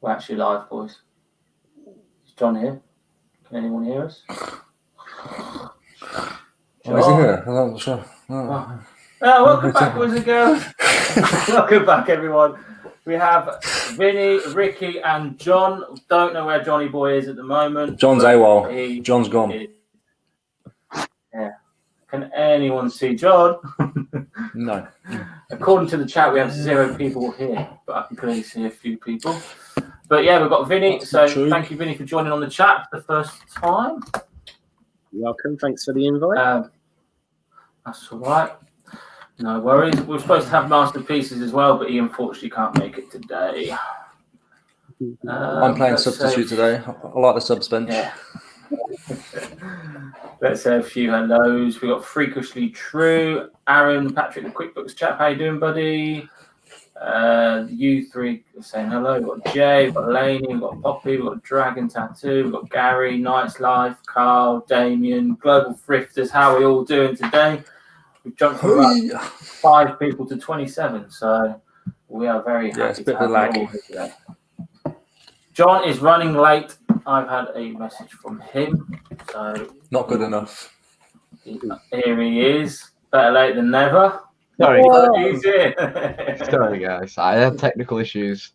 We're actually live, boys. Is John here? Can anyone hear us? Oh, is he here? I'm not sure. Welcome back, boys and girls. Welcome back, everyone. We have Vinny, Ricky, and John. Don't know where Johnny Boy is at the moment. John's AWOL. John's gone. Yeah. Can anyone see John? No. According to the chat, we have 0 people here, but I can clearly see a few people. But yeah, we've got Vinny. Thank you, Vinny, for joining on the chat for the first time. You're welcome. Thanks for the invite. That's all right. No worries. We're supposed to have masterpieces as well, but he unfortunately can't make it today. I'm playing substitute today. I like the subs bench. Yeah. Let's say a few hellos. We got Freakishly True, Aaron, Patrick, the QuickBooks chap. How you doing, buddy? You three are saying hello. We've got Jay, we've got Laney, we've got Poppy, we've got Dragon Tattoo, we've got Gary, Night's Life, Carl, Damien, Global Thrifters. How are we all doing today? We've jumped from about 5 people to 27, so we are very happy. Yeah, it's a bit of a lag. Today. John is running late. I've had a message from him, so not good enough. Here he is. Better late than never. Sorry. He's here. Sorry, guys. I had technical issues.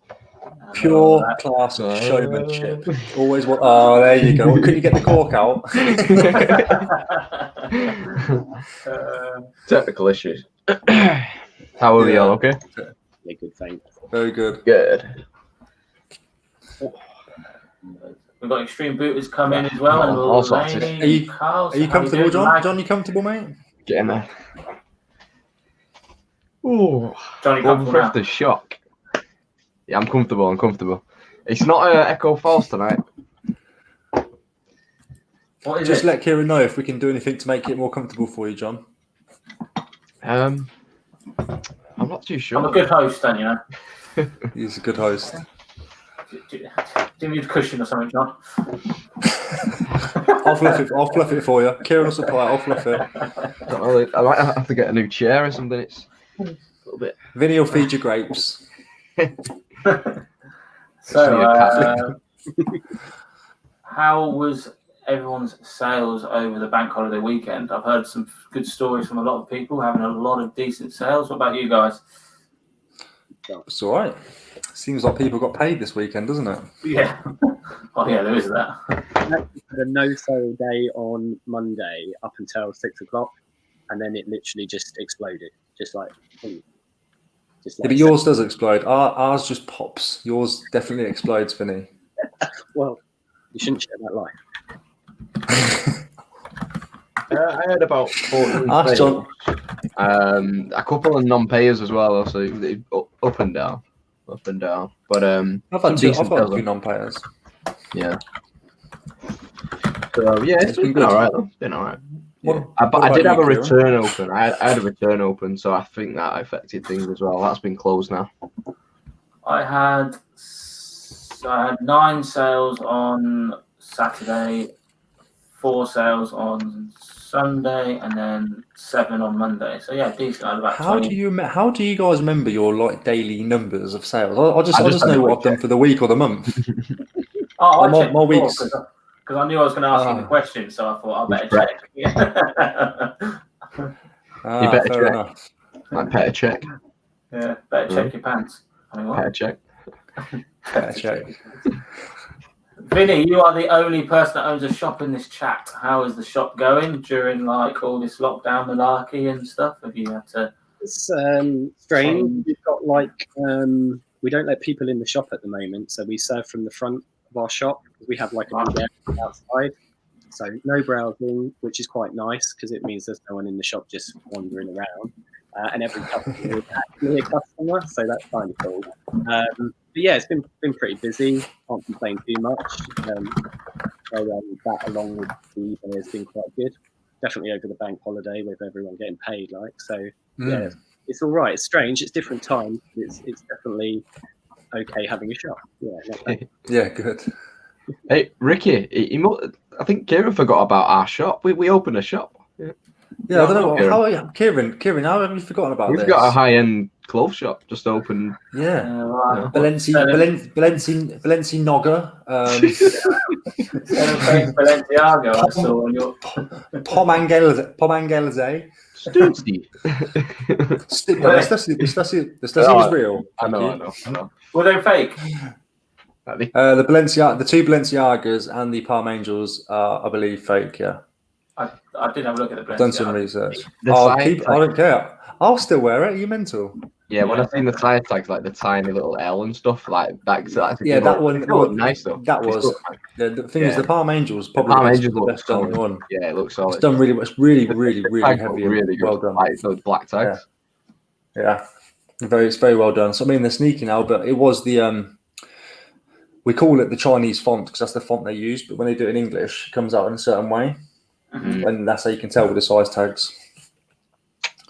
Pure class showmanship. Always what? Oh, there you go. Couldn't you get the cork out? Technical issues. How are we all? Okay. Yeah, good. Thanks. Very good. Good. We've got Extreme Booters come in as well. And all sorts. Are you comfortable, John? John, you comfortable, mate? Get in there. Ooh. Johnny, Global Thrifters shock. Yeah, I'm comfortable. It's not Echo Falls tonight. What is Just it? let Kieran know if we can do anything to make it more comfortable for you, John. I'm not too sure. I'm a good host, then, you know. He's a good host. Do you need a cushion or something, John? I'll fluff it for you. Kieran will supply it. I'll fluff it. I might have to get a new chair or something. It's a little bit. Vinny will feed you grapes. So, how was everyone's sales over the bank holiday weekend? I've heard some good stories from a lot of people having a lot of decent sales. What about you guys? It's all right. Seems like people got paid this weekend, doesn't it? Yeah. Oh, yeah, there is that. The no sale day on Monday up until 6 o'clock, and then it literally just exploded. Just like yeah, but yours does explode. Ours just pops. Yours definitely explodes, Vinny. Well, you shouldn't share that life. I had about 14 Ask John. a couple of non-payers as well, so up and down. But I've had a few non-payers. Yeah. So yeah, it's been all right. It's been all right. Yeah. But I did have a return open. I had a return open, so I think that affected things as well. That's been closed now. I had 9 sales on Saturday, 4 sales on Sunday, and then 7 on Monday. So yeah, decent. I had about 20. How do you guys remember your daily numbers of sales? I just know what I've done for the week or the month. My weeks. Because I knew I was going to ask you the question, so I thought I better check. You better check. Enough. I better check. Yeah, better check your pants. I mean, what? Better check. Better check. Vinny, you are the only person that owns a shop in this chat. How is the shop going during all this lockdown malarkey and stuff? Have you had to? It's strange. We've got we don't let people in the shop at the moment, so we serve from the front of our shop. We have a big area outside, so no browsing, which is quite nice because it means there's no one in the shop just wandering around, and every customer is actually a customer, so that's kind of cool. But yeah, it's been pretty busy. Can't complain too much. That along with the evening has been quite good. Definitely over the bank holiday with everyone getting paid, yeah, it's all right. It's strange. It's different times. It's definitely okay having a shop. Yeah. Yeah, good. Hey, Ricky, I think Kieran forgot about our shop. We opened a shop. Yeah, I don't know. Kieran, how have you forgotten about this? We've got a high-end clothes shop just opened. Yeah. Right. Balenciaga. Balenciaga, I saw on your. Pomangelize. Stussy. The Stussy is real. I know. Were they fake? The two Balenciagas and the Palm Angels are, I believe, fake. Yeah. I did have a look at the Balenciaga. Done some research. I don't care. I'll still wear it. Are you mental? Yeah, when I've seen the side tags, like the tiny little L and stuff, like that's yeah, that one. Nice though. That was the thing. Was the Palm Angels probably the best done one. Yeah, it looks solid. It's done really. It's really heavy. Really well done. Like those black tags. Yeah. It's very well done. So I mean, they're sneaky now, but it was the we call it the Chinese font because that's the font they use. But when they do it in English, it comes out in a certain way, and that's how you can tell with the size tags.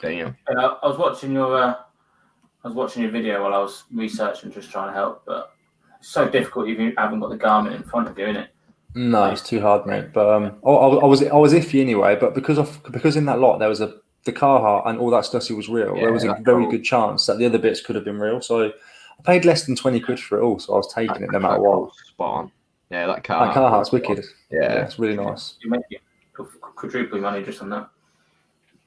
Damn. I was watching your video while I was researching, just trying to help, but it's so difficult if you haven't got the garment in front of you, isn't it? No, it's too hard, mate. But I was iffy anyway. But because in that lot there was the Carhartt and all that stuff was real. There was a very good chance that the other bits could have been real. So I paid less than 20 quid for it all, so I was taking it no matter what. Spot on. Yeah, that Carhartt's wicked. Yeah, it's really nice. You make quadruple money just on that.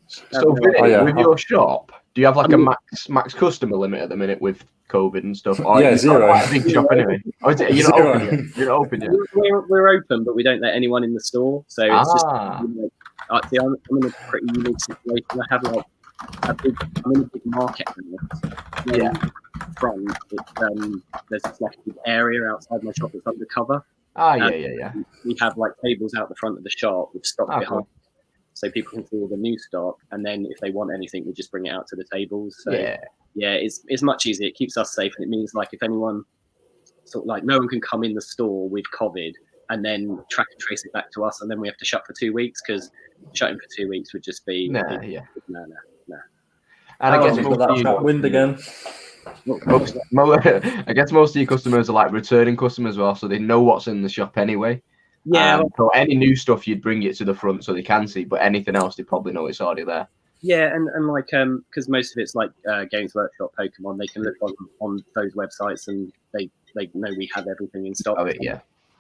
So, Vinny, with your shop, do you have like a max customer limit at the minute with COVID and stuff? Yeah, zero. Quite a big shop anyway. Oh, is it? You're not open yet. You're not open yet. We're open, but we don't let anyone in the store. So it's just I'm in a pretty unique situation. I have like I'm in a big market now. Yeah. Front, there's this like a big area outside my shop that's undercover. Yeah. We have like tables out the front of the shop with stock behind. So people can see all the new stock, and then if they want anything, we just bring it out to the tables. So it's much easier. It keeps us safe, and it means like if anyone sort of like no one can come in the store with COVID and then track and trace it back to us, and then we have to shut for 2 weeks because shutting for 2 weeks would just be no. And I guess that wind again. I guess most of your customers are like returning customers as well, so they know what's in the shop anyway. Yeah. So any new stuff, you'd bring it to the front so they can see, but anything else, they probably know it's already there. Yeah, and like because most of it's like Games Workshop, Pokemon, they can look on those websites and they know we have everything in stock.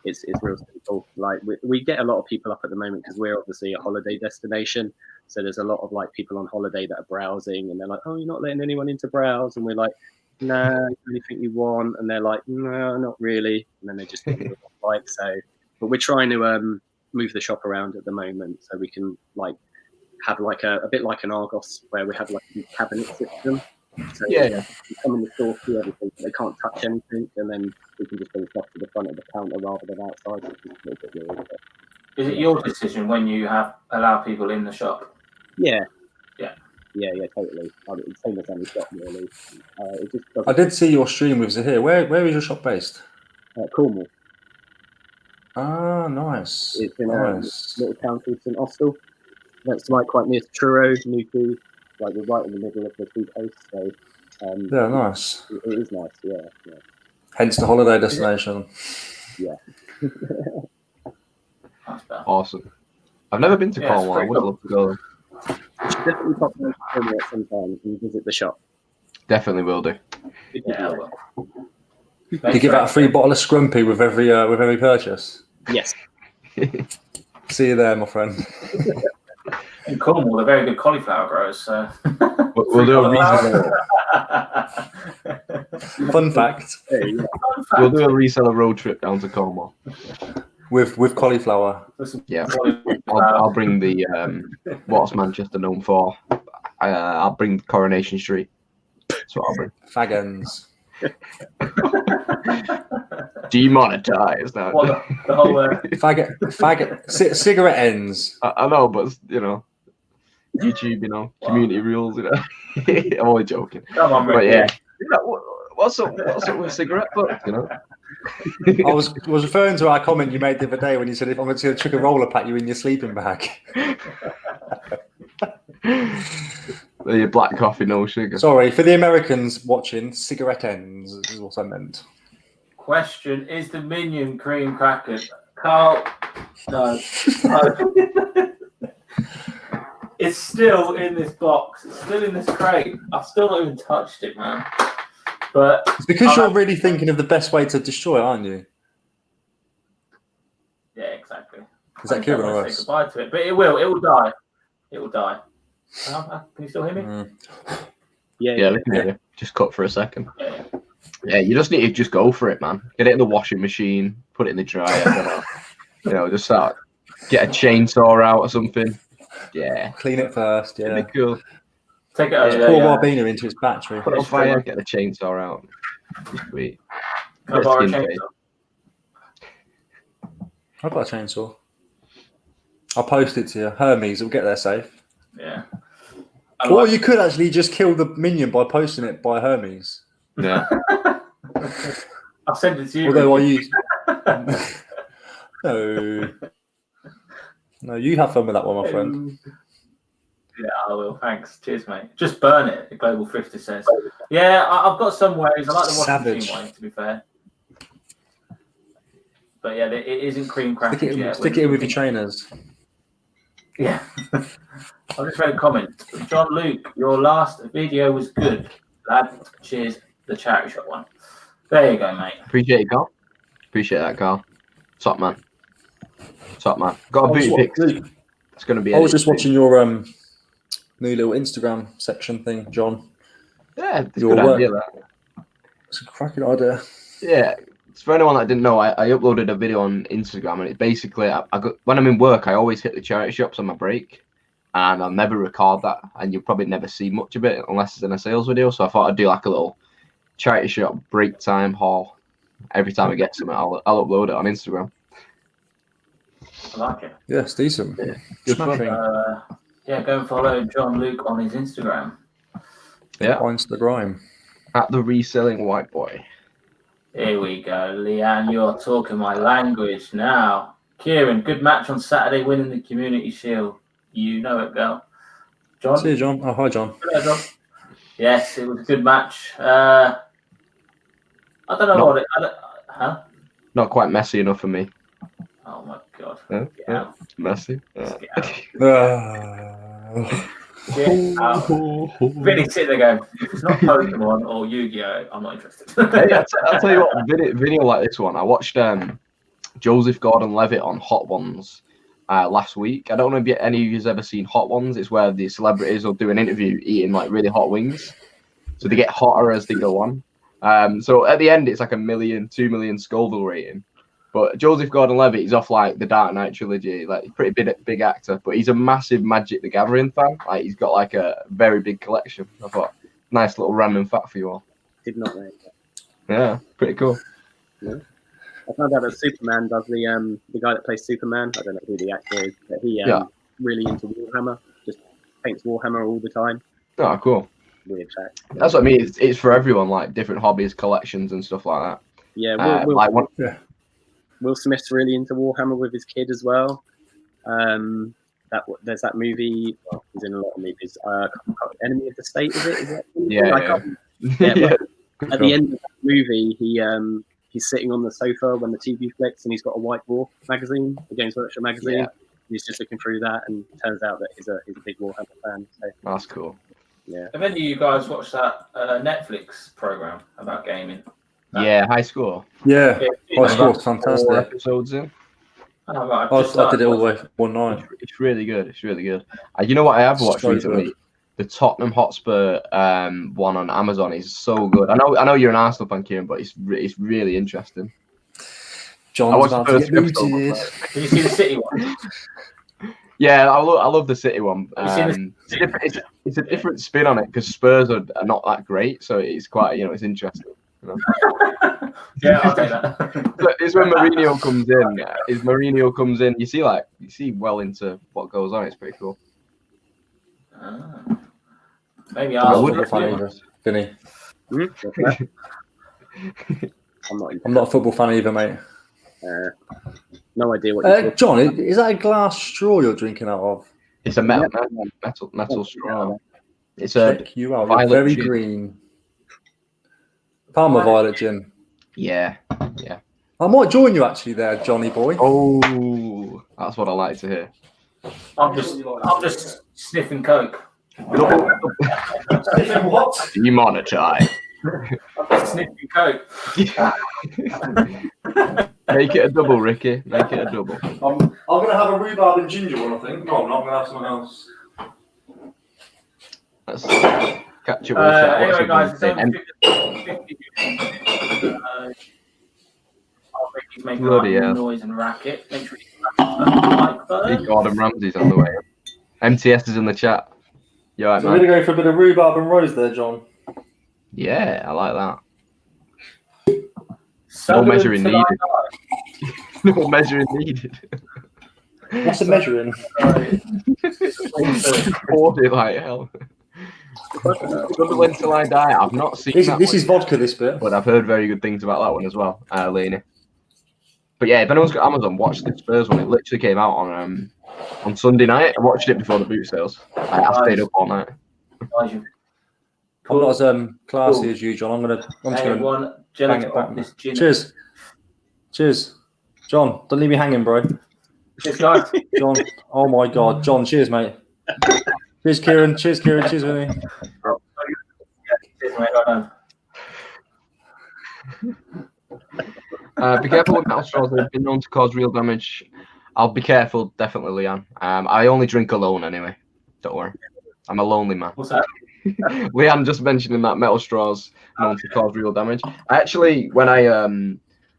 It's real simple. Like we get a lot of people up at the moment because we're obviously a holiday destination. So there's a lot of like people on holiday that are browsing, and they're like, "Oh, you're not letting anyone in to browse," and we're like, "No, anything you want," and they're like, "No, not really," and then they just like so. But we're trying to move the shop around at the moment so we can like have like a bit like an Argos where we have like a cabinet system. So you come in the store, see everything, but they can't touch anything, and then we can just bring stuff to the front of the counter rather than outside. Is it your decision when you allow people in the shop? Yeah, totally. Same as any shop, really. I did see your stream with Zahir. Where is your shop based? Cornwall. Ah, nice. It's in a little town called St Austell. That's like quite near to Truro, Newquay. Like we're right in the middle of the two coast. So nice. It is nice. Yeah. Hence the holiday destination. Yeah. Awesome. I've never been to Cornwall. I would love to go. Definitely pop down to Cornwall at some time and visit the shop. Definitely will do. Yeah, well. Do you give out a free bottle of Scrumpy with every purchase? Yes. See you there, my friend. In Cornwall, they're very good cauliflower growers. So we'll do a reseller. Fun fact. We'll do a reseller road trip down to Cornwall with cauliflower. Yeah, I'll bring the what's Manchester known for. I'll bring Coronation Street. That's what I'll bring. Faggins. Demonetized now. Well, the whole faggot, cigarette ends. I know, but YouTube, community rules. I'm only joking. Come on, but yeah, what's up with cigarette butts? I was referring to our comment you made the other day when you said if I'm going to chuck a roller pack you in your sleeping bag. Your black coffee, no sugar. Sorry, for the Americans watching, cigarette ends is what I meant. Question: is the Minion cream cracker? Carl, no. Is is still in this box. It's still in this crate. I've still not even touched it, man. But it's because you're really thinking of the best way to destroy it, aren't you? Yeah, exactly. Is that Kieran or us? Say goodbye to it, but it will. It will die. It will die. Can you still hear me? Yeah. Just cut for a second. Yeah. Yeah, you just need to just go for it, man. Get it in the washing machine, put it in the dryer. Just start. Get a chainsaw out or something. Yeah. Clean it first. Yeah. It'd be cool. Take it over. Pour Warbina into its battery. Put it on fire. Get the chainsaw out. Sweet. Can I borrow a chainsaw? I've got a chainsaw. I'll post it to you. Hermes will get there safe. Yeah. Or you could actually just kill the minion by posting it by Hermes. Yeah. I'll send it to you. Although I use. No, you have fun with that one, my friend. Yeah, I will. Thanks. Cheers, mate. Just burn it, the Global 50 says. Yeah, I've got some ways. I like the washing machine way, to be fair. But yeah, it isn't cream crackers yet. Stick it in with your trainers. Yeah. I've just read a comment. John Luke, your last video was good. Lad, cheers, the charity shop one. There you go, mate. Appreciate it, Carl. Appreciate that, Carl. Top man. Got a booty pic. It's going to be. I was just watching your new little Instagram section thing, John. Yeah, it's a good idea. It's a cracking idea. Yeah. For anyone that didn't know, I uploaded a video on Instagram, and it's basically when I'm in work, I always hit the charity shops on my break, and I'll never record that, and you'll probably never see much of it unless it's in a sales video. So I thought I'd do like a little charity shop break time haul. Every time I get something, I'll upload it on Instagram. I like it. Yeah, it's decent. Yeah, good fun. Yeah, go and follow John Luke on his Instagram. Yeah, Instagram at the Reselling White Boy. Here we go, Leanne. You're talking my language now. Kieran, good match on Saturday, winning the Community Shield. You know it, girl. John. See you, John. Oh, hi, John. Hello, John. Yes, it was a good match. I don't know what it. Huh? Not quite messy enough for me. Oh my god. Yeah. Messy. Get out. Vinny sitting there going, if it's not Pokemon or Yu-Gi-Oh, I'm not interested. Hey, I'll tell you what, Vinny will like this one. I watched Joseph Gordon-Levitt on Hot Ones last week. I don't know if any of you's ever seen Hot Ones. It's where the celebrities will do an interview eating like really hot wings. So they get hotter as they go on. So at the end, it's like 1 million, 2 million Scoville rating. But Joseph Gordon-Levitt, he's off like the Dark Knight trilogy, like pretty big actor. But he's a massive Magic the Gathering fan. Like he's got like a very big collection. I thought, nice little random fact for you all. Did not know that. Yeah, pretty cool. Yeah. I found out that Superman does the guy that plays Superman. I don't know who the actor is, but he really into Warhammer. Just paints Warhammer all the time. Oh, cool. Weird fact. That's what I mean. It's for everyone, like different hobbies, collections, and stuff like that. Yeah, Will Smith's really into Warhammer with his kid as well. There's that movie. Well, he's in a lot of movies. Enemy of the State, is it? Is that Yeah. At the end of that movie, he's sitting on the sofa when the TV flicks, and he's got a White Dwarf magazine, the Games Workshop magazine. Yeah. He's just looking through that, and it turns out that he's a big Warhammer fan. So. That's cool. Yeah. Have any of you guys watched that Netflix program about gaming? Yeah, High Score. Yeah, High Score's fantastic. 4 episodes in. Oh, right, I did it all the way one night. It's really good. It's really good. You know what I have watched recently? Good. The Tottenham Hotspur one on Amazon is so good. I know you're an Arsenal fan, Kieran, but it's really interesting. John's about to get booted. Did you see the City one? Yeah, I love the City one. It's a different spin on it because Spurs are not that great, so it's quite it's interesting. You know? Yeah, I'll take that. It's when Mourinho comes in. Mourinho comes in, you see well into what goes on. It's pretty cool. Maybe I'll look at either, Vinny. I'm not a football fan either, mate. No idea what. John, is that a glass straw you're drinking out of? It's a metal straw. It's Check you out. You're very gin. Green. Palmer Violet gin. Yeah. I might join you actually there, Johnny boy. Oh, that's what I like to hear. I'm just sniffing coke. Sniffing what? Demonetize. I'm just sniffing coke. Make it a double, Ricky. Make it a double. I'm gonna have a rhubarb and ginger one, I think. No, I'm not gonna have something else. Let's catch up with that. Anyway, guys, it's only 50 Ricky's making a lot of noise and racket. Make sure you like Big Gordon Ramsay's on the way. MTS is in the chat. You alright, So man? we're gonna go for a bit of rhubarb and rose there, John. Yeah, I like that. No measuring needed. No measuring needed. What's the measuring? Poured it like hell. When Till I Die. I've not seen This is vodka, this bit. but I've heard very good things about that one as well, Laney. But yeah, if anyone's got Amazon, watch the Spurs one. It literally came out on Sunday night. I watched it before the boot sales. I stayed up all night. I'm not as classy as you, John. I'm just gonna bang it back. Cheers. Cheers. John, don't leave me hanging, bro. Cheers, guys. John, oh my God. John, cheers, mate. Cheers, Kieran. Cheers, Kieran. Cheers, Vinny. Cheers, mate. Right Be careful with metal straws. They've been known to cause real damage. I'll be careful, definitely, Leanne. I only drink alone anyway. Don't worry. I'm a lonely man. What's that? Leanne just mentioning that metal straws known to cause real damage. I actually, when I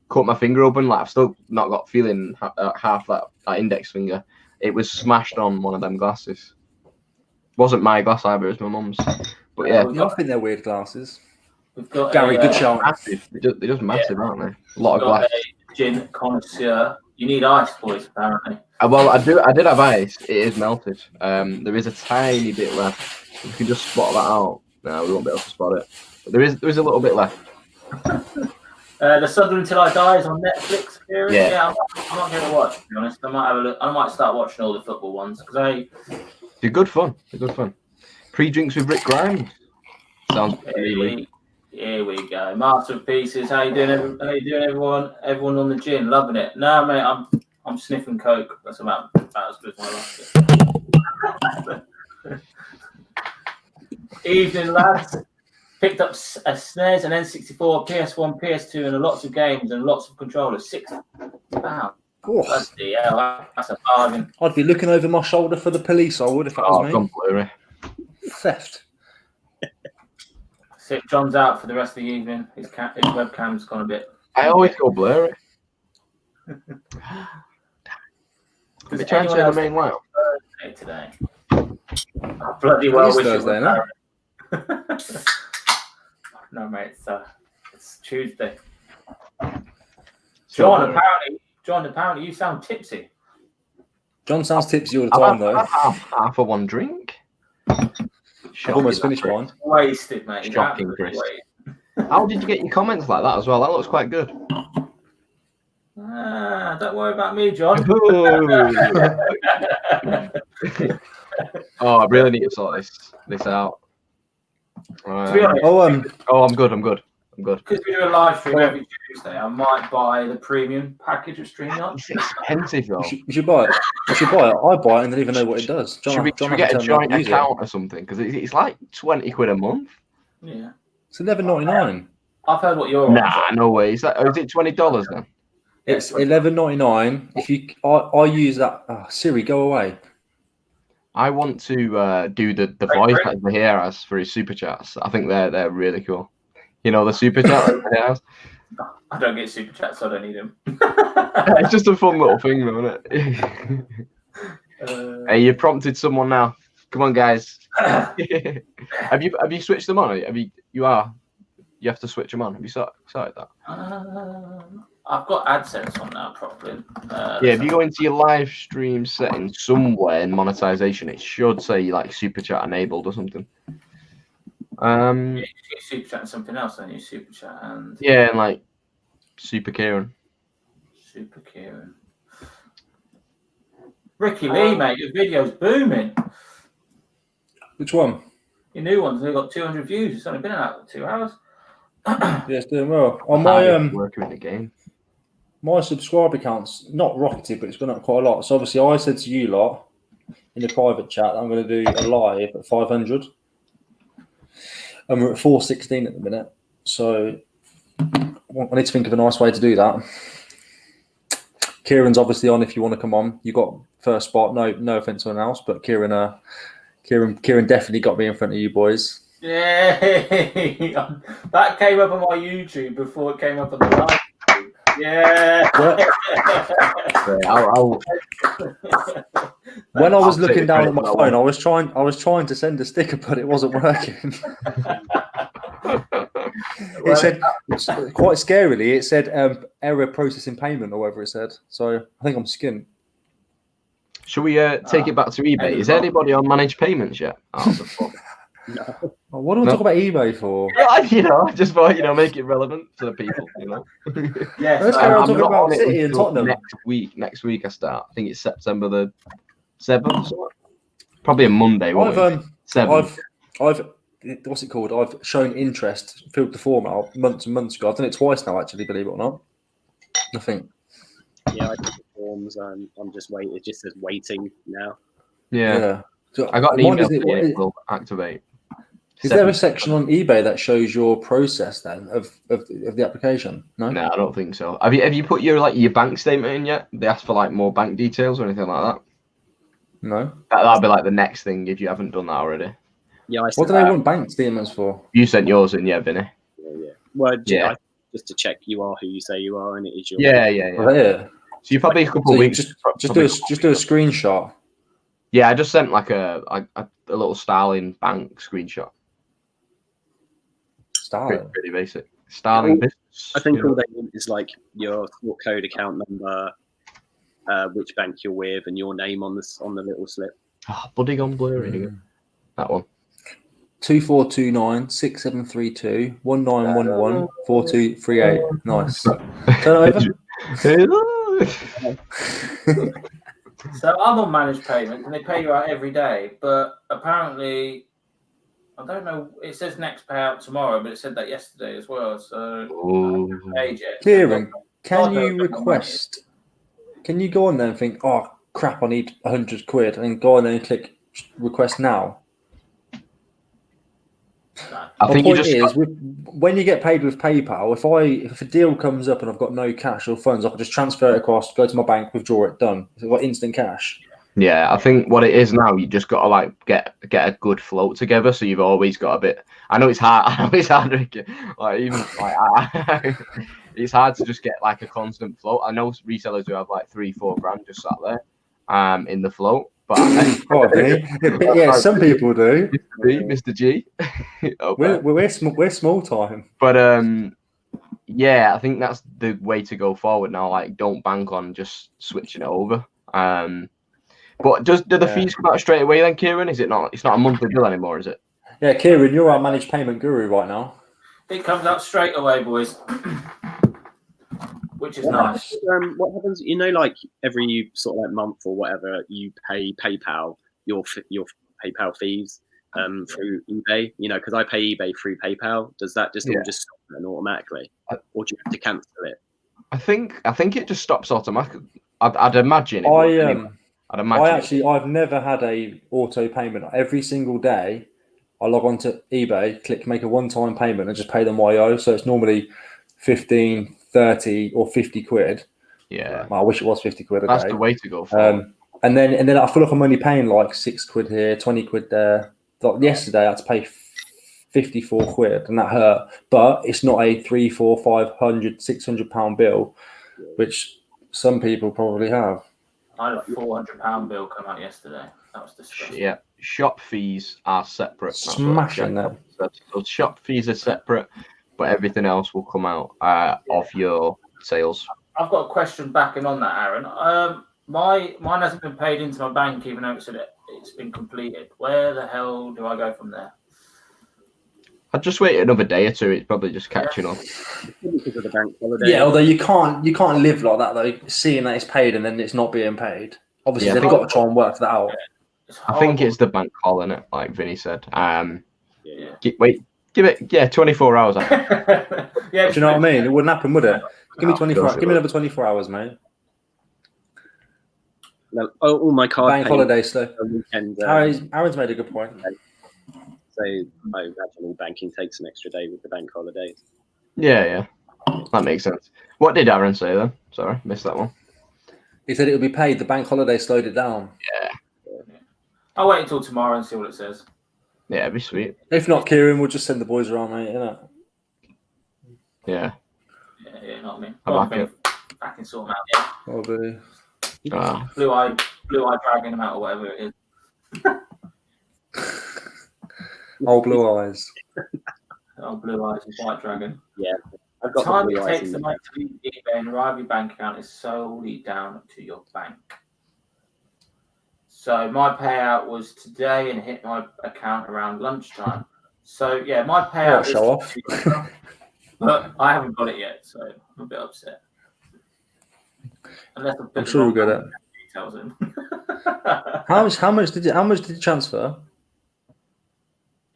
cut my finger open, like I've still not got feeling half that index finger. It was smashed on one of them glasses. Wasn't my glass either, it was my mum's. But yeah, I think they're weird glasses. We've got Gary, good shout. massive. They're just massive, aren't they? A lot of glass. A gin connoisseur. You need ice, boys, apparently. Well, I did have ice. It is melted. There is a tiny bit left. If you can just spot that out. No, we won't be able to spot it. But there is a little bit left. The Southern Till I Die is on Netflix. Yeah. I'm not going to watch, to be honest. I might have a look. I might start watching all the football ones because They're good fun. Pre-drinks with Rick Grimes. Sounds really. Here we go. Master of Pieces. How you doing? How you doing, everyone? Everyone on the gin, loving it. No, mate, I'm sniffing coke. That's about as good as my last. Evening, lads. Picked up a SNES, an N64, PS1, PS2, and lots of games and lots of controllers. £60. Bloody hell, that's a bargain. I'd be looking over my shoulder for the police. I would if that was me. Blurry. Theft. So John's out for the rest of the evening. His webcam's gone a bit. I always go blurry. Is it trying to turn the main light on? Today. Bloody well. It is Thursday, no? No, mate. It's Tuesday. John, apparently, you sound tipsy. John sounds tipsy all the time, though. I've half of one drink. I've almost finished mine. Wasted, mate. Shocking, Chris. How did you get your comments like that as well? That looks quite good. Don't worry about me, John. I really need to sort this out. To be honest, I'm good. Because we do a live stream every Tuesday, I might buy the premium package of StreamYard. It's expensive, though. You should buy it. I buy it and don't even know what it does. Should we get a joint account or something? Because it's like £20 a month. Yeah. It's $11.99. I've heard what you're on. No way. Is it $20 then? It's $11.99. If I use that, Siri, go away. I want to do the voice that Bahia has for his super chats. I think they're really cool. You know the super chat that Bahia has? I don't get super chats, so I don't need them. It's just a fun little thing, though, isn't it? Hey, you prompted someone now. Come on, guys. Have you switched them on? You have to switch them on. Have you started that? I've got AdSense on now properly. If you go into your live stream settings somewhere in monetization, it should say like super chat enabled or something. You get super chat and something else, don't you? Super chat and and like Super Kieran. Ricky Lee, mate, your video's booming. Which one? Your new one's only got 200 views. It's only been out for 2 hours. Yeah, it's doing well. On my working in the game. My subscriber count's not rocketed, but it's gone up quite a lot. So obviously, I said to you lot, in the private chat that I'm going to do a live at 500. And we're at 416 at the minute. So I need to think of a nice way to do that. Kieran's obviously on if you want to come on. You got first spot. No offense to anyone else, but Kieran definitely got me in front of you boys. Yeah, that came up on my YouTube before it came up on the live. Yeah. When I was looking down at my phone, I was trying to send a sticker, but it wasn't working. It said, quite scarily, it said error processing payment or whatever it said. So I think I'm skint. Should we take it back to eBay? Is anybody on managed payments yet? No. What do I talk about eBay for? I just thought, make it relevant to the people, Yes, Let's I'm talk about City and Tottenham. Next week I start. I think it's September the 7th. Probably a Monday. I've 7th. what's it called? I've shown interest, filled the form out months and months ago. I've done it twice now, actually, believe it or not. I think. Yeah, I did the forms. I'm just waiting. It just says waiting now. Yeah. So I got an email that will activate. Is there a section on eBay that shows your process then of the application? No, I don't think so. Have you put your bank statement in yet? They ask for more bank details or anything like that. No. That'll be the next thing if you haven't done that already. Yeah, what do they want bank statements for? You sent yours in, Vinny. Yeah. Well, just to check you are who you say you are, and it is your. Yeah. So you probably a couple of weeks. Just do a screenshot. Yeah, I just sent a little Starling bank screenshot. Starling. Pretty basic. Starling business. I think all they want is your sort code, account number, which bank you're with, and your name on the little slip. Bloody gone blurry. That one. 2429 6732 1911 4238. Nice. Turn it over. So I'm on managed payment, and they pay you out every day. But apparently, I don't know. It says next payout tomorrow, but it said that yesterday as well. So I haven't paid yet. Kieran, can you request? Can you go on there and think, oh crap, I need 100 quid, and go on there and click request now? I think when you get paid with PayPal, if a deal comes up and I've got no cash or funds, I can just transfer it across, go to my bank, withdraw it, done. It's like instant cash. Yeah, I think what it is now, you just got to get a good float together. So you've always got a bit. I know it's hard. It's hard it's hard to just get a constant float. I know resellers who have 3-4 grand just sat there, in the float. But yeah, some people do. Mr. G. We're small time. But yeah, I think that's the way to go forward now. Don't bank on just switching it over. But do the fees come out straight away then, Kieran? Is it not? It's not a monthly bill anymore, is it? Yeah, Kieran, you're our managed payment guru right now. It comes out straight away, boys. Which is nice. What happens? Every sort of month or whatever, you pay PayPal your PayPal fees through eBay. Because I pay eBay through PayPal. Does that just all just stop then automatically, or do you have to cancel it? I think it just stops automatically. I'd imagine. I've never had a auto payment. Every single day, I log on to eBay, click make a one-time payment, and just pay them what I owe. So it's normally 15, 30, or 50 quid. Yeah, I wish it was 50 quid a day. That's the way to go. And then I feel like I'm only paying 6 quid here, 20 quid there. Yesterday, I had to pay 54 quid, and that hurt. But it's not a 300, 400, 500, £600 bill, which some people probably have. I had a £400 bill come out yesterday. That was disgusting. Yeah, shop fees are separate. Smashing them. So shop fees are separate, but everything else will come out of your sales. I've got a question backing on that, Aaron. Mine hasn't been paid into my bank, even though it's been completed. Where the hell do I go from there? I'd just wait another day or two. It's probably just catching up. Because of the bank holiday. Yeah, although you can't live like that though. Seeing that it's paid and then it's not being paid. Obviously, they've got to try and work that out. I think it's the bank holiday, innit? Like Vinny said. Wait, give it 24 hours. Do you know what I mean? It wouldn't happen, would it? Give me 24. Give me another 24 hours, mate. all my card Bank holiday stuff. weekend. Aaron's made a good point. So I imagine all banking takes an extra day with the bank holidays. Yeah, that makes sense. What did Aaron say then? Sorry, missed that one. He said it would be paid. The bank holiday slowed it down. Yeah. I'll wait until tomorrow and see what it says. Yeah, it'd be sweet. If not, Kieran, we'll just send the boys around, mate. Innit? Yeah. Yeah, not me. I back it. I can sort them out. Yeah. I'll be. Blue eye dragging them out or whatever it is. Oh, blue eyes. Oh, blue eyes and white dragon. Yeah. I've The got time the it blue eyes takes to in- make to leave eBay and arrive your bank account is solely down to your bank. So my payout was today and hit my account around lunchtime. So yeah, my payout is show off. but I haven't got it yet, so I'm a bit upset. Unless I'm sure we'll get it. Details in. How much did you transfer?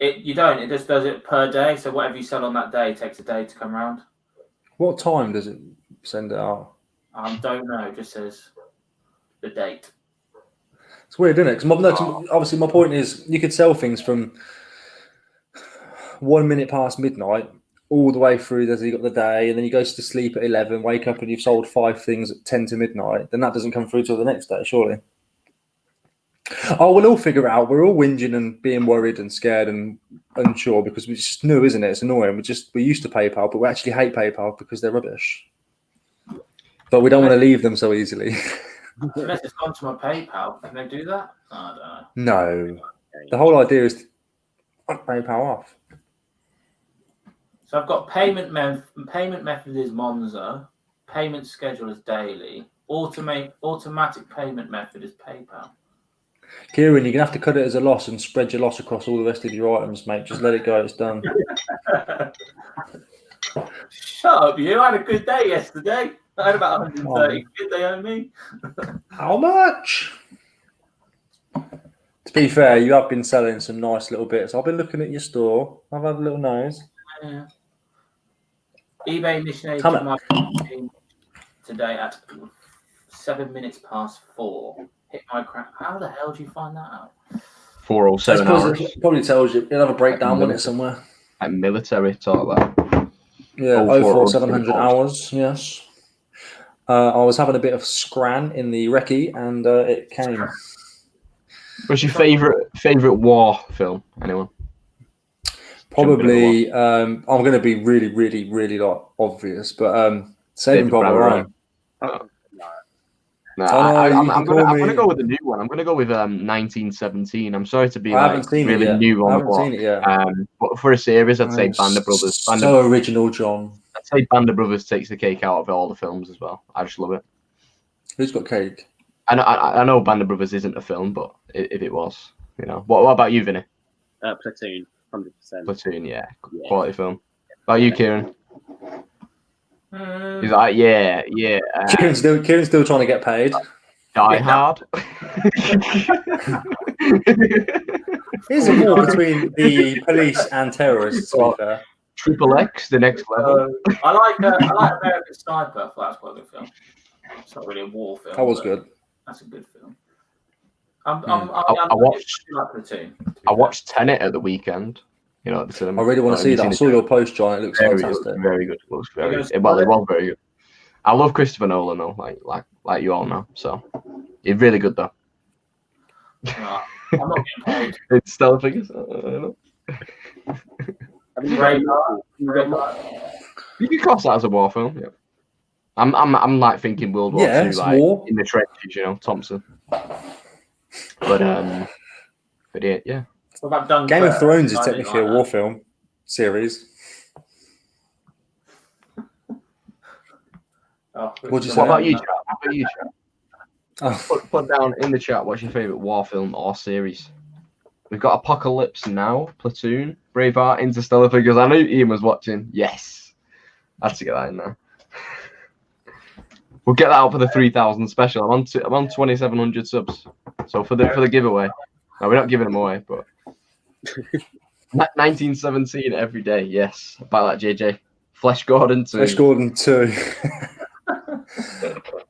You don't. It just does it per day. So whatever you sell on that day takes a day to come around. What time does it send it out? Don't know. It just says the date. It's weird, isn't it? Because obviously my point is you could sell things from 1 minute past midnight all the way through. You got the day, and then you go to sleep at 11, wake up, and you've sold 5 things at 10 to midnight. Then that doesn't come through till the next day, surely. Oh, we'll all figure it out. We're all whinging and being worried and scared and unsure because we just knew, isn't it? It's annoying. We're used to PayPal, but we actually hate PayPal because they're rubbish. But we don't want to leave them so easily. Unless it's gone to my PayPal, can they do that? I don't know. No. The whole idea is to cut PayPal off. So I've got payment method is Monzo, payment schedule is daily, automatic payment method is PayPal. Kieran, you're going to have to cut it as a loss and spread your loss across all the rest of your items, mate. Just let it go. It's done. Shut up, you. I had a good day yesterday. I had about 130 quid they owe me. How much? To be fair, you have been selling some nice little bits. I've been looking at your store. I've had a little nose. Yeah. eBay initiated my campaign today at 7 minutes past 4. Hit my crap. How the hell do you find that out? 407 hours. It probably tells you. You'll have a breakdown on it somewhere. Like military talk that. Yeah, 04700 hours. Yes. I was having a bit of scran in the recce, and it came. What's your favorite war film? Anyone? Probably. I'm going to be really, really, really obvious, but Saving Private Ryan. No, I'm gonna go with the new one. I'm gonna go with 1917. I'm sorry to be really new on the block. Seen it yet. But for a series, I'd say Band of Brothers. So original, John. I'd say Band of Brothers takes the cake out of all the films as well. I just love it. Who's got cake? I know Band of Brothers isn't a film, but if it was, you know. What about you, Vinny? Platoon, 100%. Platoon, yeah, quality film. About you, Kieran? He's like, yeah. Kieran's still trying to get paid. Die Hard. Here's a war between the police and terrorists. To be fair. Triple X, the next level. I like American Sniper. I thought that's quite a good film. It's not really a war film. That was good. That's a good film. I watched Tenet at the weekend. You know, at the cinema. I really want to see that. I saw your post, John. It looks fantastic. Very good. It was very good. I love Christopher Nolan, though, like you all know. So, it's really good, though. I'm not getting paid. It's Stellar Figures. You can class that as a war film. Yeah. I'm like thinking World War II, like war. In the trenches, you know, Thompson. But yeah. Game of Thrones is technically a war film series. What about you, chat? Put down in the chat what's your favourite war film or series. We've got Apocalypse Now, Platoon, Braveheart, Interstellar Figures. I know Ian was watching. Yes. I had to get that in there. We'll get that out for the 3,000 special. I'm on 2,700 subs. So for the giveaway. No, we're not giving them away, but 1917 every day. Yes. About that, JJ. Flash Gordon 2. Flash Gordon 2.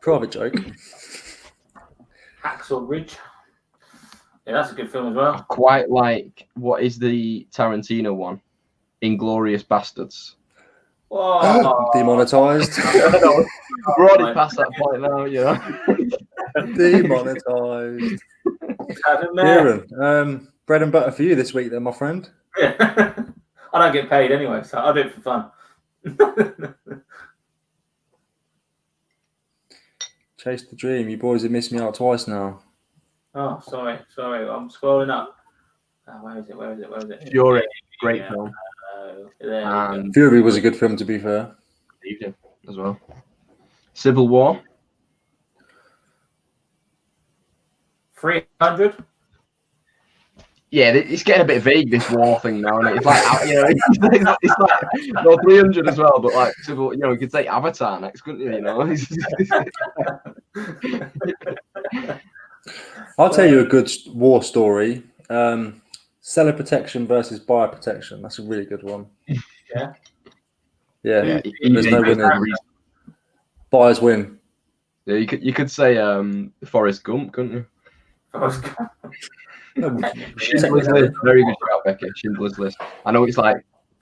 Private joke. Hacksaw Ridge. Yeah, that's a good film as well. Quite like, what is the Tarantino one? Inglorious Bastards. Whoa. Demonetized. We're already past that point now, you know. Demonetized. Kieran, bread and butter for you this week, then, my friend. Yeah. I don't get paid anyway, so I'll do it for fun. Chase the dream. You boys have missed me out twice now. Oh, sorry. I'm scrolling up. Oh, where is it? Fury, great film. Fury was a good film, to be fair. As well. Civil War. 300. Yeah, it's getting a bit vague, this war thing now, and it's like, you know, it's like well, 300 as well, but like civil, you know, you could say Avatar next, couldn't you? You know. I'll tell you a good war story. Seller protection versus buyer protection. That's a really good one. Yeah. Yeah. There's no winner. Buyers win. Yeah, you could say Forrest Gump, couldn't you? Schindler's List, very good shout, Becky. Schindler's List. I know it's like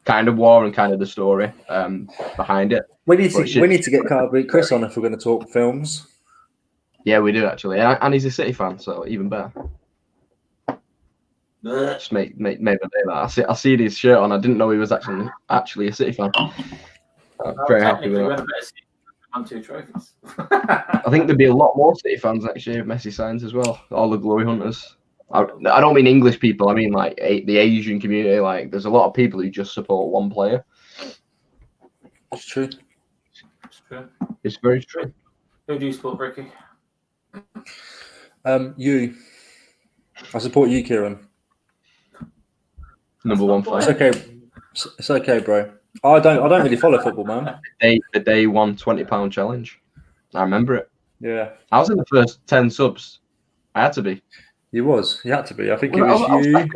kind of war and kind of the story behind it. We need to get Carberry Chris on if we're going to talk films. Yeah, we do actually, and he's a City fan, so even better. Just make my day that. I see his shirt on. I didn't know he was actually a City fan. I'm very happy with that. Won 2 trophies. I think there'd be a lot more City fans next year if Messi signs as well. All the glory hunters. I don't mean English people. I mean like the Asian community. Like there's a lot of people who just support one player. It's true. It's very true. Who do you support, Ricky? You. I support you, Kieran. Number one fan. It's okay. It's okay, bro. I don't really follow football, man. The day one £20 challenge. I remember it. Yeah. I was in the first 10 subs. I had to be. You had to be. I think it was you.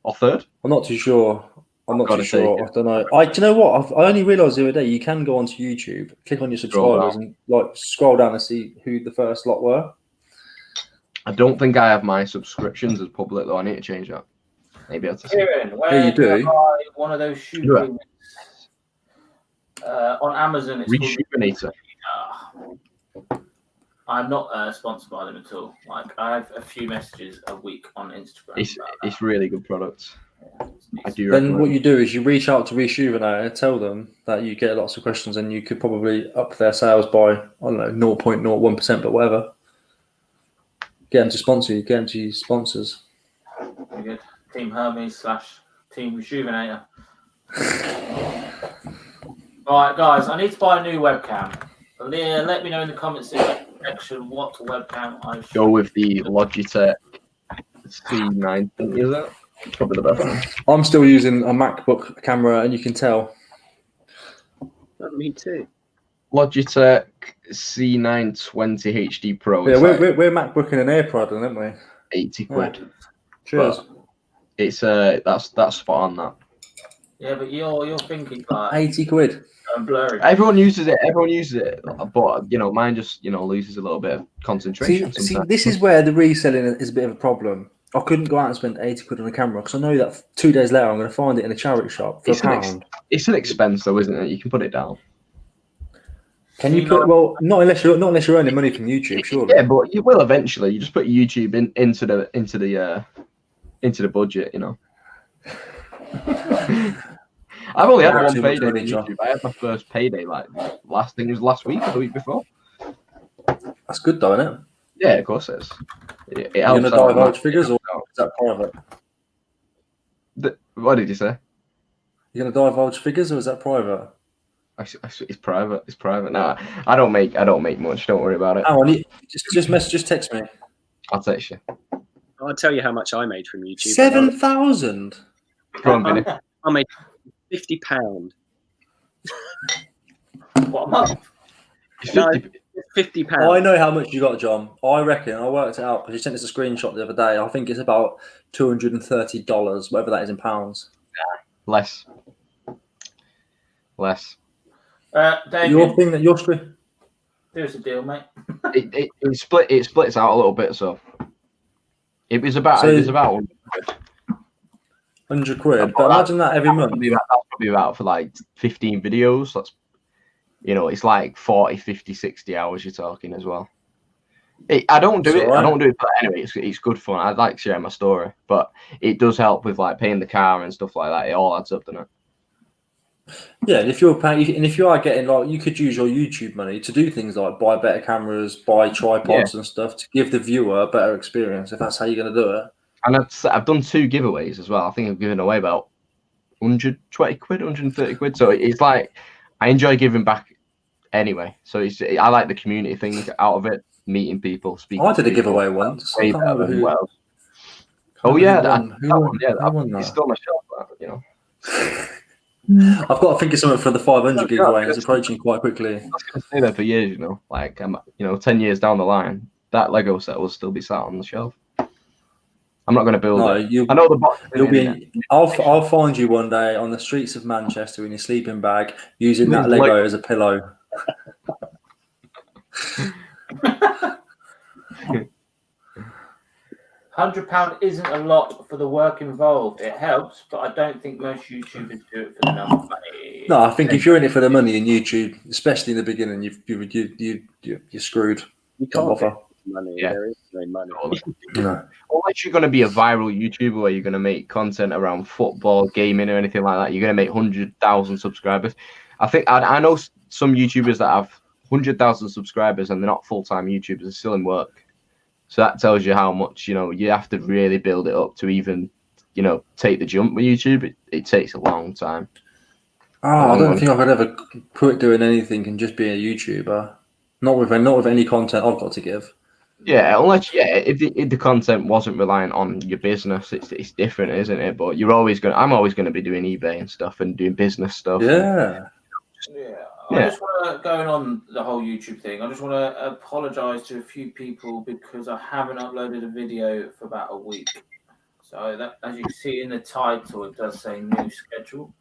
Or third? I'm not too sure. I'm not too sure. I don't know. Do you know what? I only realised the other day you can go onto YouTube, click on your subscribers, and like scroll down and see who the first lot were. I don't think I have my subscriptions as public though. I need to change that. Maybe I'll just. Where you do. One of those shooters on Amazon. It's Rejuvenator. I'm not sponsored by them at all. Like I have a few messages a week on Instagram. It's really good products. I do. Then what you do is you reach out to Rejuvenator, tell them that you get lots of questions, and you could probably up their sales by I don't know 0.01%, but whatever. Get them to sponsor you. Get them to use sponsors. Very good. Team Hermes / Team Rejuvenator. Alright guys, I need to buy a new webcam. Let me know in the comments section what webcam I should go with. The Logitech C9, is it? Probably the best one. I'm still using a MacBook camera, and you can tell. Me too. Logitech C920 HD Pro. Yeah, we're MacBooking an AirPod, aren't we? 80 quid. Yeah. Cheers. But it's that's spot on that. Yeah, but you're thinking like 80 quid. I'm blurry. Everyone uses it, but you know, mine just loses a little bit of concentration. See, this is where the reselling is a bit of a problem. I couldn't go out and spend 80 quid on a camera because I know that 2 days later I'm going to find it in a charity shop for £1. It's an expense, though, isn't it? You can put it down. Can you put? Well, not unless you're earning money from YouTube, surely. Yeah, but you will eventually. You just put YouTube into the budget, you know. I've only had one payday on YouTube. I had my first payday last week or the week before. That's good, though, isn't it? Yeah, of course it is. It You're helps. going to divulge figures, or is that private? What did you say? You're going to divulge figures, or is that private? It's private. It's private. No, I don't make much. Don't worry about it. Oh, just text me. I'll text you. I'll tell you how much I made from YouTube. 7,000. Go on, Vinny. I made £50. What a month? £50. I know how much you got, John. I reckon I worked it out because you sent us a screenshot the other day. I think it's about $230, whatever that is in pounds. Less. David, Your stream. Do us a deal, mate. it splits out a little bit, so it was about 100 quid. But imagine that every month. That's probably about for like 15 videos. That's, you know, it's like 40, 50, 60 hours you're talking as well. I don't do it. I don't do it, but anyway, it's good fun. I like sharing my story, but it does help with like paying the car and stuff like that. It all adds up, doesn't it? Yeah, and if you're paying, and if you are getting like, you could use your YouTube money to do things like buy better cameras, buy tripods and stuff to give the viewer a better experience. If that's how you're going to do it. And I've done 2 giveaways as well. I think I've given away about 120 quid, 130 quid. So it's like I enjoy giving back anyway. So I like the community thing out of it, meeting people, speaking. I did a giveaway once. Oh yeah, that one. It's still on my shelf, you know. I've got to think of something for the 500 giveaway. It's approaching quite quickly. I was going to say that for years, you know. Like, I'm, 10 years down the line, that Lego set will still be sat on the shelf. I'm not going to build it. I know the box. I'll find you one day on the streets of Manchester in your sleeping bag using that Lego as a pillow. £100 isn't a lot for the work involved. It helps, but I don't think most YouTubers do it for the number of money. No, I think if you're in it for the money in YouTube, especially in the beginning, you're screwed. You can't offer money. Yeah. There is no money. No. Unless you're going to be a viral YouTuber where you're going to make content around football, gaming, or anything like that, you're going to make 100,000 subscribers. I think I know some YouTubers that have 100,000 subscribers and they're not full-time YouTubers, they're still in work. So that tells you how much, you have to really build it up to even, take the jump with YouTube. It takes a long time. Oh, I don't think I could ever quit doing anything and just be a YouTuber. Not with any content I've got to give. Yeah, unless if the content wasn't reliant on your business, it's different, isn't it? But I'm always going to be doing eBay and stuff and doing business stuff. Yeah. I just want to, going on the whole YouTube thing, I just want to apologise to a few people because I haven't uploaded a video for about a week. So that, as you can see in the title, it does say new schedule.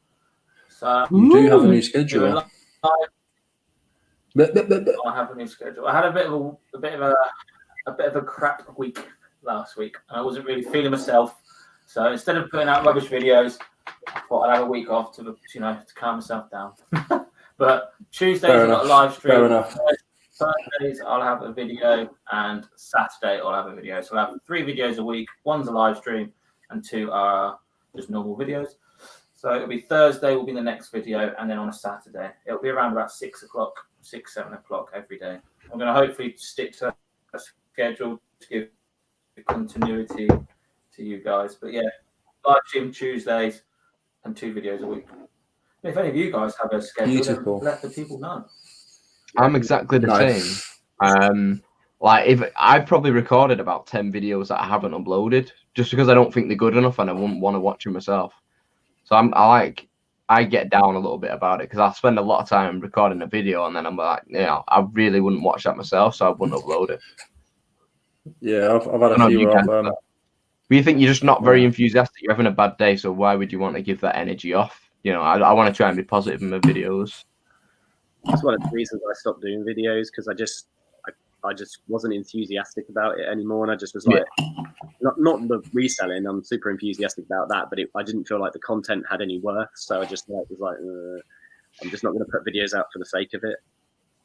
So you do have a new schedule. I have a new schedule. I had a bit of a crap week last week, and I wasn't really feeling myself. So instead of putting out rubbish videos, I thought I'd have a week off to calm myself down. But Tuesdays I've got a live stream. Fair enough. Thursdays I'll have a video, and Saturday I'll have a video. So I'll have 3 videos a week. 1's a live stream, and 2 are just normal videos. So it'll be Thursday will be the next video, and then on a Saturday it'll be around about 6 o'clock, 7 o'clock every day. I'm going to hopefully stick to a schedule to give continuity to you guys. But yeah, live stream Tuesdays and 2 videos a week. If any of you guys have a schedule, then let the people know. I'm exactly the same. Like if I've probably recorded about 10 videos that I haven't uploaded just because I don't think they're good enough and I wouldn't want to watch them myself. So I get down a little bit about it because I spend a lot of time recording a video and then I'm like, I really wouldn't watch that myself, so I wouldn't upload it. Yeah, I've had a few. But you think you're just not very enthusiastic. You're having a bad day, so why would you want to give that energy off? I want to try and be positive in my videos. That's one of the reasons I stopped doing videos, because I just wasn't enthusiastic about it anymore, and I just was like, not the reselling. I'm super enthusiastic about that, but I didn't feel like the content had any worth, so I just was like, I'm just not going to put videos out for the sake of it.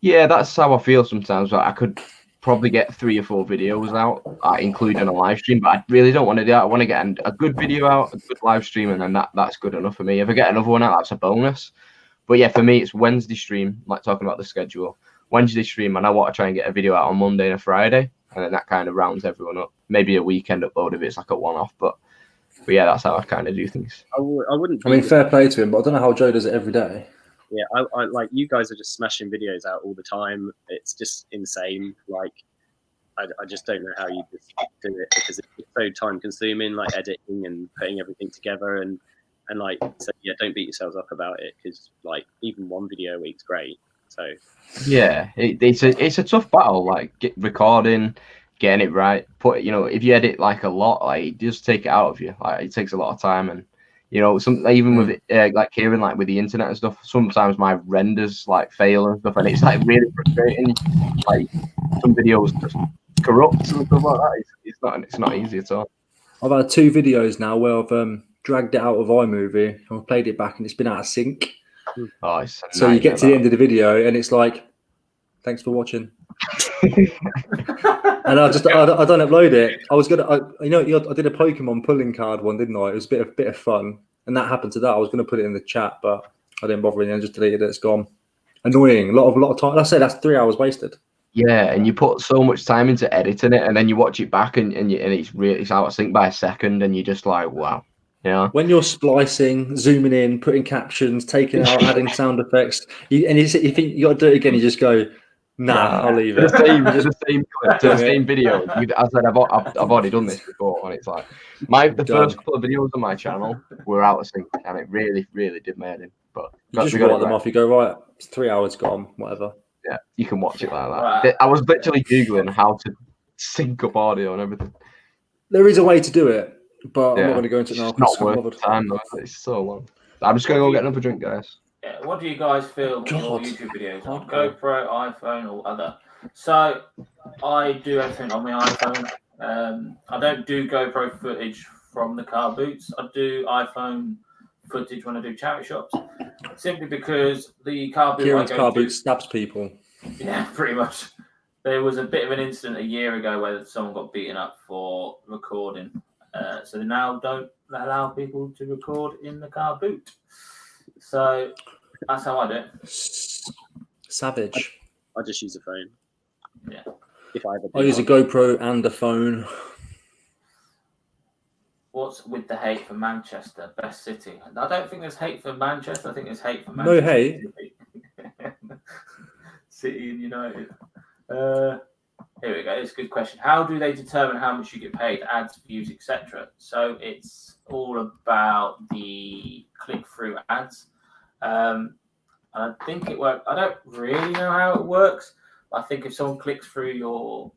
Yeah, that's how I feel sometimes. Like I could probably get 3 or 4 videos out, including a live stream, but I really don't want to do that. I want to get a good video out, a good live stream, and then that's good enough for me. If I get another one out, that's a bonus. But yeah, for me, it's Wednesday stream, like talking about the schedule. Wednesday stream, and I want to try and get a video out on Monday and a Friday, and then that kind of rounds everyone up. Maybe a weekend upload if it's like a one-off, but yeah, that's how I kind of do things. I wouldn't. I mean, fair play to him, but I don't know how Joe does it every day. Yeah, I like, you guys are just smashing videos out all the time. It's just insane. Like, I just don't know how you just do it, because it's so time consuming, like editing and putting everything together, and like, so yeah, don't beat yourselves up about it, because like even 1 video a week's great. So yeah, it's a tough battle, like recording, getting it right. If you edit like a lot, like just take it out of you. Like it takes a lot of time, and You know, even with like Kieran, like with the internet and stuff, sometimes my renders like fail and stuff, and it's like really frustrating. Like some videos just corrupt and stuff like that. It's not easy at all. I've had 2 videos now where I've dragged it out of iMovie and I've played it back and it's been out of sync. Oh, it's so you get to the end of the video and it's like, thanks for watching. And I don't upload it. I was gonna, I did a Pokemon pulling card one, didn't I? It was a bit of fun, and that happened to that. I was gonna put it in the chat, but I didn't bother. And I just deleted it. It's gone. Annoying. A lot of time. I say that's 3 hours wasted. Yeah, and you put so much time into editing it, and then you watch it back, and it's out of sync by a second, and you're just like, wow. Yeah. When you're splicing, zooming in, putting captions, taking out, adding sound effects, you think you got to do it again, you just go, nah, I'll leave it. The same video. I said I've already done this before, and it's like the first couple of videos on my channel were out of sync, and it really, really did my head in. But you just write them off. You go, right, it's 3 hours gone, whatever. Yeah, you can watch it like that. Right. I was literally Googling how to sync up audio and everything. There is a way to do it, but I'm not going to go into it now. It's not worth the time, though. It's so long. I'm just going to go get another drink, guys. Yeah, what do you guys film your YouTube videos on? GoPro, iPhone, or other? So, I do everything on my iPhone. I don't do GoPro footage from the car boots. I do iPhone footage when I do charity shops, simply because the car boot Kieran's car boot stabs people. Yeah, pretty much. There was a bit of an incident a year ago where someone got beaten up for recording. So they now don't allow people to record in the car boot. So that's how I do it. Savage. I just use a phone. Yeah. If I ever I use a GoPro and a phone. What's with the hate for Manchester, best city? I don't think there's hate for Manchester. I think there's hate for Manchester. No hate. City and United. Here we go. It's a good question. How do they determine how much you get paid? Ads, views, etc. So it's all about the click-through ads. I think it works. I don't really know how it works. I think if someone clicks through your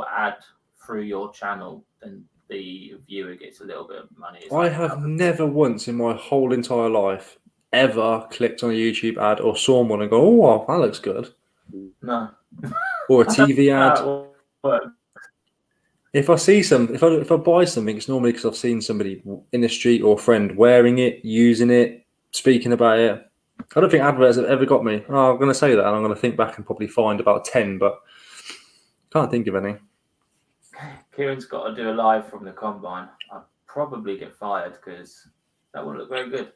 ad through your channel, then the viewer gets a little bit of money. I have never once in my whole entire life ever clicked on a YouTube ad or saw one and go, oh, that looks good. No. Or a TV ad. If I see if I buy something, it's normally because I've seen somebody in the street or a friend wearing it, using it, speaking about it. I don't think adverts have ever got me. Oh, I'm going to say that, and I'm going to think back and probably find about 10, but can't think of any. Kieran's got to do a live from the combine. I'd probably get fired because that wouldn't look very good.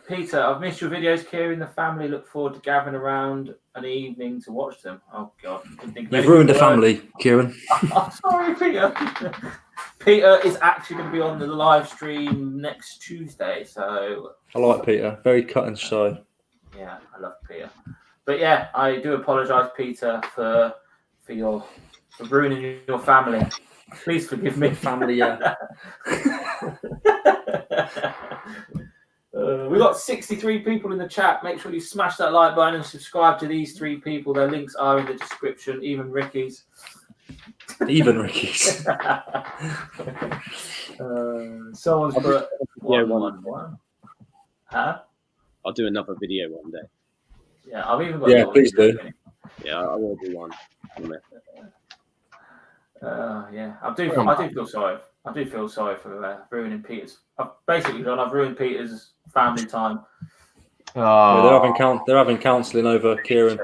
Peter, I've missed your videos, Kieran. The family look forward to gathering around an evening to watch them. Oh, God. You've ruined the family, Kieran. I'm sorry, Peter. Peter is actually going to be on the live stream next Tuesday. So I like Peter. Very cut and shy. Yeah, I love Peter. But yeah, I do apologise, Peter, for ruining your family. Please forgive me. Family, yeah. We've got 63 people in the chat. Make sure you smash that like button and subscribe to these 3 people. Their links are in the description, even Ricky's. Even Ricky's. Someone's put one. Huh? I'll do another video one day. Yeah, I've even got. Yeah, please do. Yeah, I will do one. Yeah, I do feel sorry. I do feel sorry for ruining Peter's. I've ruined Peter's family time. Yeah, they're having counselling over Kieran.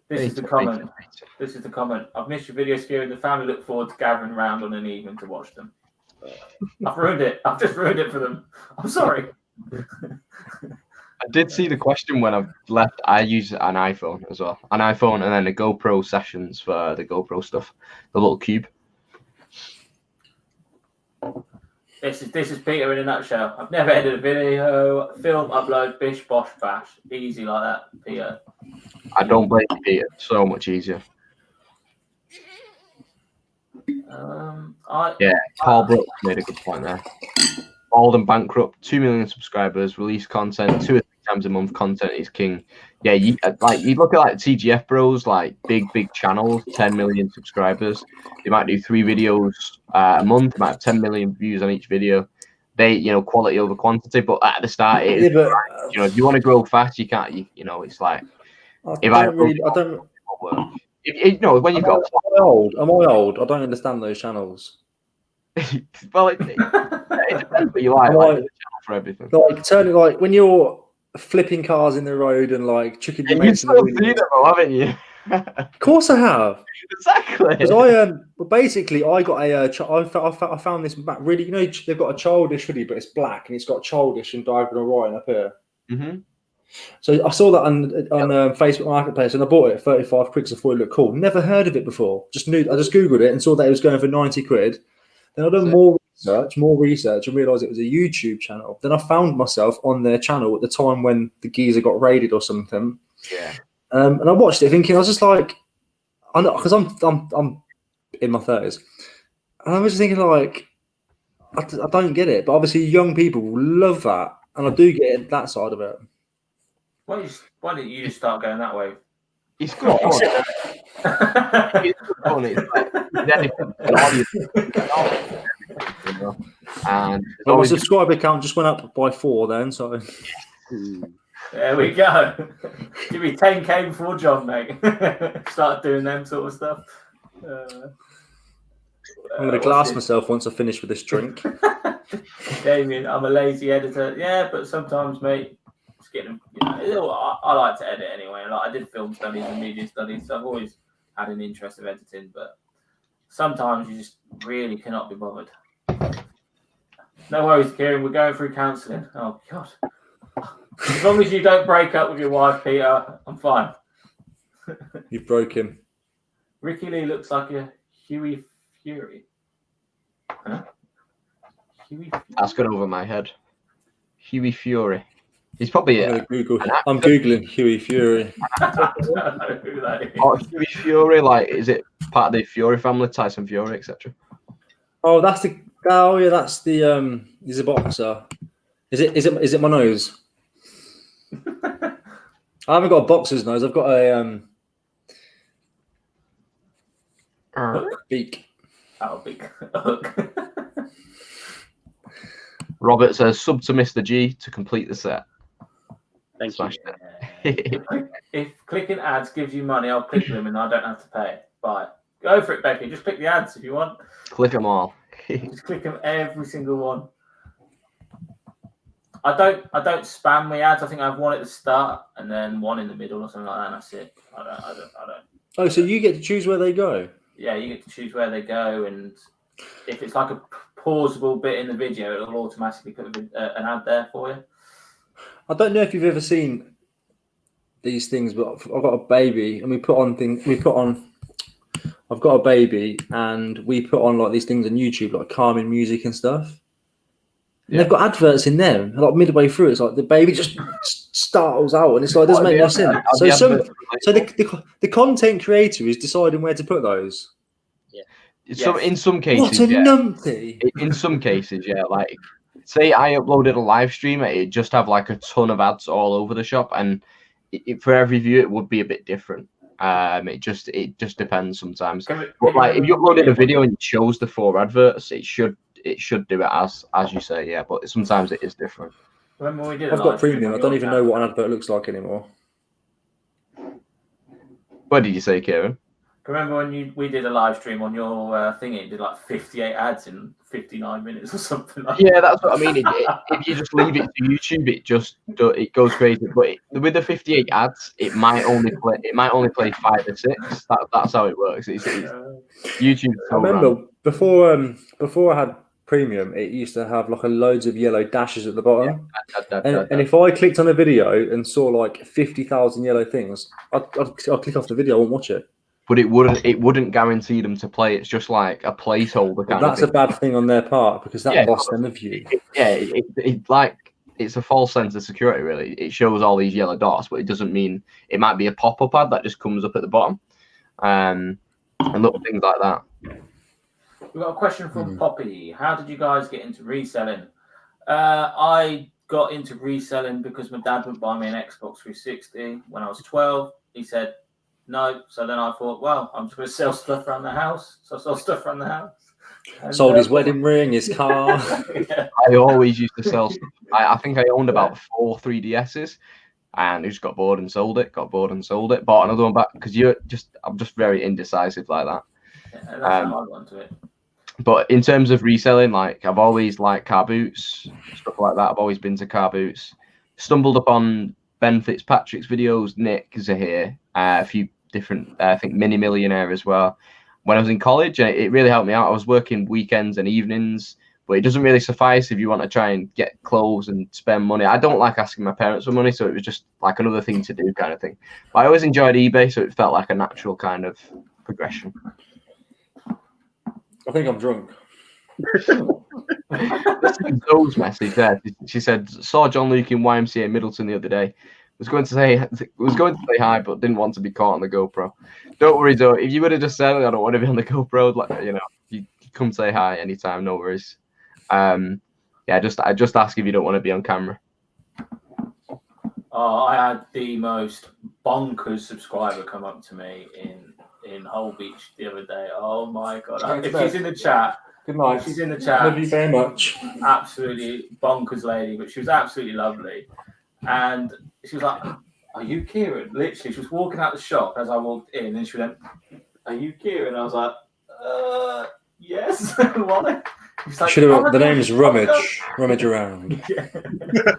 This is the comment. I've missed your videos, Kieran. The family look forward to gathering around on an evening to watch them. I've ruined it. I've just ruined it for them. I'm sorry. I did see the question when I've left. I use an iPhone as well. An iPhone and then the GoPro sessions for the GoPro stuff. The little cube. This is Peter in a nutshell. I've never edited a video, film, upload, bish, bosh, bash. Easy like that, Peter. I don't blame you, Peter. So much easier. Carl Brooks made a good point there. Bald and bankrupt, 2 million subscribers, release content 2 or 3 times a month. Content is king. Yeah, you look at TGF Bros, like big channels, 10 million subscribers. They might do 3 videos a month. They might have 10 million views on each video. debate, quality over quantity, but at the start, it is, if you want to grow fast, you can't. It's like I don't. when you've got. Am I old? I don't understand those channels. Well, it depends what you like for everything. Like turning, like when you're flipping cars in the road and like chucking your mates in the You've seen it, though, haven't you? Of course I have. Exactly. Because basically I got I found this really, they've got a childish hoodie, but it's black and it's got childish and diagonal right up here. Mm-hmm. So I saw that on Facebook Marketplace and I bought it at 35 quid. I thought it looked cool. Never heard of it before. I just googled it and saw that it was going for 90 quid. Then I done more research and realised it was a YouTube channel. Then I found myself on their channel at the time when the geezer got raided or something. Yeah. And I watched it thinking, I was just like, I know, because I'm in my 30s, and I was just thinking like, I don't get it, but obviously young people love that, and I do get that side of it. Why didn't you just start going that way? It's good fun. It's good fun. It's like, and my subscriber count just went up by 4 then, so. There we go. Give me 10k before John, mate. Start doing them sort of stuff. I'm going to glass myself once I finish with this drink. Damien, I'm a lazy editor. Yeah, but sometimes, mate, just getting. I like to edit anyway. Like I did film studies and media studies, so I've always had an interest of editing. But sometimes you just really cannot be bothered. No worries, Kieran. We're going through counselling. Oh God. As long as you don't break up with your wife, Peter, I'm fine. You've broken. Ricky Lee looks like a Huey Fury. Huh? Huey Fury? That's gone over my head. Huey Fury. He's probably I'm Googling Huey Fury. I don't know who that is. Oh, Huey Fury, like, is it part of the Fury family, Tyson Fury, etc.? Oh, that's the he's a boxer. Is it my nose? I haven't got a boxer's nose. I've got a beak. Oh, beak. Robert says sub to Mr. G to complete the set. Thank you. If clicking ads gives you money, I'll click them and I don't have to pay. Bye. Go for it, Becky. Just click the ads if you want. Click them all. Just click them, every single one. I don't spam my ads. I think I have one at the start and then one in the middle or something like that, and that's it. I don't. Oh, so you get to choose where they go? Yeah, you get to choose where they go, and if it's like a pausable bit in the video, it'll automatically put an ad there for you. I don't know if you've ever seen these things, but I've got a baby, and I've got a baby, and we put on like these things on YouTube, like calming music and stuff. And they've got adverts in them. Like midway through, it's like the baby just startles out, and it's like it doesn't make no sense. So the content creator is deciding where to put those. Yeah. So in some cases, what a numpty. In some cases, yeah. Like, say I uploaded a live stream, it'd just have like a ton of ads all over the shop, and for every view, it would be a bit different. It just depends sometimes. But like, if you uploaded a video and you chose the 4 adverts, it should do it as you say, yeah. But sometimes it is different. I've got premium. I don't even know what an advert looks like anymore. What did you say, Kieran? Remember when we did a live stream on your thingy? It did like 58 ads in 59 minutes or something like that. Yeah, that's what I mean. If you just leave it to YouTube, it goes crazy. But with the 58 ads, it might only play 5 or 6. That's how it works. It's YouTube. I remember before I had premium, it used to have like loads of yellow dashes at the bottom. And if I clicked on a video and saw like 50,000 yellow things, I'd click off the video and watch it. But it wouldn't guarantee them to play. It's just like a placeholder kind of thing. That's a bad thing on their part, because that lost them a view. It's a false sense of security, really. It shows all these yellow dots, but it doesn't mean it might be a pop-up ad that just comes up at the bottom, and little things like that. We've got a question from Poppy. How did you guys get into reselling? I got into reselling because my dad would buy me an Xbox 360 when I was 12. He said no, so then I thought, well, I'm just going to sell stuff around the house. So I sold stuff around the house. And, Sold his wedding ring, his car. Yeah. I always used to sell stuff. I think I owned about 4 3DSs, and I just got bored and sold it. Bought another one back because I'm just very indecisive like that. Yeah, that's how I want to it. But in terms of reselling, like I've always liked car boots, stuff like that. I've always been to car boots. Stumbled upon Ben Fitzpatrick's videos. Nick is here. A few different, I think, Mini Millionaire as well. When I was in college, and it really helped me out. I was working weekends and evenings, but it doesn't really suffice if you want to try and get clothes and spend money. I don't like asking my parents for money, so it was just like another thing to do kind of thing. But I always enjoyed eBay, so it felt like a natural kind of progression. I think I'm drunk. Zoe's message there. She said, saw John Luke in YMCA Middleton the other day. Was going to say hi, but didn't want to be caught on the GoPro. Don't worry, Zoe. If you would have just said, I don't want to be on the GoPro, like, you know, you come say hi anytime, no worries. Yeah, just ask if you don't want to be on camera. Oh, I had the most bonkers subscriber come up to me in Hull Beach the other day. Oh my god! If she's in the chat, good night. She's in the chat. Love you very much. Absolutely bonkers lady, but she was absolutely lovely. And she was like, "Are you Kieran?" Literally, she was walking out the shop as I walked in, and she went, "Are you Kieran?" I was like, "Yes." What? Like, the name's Rummage. Rummage around. Yeah.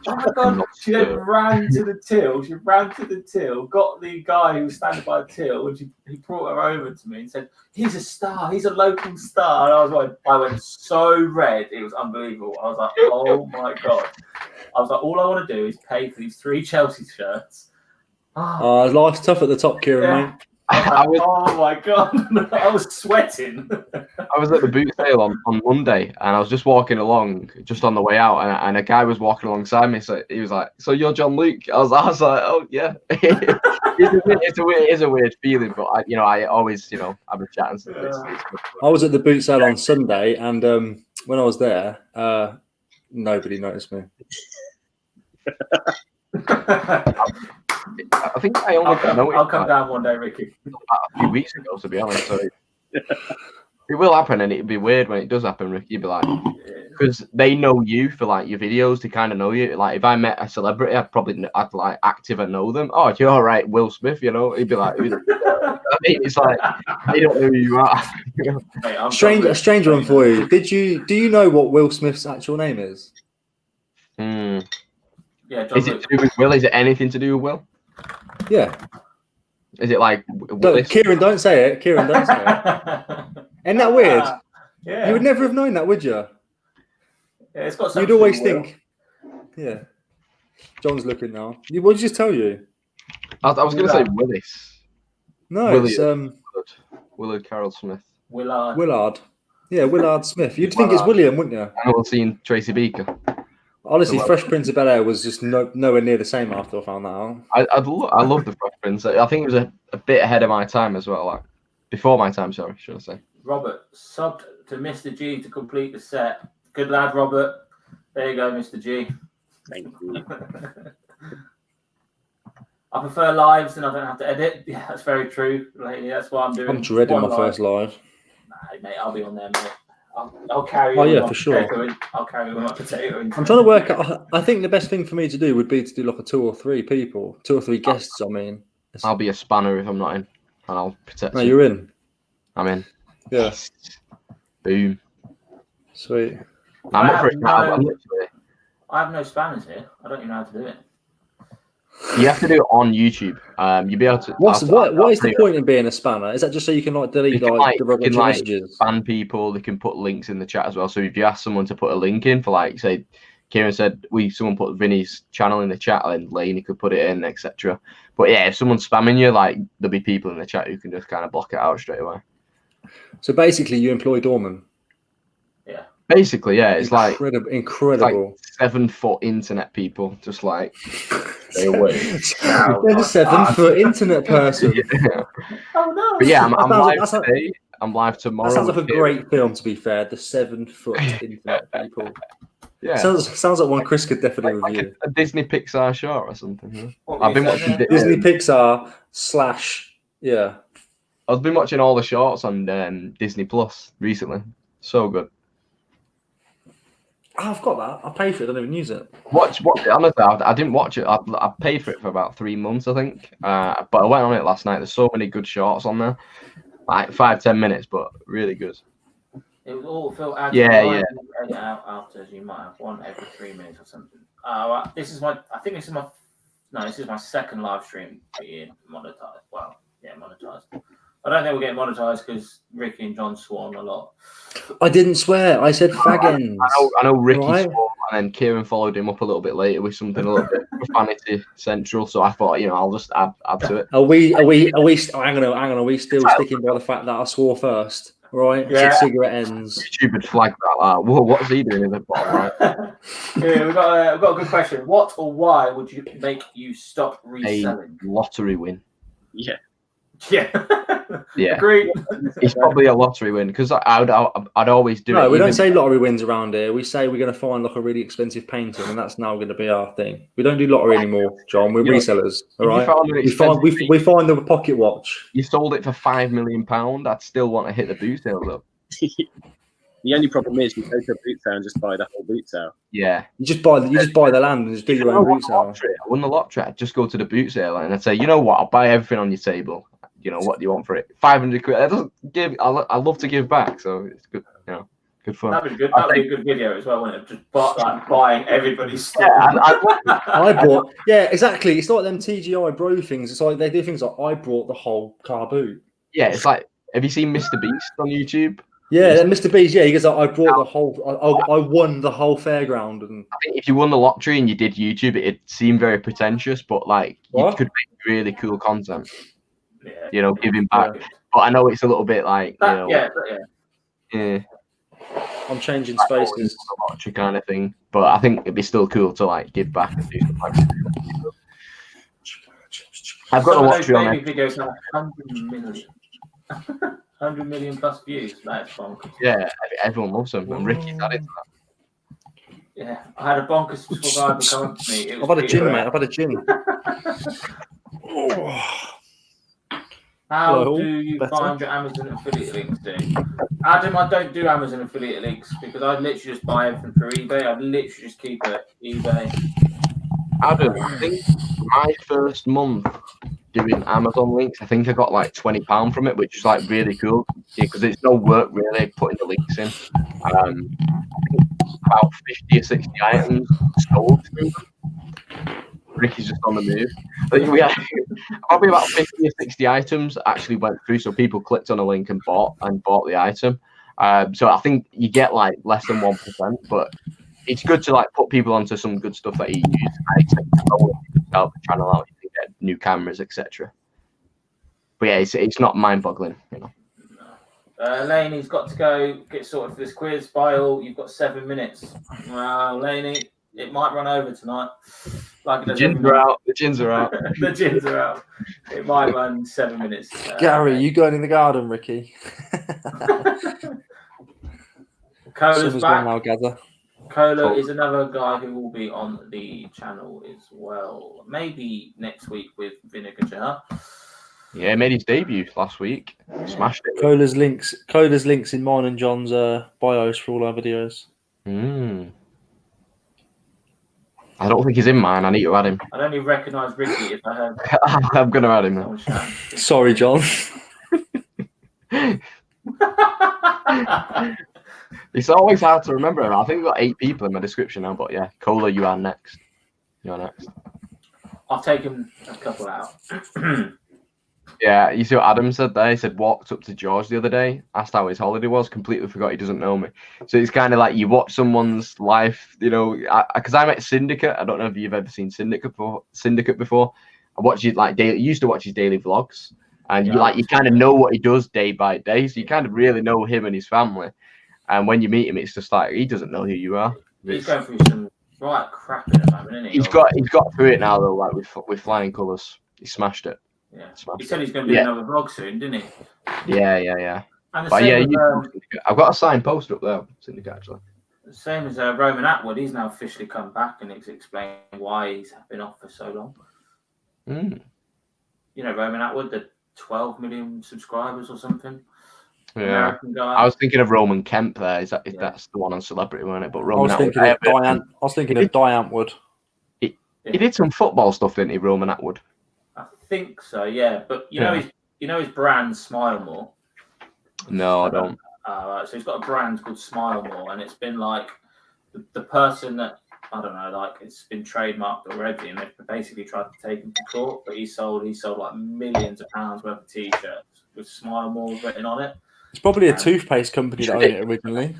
Oh my god! She then ran to the till. She ran to the till, got the guy who was standing by the till, and he brought her over to me and said, "He's a star. He's a local star." And I went so red. It was unbelievable. I was like, "Oh my god!" I was like, "All I want to do is pay for these 3 Chelsea shirts." Life's tough at the top, Kieran, mate. Oh my god! I was sweating. I was at the boot sale on Monday, and I was just walking along, just on the way out, and a guy was walking alongside me. So he was like, "So you're John Luke?" I was like, "Oh yeah." It is a weird feeling, but I always have a chat and stuff. I was at the boot sale on Sunday, and when I was there, nobody noticed me. I think I only I'll come down one day, Ricky. A few weeks ago, to be honest. So it will happen, and it'd be weird when it does happen, Ricky. You'd be like, because they know you for like your videos, they kind of know you. Like if I met a celebrity, I'd like active and know them. Oh, you're all right, Will Smith. He'd be like, it's like they don't know who you are. A strange one for you. Do you know what Will Smith's actual name is? Yeah, John is it to do with Will? Is it anything to do with Will? Yeah. Is it like Kieran, don't say it. Kieran, don't say it. Isn't that weird? Yeah. You would never have known that, would you? Yeah, it's got something. You'd always think. Yeah. John's looking now. What did he just tell you? I was going to say Willis. No, Willard. it's Willard Carroll Smith. Willard. Yeah, Willard Smith. You'd think it's William, wouldn't you? I know, seen Tracy Beaker. Honestly, Fresh Prince of Bel-Air was just nowhere near the same after I found that out. I love the Fresh Prince. I think it was a bit ahead of my time as well. Like before my time, sorry, should I say? Robert subbed to Mr. G to complete the set. Good lad, Robert. There you go, Mr. G. Thank you. I prefer lives and I don't have to edit. Yeah, that's very true. Lately, that's what I'm doing. I'm dreading my first live. Nah, mate, I'll be on there, mate. I'll carry. Oh yeah, for sure. I'll carry my potato. I'm trying to work out. I think the best thing for me to do would be to do like a 2 or 3 people, 2 or 3 guests. I mean, I'll be a spanner if I'm not in, and I'll protect. No, you're in. I'm in. Yes. Boom. Sweet. I'm up for it now. I have no spanners here. I don't even know how to do it. You have to do it on YouTube. You'll be able to. What is the point in being a spanner? Is that just so you can like delete the messages? Ban people. They can put links in the chat as well. So if you ask someone to put a link in for, like, say, Kieran said, someone put Vinny's channel in the chat, and Laney could put it in, etc. But yeah, if someone's spamming you, like, there'll be people in the chat who can just kind of block it out straight away. So basically, you employ doormen. Yeah. Basically, yeah, it's incredible. It's like 7-foot internet people, just like stay away. They're the 7-foot internet person. Yeah. Oh no! But yeah, I'm live today. I'm live tomorrow. That sounds like a great film. To be fair, the 7-foot internet people. Yeah, sounds like one Chris could definitely review. Like a Disney Pixar short or something. Yeah? I've been watching Disney Pixar / yeah. I've been watching all the shorts on Disney Plus recently. So good. I've got that. I pay for it. I don't even use it. Watch honestly, I didn't watch it. I paid for it for about 3 months, I think. But I went on it last night. There's so many good shorts on there, like 5-10 minutes, but really good. It was all Phil adds Yeah. edit out after, you might have one every 3 minutes or something. This is my second live stream being monetized. Well, yeah, monetized. I don't think we'll get monetized because Ricky and John sworn a lot. I didn't swear. I said faggins. I know Ricky Right. swore, and then Kieran followed him up a little bit later with something a little bit profanity central. So I thought, I'll just add to it. Are we? Hang on. Are we still sticking by the fact that I swore first? Right. Yeah. So cigarette ends. YouTube would flag that. Whoa, what's he doing in the bottom right? Yeah, we've got a good question. What or why would you make you stop reselling? A lottery win. Yeah. Yeah. Yeah. Agreed. It's probably a lottery win because I'd always do it. No, we don't say lottery wins around here. We say we're going to find like a really expensive painting, and that's now going to be our thing. We don't do lottery anymore, John. We're resellers. All right. We find the pocket watch. You sold it for £5 million. I'd still want to hit the boot sale though. The only problem is you go to a boot sale and just buy the whole boot sale. Yeah. You just buy the land and just do your own boot sale. I won the lottery. I'd just go to the boot sale and I'd say, you know what? I'll buy everything on your table. What do you want for it? 500 quid. That doesn't give. I love to give back, so it's good. Good fun. That'd be good. That'd be a good video as well, wouldn't it? Just buying everybody's stuff. I bought. Yeah, exactly. It's like them TGI bro things. It's like they do things like I brought the whole car boot. Yeah, it's like. Have you seen Mr. Beast on YouTube? Yeah, Mr. Beast. Yeah, he goes. I brought the whole. I won the whole fairground. And I think if you won the lottery and you did YouTube, it'd seem very pretentious, but like you could make really cool content. Yeah. Giving back. But I know it's a little bit like Yeah. I'm changing spaces. A lottery kind of thing, but I think it'd be still cool to like give back and do something like that. I've got a lottery on it. Videos have 100 million. 100 million plus views. That's bonkers. Yeah, everyone loves them, and Ricky's added to that. Yeah, I had a bonkers subscriber come up to me. I've had a gin, mate. I've had a gin. How do you find your Amazon affiliate links, dude? Adam, I don't do Amazon affiliate links because I literally just buy everything through eBay. I literally just keep it eBay. Adam, I think my first month doing Amazon links, I think I got like £20 from it, which is like really cool because it's no work really putting the links in. About 50 or 60 items sold through them. Ricky's just on the move. I think we had probably about 50 or 60 items actually went through, so people clicked on a link and bought the item. So I think you get like less than 1%, but it's good to like put people onto some good stuff that you use. I expect to help the channel out. You can get new cameras, etc. But yeah, it's not mind-boggling, Laney's got to go get sorted for this quiz. Bile, you've got 7 minutes. Well, Laney, it might run over tonight. Like the gins are out. The gins are out. The gins are out. It might run 7 minutes. Gary, you going in the garden, Ricky? Cola's back. Now, gather. Cola is another guy who will be on the channel as well. Maybe next week with Vinegar Jar. Yeah, made his debut last week. Smashed it. Cola's links in mine and John's bios for all our videos. I don't think he's in mine. I need to add him. I'd only recognise Ricky if I heard. I'm going to add him now. Sorry, John. It's always hard to remember him. I think we've got 8 people in my description now, but yeah, Cola, you are next. You're next. I've taken a couple out. Yeah, you see what Adam said there? He said, walked up to George the other day, asked how his holiday was, completely forgot he doesn't know me. So it's kind of like you watch someone's life, because I met Syndicate. I don't know if you've ever seen Syndicate before. I watched it used to watch his daily vlogs, and you kind of know what he does day by day. So you kind of really know him and his family. And when you meet him, it's just like he doesn't know who you are. He's going through some right crap in the moment, isn't he? He's got through it now though, like with flying colours. He smashed it. Yeah. He said he's going to do another vlog soon, didn't he? Yeah. And but yeah, I've got a signed post up there, Syndicate, actually. The same as Roman Atwood. He's now officially come back and he's explained why he's been off for so long. Roman Atwood, the 12 million subscribers or something. Yeah, American guy. I was thinking of Roman Kemp there. That's the one on Celebrity, wasn't it? But Roman I was thinking of Diane Wood. He did some football stuff, didn't he, Roman Atwood? I think so, yeah. But you know his brand Smile More. No, I don't. Right. So he's got a brand called Smile More, and it's been like the person that I don't know, like it's been trademarked already, and they've basically tried to take him to court. But he sold like millions of pounds worth of T-shirts with Smile More written on it. It's probably a toothpaste company that owned it originally.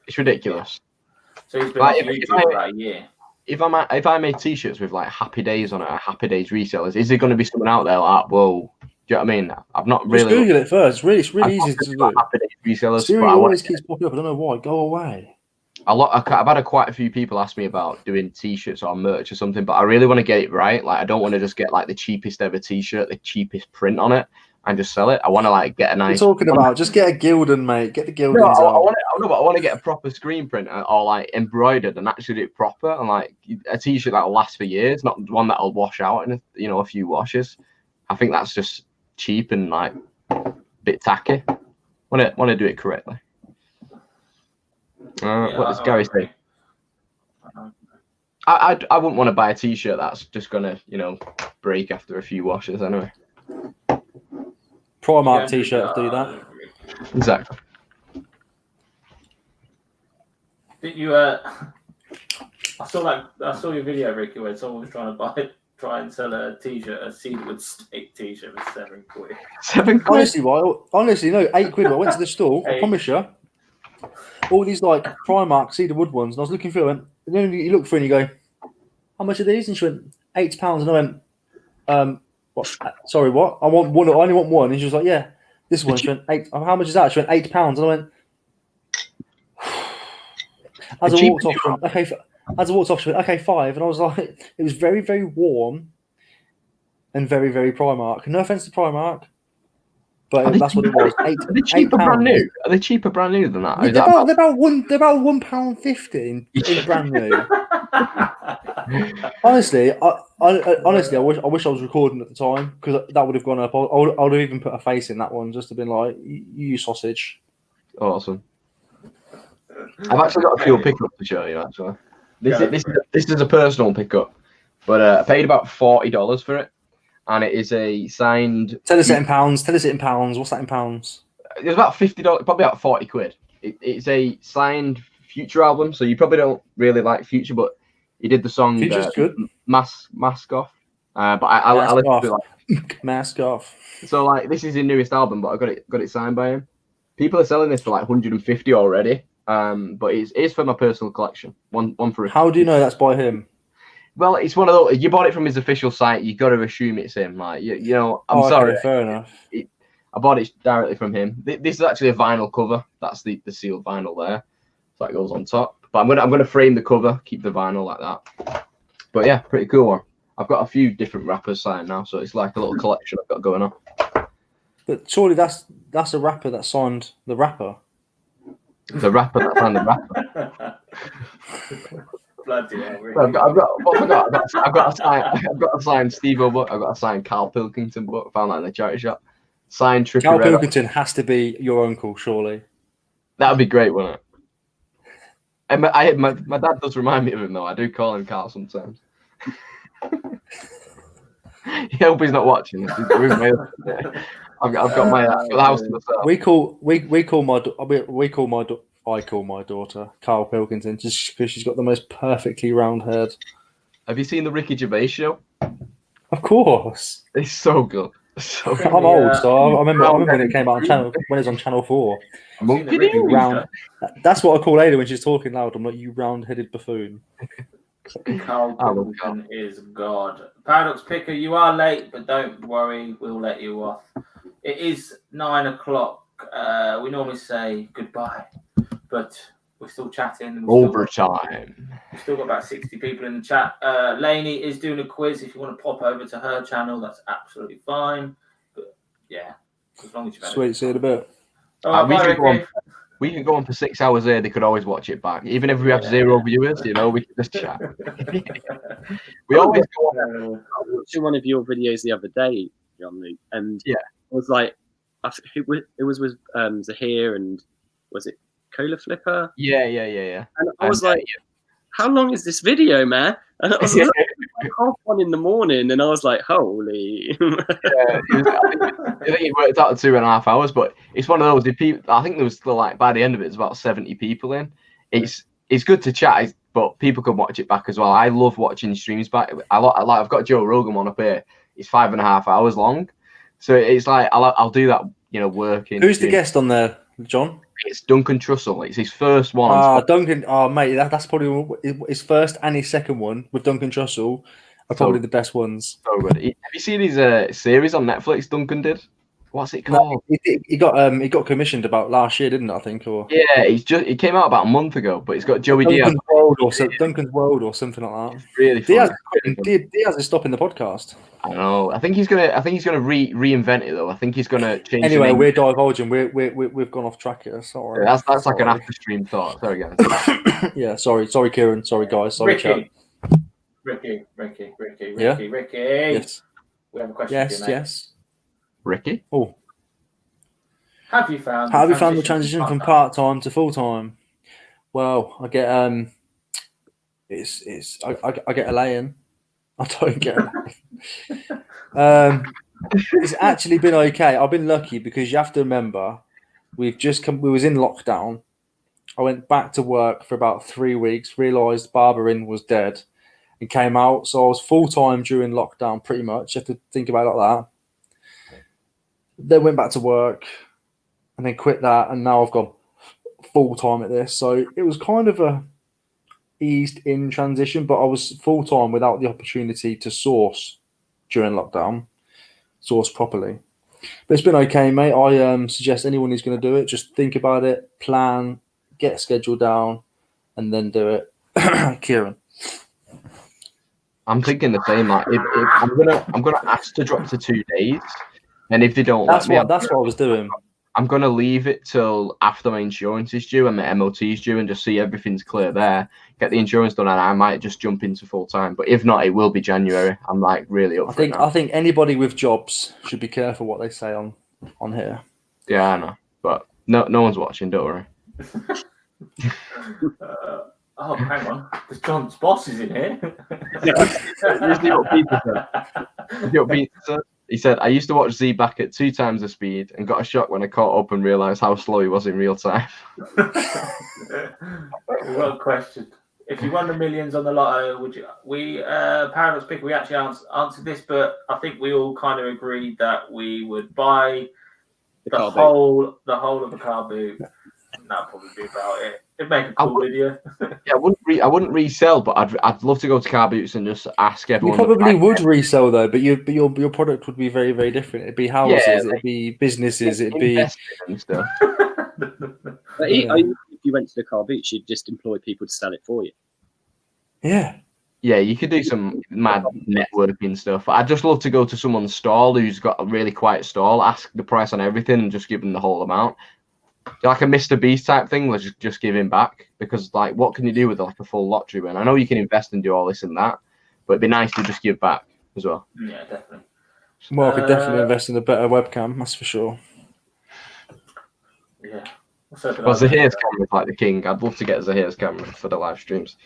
It's ridiculous. So he's been off YouTube for about a year. If I made T-shirts with like Happy Days on it, or Happy Days resellers, is there going to be someone out there like, whoa? Do you know what I mean? I've not really. Just Google it first. It's really easy to do. Happy Days resellers. Siri always keeps popping up. I don't know why. Go away. I've had quite a few people ask me about doing T-shirts or merch or something, but I really want to get it right. Like, I don't want to just get like the cheapest ever T-shirt, the cheapest print on it, and just sell it. I want to like get a nice. What are you talking about? Just get a Gildan, mate. Get the Gildans No, out. I want to get a proper screen print or like embroidered and actually do it proper, and like a T-shirt that'll last for years, not one that'll wash out in a few washes. I think that's just cheap and like a bit tacky. Want to do it correctly. What does Gary say? I wouldn't want to buy a T-shirt that's just gonna break after a few washes anyway. Primark T-shirts do that. Exactly. Did you? I saw your video, Ricky, where someone was try and sell a T-shirt, a Cedarwood Steak T-shirt for £7. £7? Honestly, no, £8. I went to the store. I promise you. All these like Primark Cedarwood ones, and I was looking through it. And then you look through and you go, "How much are these?" And she went, £8. And I went, "What? Sorry, what? I want one. I only want one." And she was like, "Yeah, this one." She went, "8. How much is that?" She went, £8. And I went, as I walked off, she went, "Okay." As I walked off, she went, "Okay, 5." And I was like, it was very, very warm and very, very Primark. No offense to Primark. But that's what it was. Are they cheaper brand new? Are they cheaper brand new than that? Yeah, they're about £1.50 in brand new. Honestly, I wish I was recording at the time because that would have gone up. I would have even put a face in that one just to be like, "You sausage." Awesome. I've actually got a few pickups to show you. Actually, this is a personal pickup, but I paid about $40 for it. And it is a signed. Tell us it in pounds. What's that in pounds? It was about $50, probably about £40. It's a signed Future album, so you probably don't really like Future, but he did the song. Future's good. Mask Off. But I listened to it like Mask Off. So like this is his newest album, but I got it signed by him. People are selling this for like 150 already. But it's for my personal collection. One for. How do you know that's by him? Well, it's one of those. You bought it from his official site. You got to assume it's him. Like I'm sorry. Fair enough. I bought it directly from him. This is actually a vinyl cover. That's the sealed vinyl there. So that goes on top. But I'm gonna frame the cover, keep the vinyl like that. But yeah, pretty cool one. I've got a few different rappers signed now, so it's like a little collection I've got going on. But surely that's a rapper that signed the rapper. The rapper that signed the rapper. Bloody hell, really. I've got a signed Steve-O book. I've got a signed Carl Pilkington book. Found that in the charity shop. Signed Trippie Carl Redd. Pilkington has to be your uncle, surely. That would be great, wouldn't it? And my dad does remind me of him though. I do call him Carl sometimes. I hope he's not watching this. I've got the house to myself. I call my daughter Carl Pilkington just because she's got the most perfectly round head. Have you seen the Ricky Gervais show? Of course. It's so good. So good. I'm old, so I remember when it came out on when it was on Channel 4. Round. That's what I call Ada when she's talking loud. I'm like, "You round-headed buffoon." Carl Pilkington is God. Paradox Picker, you are late, but don't worry, we'll let you off. It is 9 o'clock. We normally say goodbye, but we're still chatting. Overtime. We've still got about 60 people in the chat. Lainey is doing a quiz. If you want to pop over to her channel, that's absolutely fine. But yeah, as long as you've had Sweet, see you in a bit. We can go on for 6 hours here. They could always watch it back. Even if we have 0 viewers, we can just chat. We always go on. I was watching one of your videos the other day, John, and yeah, I was like, it was with Zahir and was it Cola Flipper? Yeah. And I was like, how long is this video, man? And I was like, 1:30 in the morning, and I was like, holy. I think it worked out to 2.5 hours, but it's one of those. If people, I think there was still like by the end of it, it's about 70 people in. It's good to chat, but people can watch it back as well. I love watching streams back. I've got Joe Rogan one up here. It's 5.5 hours long, so it's like I'll do that. Working. Who's the guest on there, John? It's Duncan Trussell. It's his first one. Duncan. Oh, mate, that's probably his first and his second one with Duncan Trussell are probably the best ones. So good. Have you seen his series on Netflix? Duncan did. What's it called? No, he got commissioned about last year, didn't it? I think. Or yeah, it came out about a month ago, but it's got Joey Duncan's Diaz. Duncan's World or something like that. It's really funny. Diaz is stopping the podcast. I know. I think he's gonna reinvent it though. I think he's gonna change. Anyway, we're divulging. We've gone off track here. Sorry. Yeah, that's like an after stream thought. Sorry guys. Yeah, sorry, Kieran. Sorry guys. Sorry, chat. Ricky. Yeah? Ricky. Yes. We have a question for you, mate. Yes. Ricky. Oh. Have you found the transition from part-time to full-time? Well, I get I get a lay-in. I don't get it. It's actually been okay. I've been lucky because you have to remember we was in lockdown. I went back to work for about 3 weeks, realised Barberin was dead and came out. So I was full-time during lockdown pretty much. You have to think about it like that. Then went back to work and then quit that, and now I've gone full-time at this. So it was kind of a eased in transition, but I was full-time without the opportunity to source during lockdown, source properly. But it's been okay, mate. I suggest anyone who's going to do it, just think about it, plan, get a schedule down, and then do it. Kieran. I'm thinking the same. Like, if I'm gonna ask to drop to 2 days, and if they don't, that's what I was doing. I'm gonna leave it till after my insurance is due and my MOT is due, and just see everything's clear there. Get the insurance done, and I might just jump into full time. But if not, it will be January. I'm like really up. I think anybody with jobs should be careful what they say on here. Yeah, I know, but no one's watching. Don't worry. Oh, hang on. There's John's boss is in here. He said, I used to watch Z back at 2 times the speed and got a shock when I caught up and realised how slow he was in real time. We've got a question. If you won the millions on the lotto, would you? Paradox Pick, we actually answered this, but I think we all kind of agreed that we would buy the whole of the car boot. That'd probably be about it. It'd make a cool video. Yeah, I wouldn't resell, but I'd love to go to car boots and just ask everyone. You probably would resell though, but your product would be very, very different. It'd be houses, it'd be businesses, it'd be and stuff. But if you went to the car boots, you'd just employ people to sell it for you. Yeah. Yeah, you could do some mad networking stuff. I'd just love to go to someone's stall who's got a really quiet stall, ask the price on everything, and just give them the whole amount. Like a Mr. Beast type thing, let's just give him back, because like what can you do with like a full lottery win? I know you can invest and do all this and that, but it'd be nice to just give back as well. Yeah, definitely. Well, I could definitely invest in a better webcam, that's for sure. Yeah. Well, Zahir's camera is like the king. I'd love to get Zahir's camera for the live streams.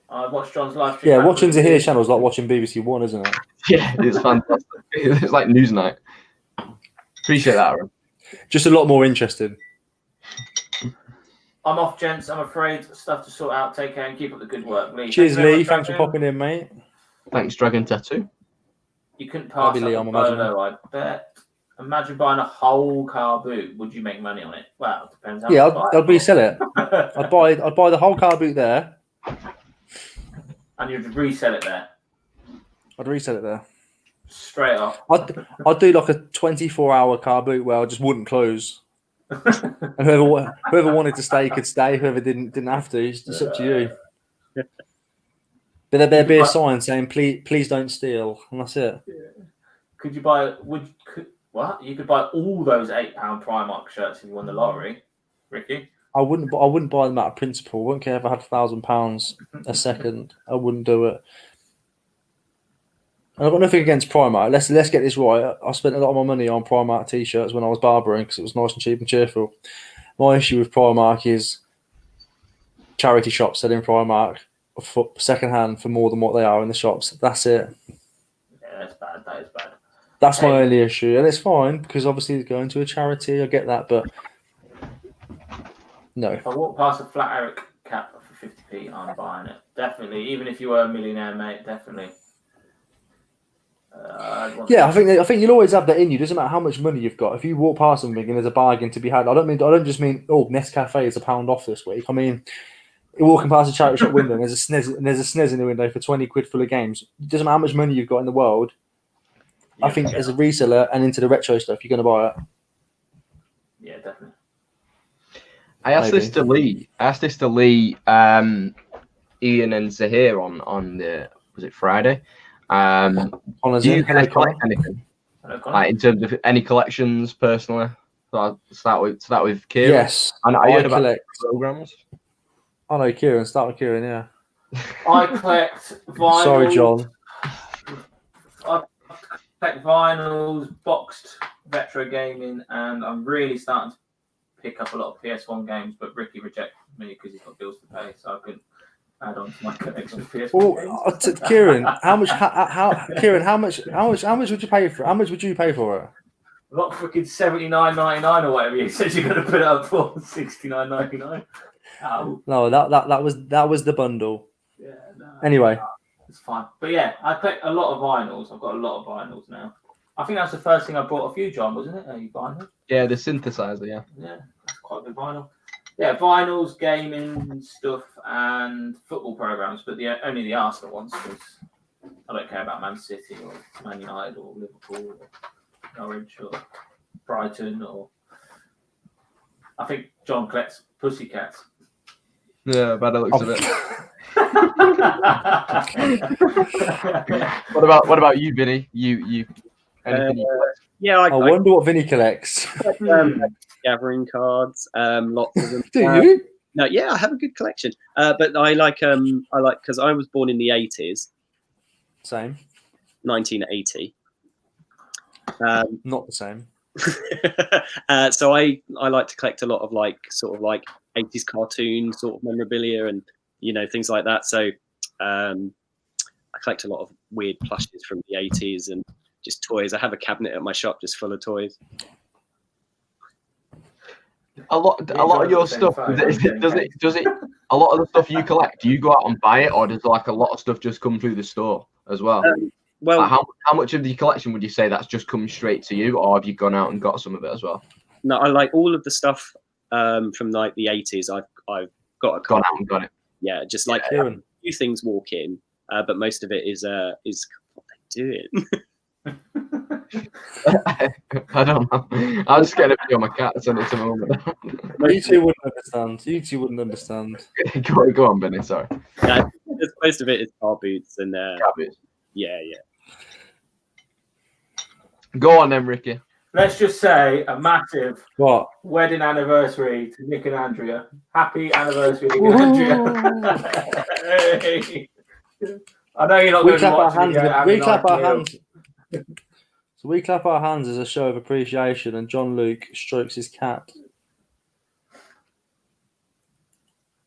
I watched John's live stream. Yeah, watching Zahir's channel is like watching BBC One, isn't it? Yeah, it's fantastic. It's like Newsnight. Appreciate that, Aaron. Just a lot more interesting. I'm off, gents. I'm afraid. Stuff to sort out. Take care and keep up the good work, Lee. Cheers, Lee. Thanks for popping in, mate. Thanks, Dragon Tattoo. You couldn't pass Lee, up a photo, I bet. Imagine buying a whole car boot. Would you make money on it? Well, it depends. I'd resell it. I'd buy the whole car boot there. And you'd resell it there. I'd resell it there. Straight off. I'd do like a 24-hour car boot where I just wouldn't close. And whoever wanted to stay could stay. Whoever didn't have to. It's up to you. But there'd be a sign saying please don't steal, and that's it. Yeah. Could you buy? What? You could buy all those £8 Primark shirts if you won the lottery, Ricky. I wouldn't buy them out of principle. I wouldn't care if I had £1,000 a second. I wouldn't do it. And I've got nothing against Primark. Let's get this right. I spent a lot of my money on Primark t-shirts when I was barbering because it was nice and cheap and cheerful. My issue with Primark is charity shops selling Primark for secondhand for more than what they are in the shops. That's it. Yeah, that's bad. That is bad. That's my only issue, and it's fine because obviously it's going to a charity. I get that, but no. If I walk past a flat Eric cap for 50p, I'm buying it. Definitely. Even if you were a millionaire, mate, definitely. Yeah, I think you'll always have that in you. Doesn't matter how much money you've got. If you walk past something and there's a bargain to be had, I don't just mean Nescafe is £1 off this week. I mean, you're walking past a charity shop window and there's a SNES in the window for 20 quid full of games. It doesn't matter how much money you've got in the world. I think as a reseller and into the retro stuff, you're going to buy it. Yeah, definitely. I asked this to Lee, Ian and Zahir on the Friday. Do you guys collect anything? In terms of any collections personally? So I'll start with Kieran. Yes, and I heard about programs. I know Kieran. Start with Kieran. Yeah. I collect vinyls. Sorry, John. I collect vinyls, boxed retro gaming, and I'm really starting to pick up a lot of PS1 games. But Ricky rejected me because he's got bills to pay, so I couldn't add on to my collection of PS1 games. Kieran, how much would you pay for? How much would you pay for it? Not freaking $79.99 or whatever you said you're going to put it up for. $69.99. Oh. No, that was the bundle. Yeah. No, anyway, it's fine. But yeah, I collect a lot of vinyls. I've got a lot of vinyls now. I think that's the first thing I bought off you, John, wasn't it? Are you vinyl? Yeah, the synthesizer. Yeah. Yeah, that's quite a good vinyl. Yeah, vinyls, gaming stuff, and football programs, but only the Arsenal ones because I don't care about Man City or Man United or Liverpool or Norwich or Brighton or. I think John collects Pussycats. Yeah, by the looks of it. What about you, Vinny? You anything you collect? Yeah, I wonder what Vinny collects. Gathering cards, lots of them. Do you? No, yeah, I have a good collection. But I like because I was born in the 80s. Same. 1980. Not the same. So I like to collect a lot of sort of 80s cartoons, sort of memorabilia, and things like that. So I collect a lot of weird plushes from the 80s and just toys. I have a cabinet at my shop just full of toys. A lot of your stuff does it a lot of the stuff you collect, do you go out and buy it, or does a lot of stuff just come through the store as well? Well, how much of the collection would you say that's just come straight to you, or have you gone out and got some of it as well? No, I like all of the stuff from the 80s. I've got gone out and got it. Yeah, just a few things walk in, but most of it is what they doing. I don't know. I'll just get a video of my cat and send it to my mum. You two wouldn't understand. Go on, Benny. Sorry. Yeah, most of it is car boots and car boots. Yeah. Go on then, Ricky. Let's just say a massive what wedding anniversary to Nick and Andrea. Happy anniversary, Nick and Andrea. Hey. I know you're not going to watch it. We clap our hands. So we clap our hands as a show of appreciation, and John Luke strokes his cat.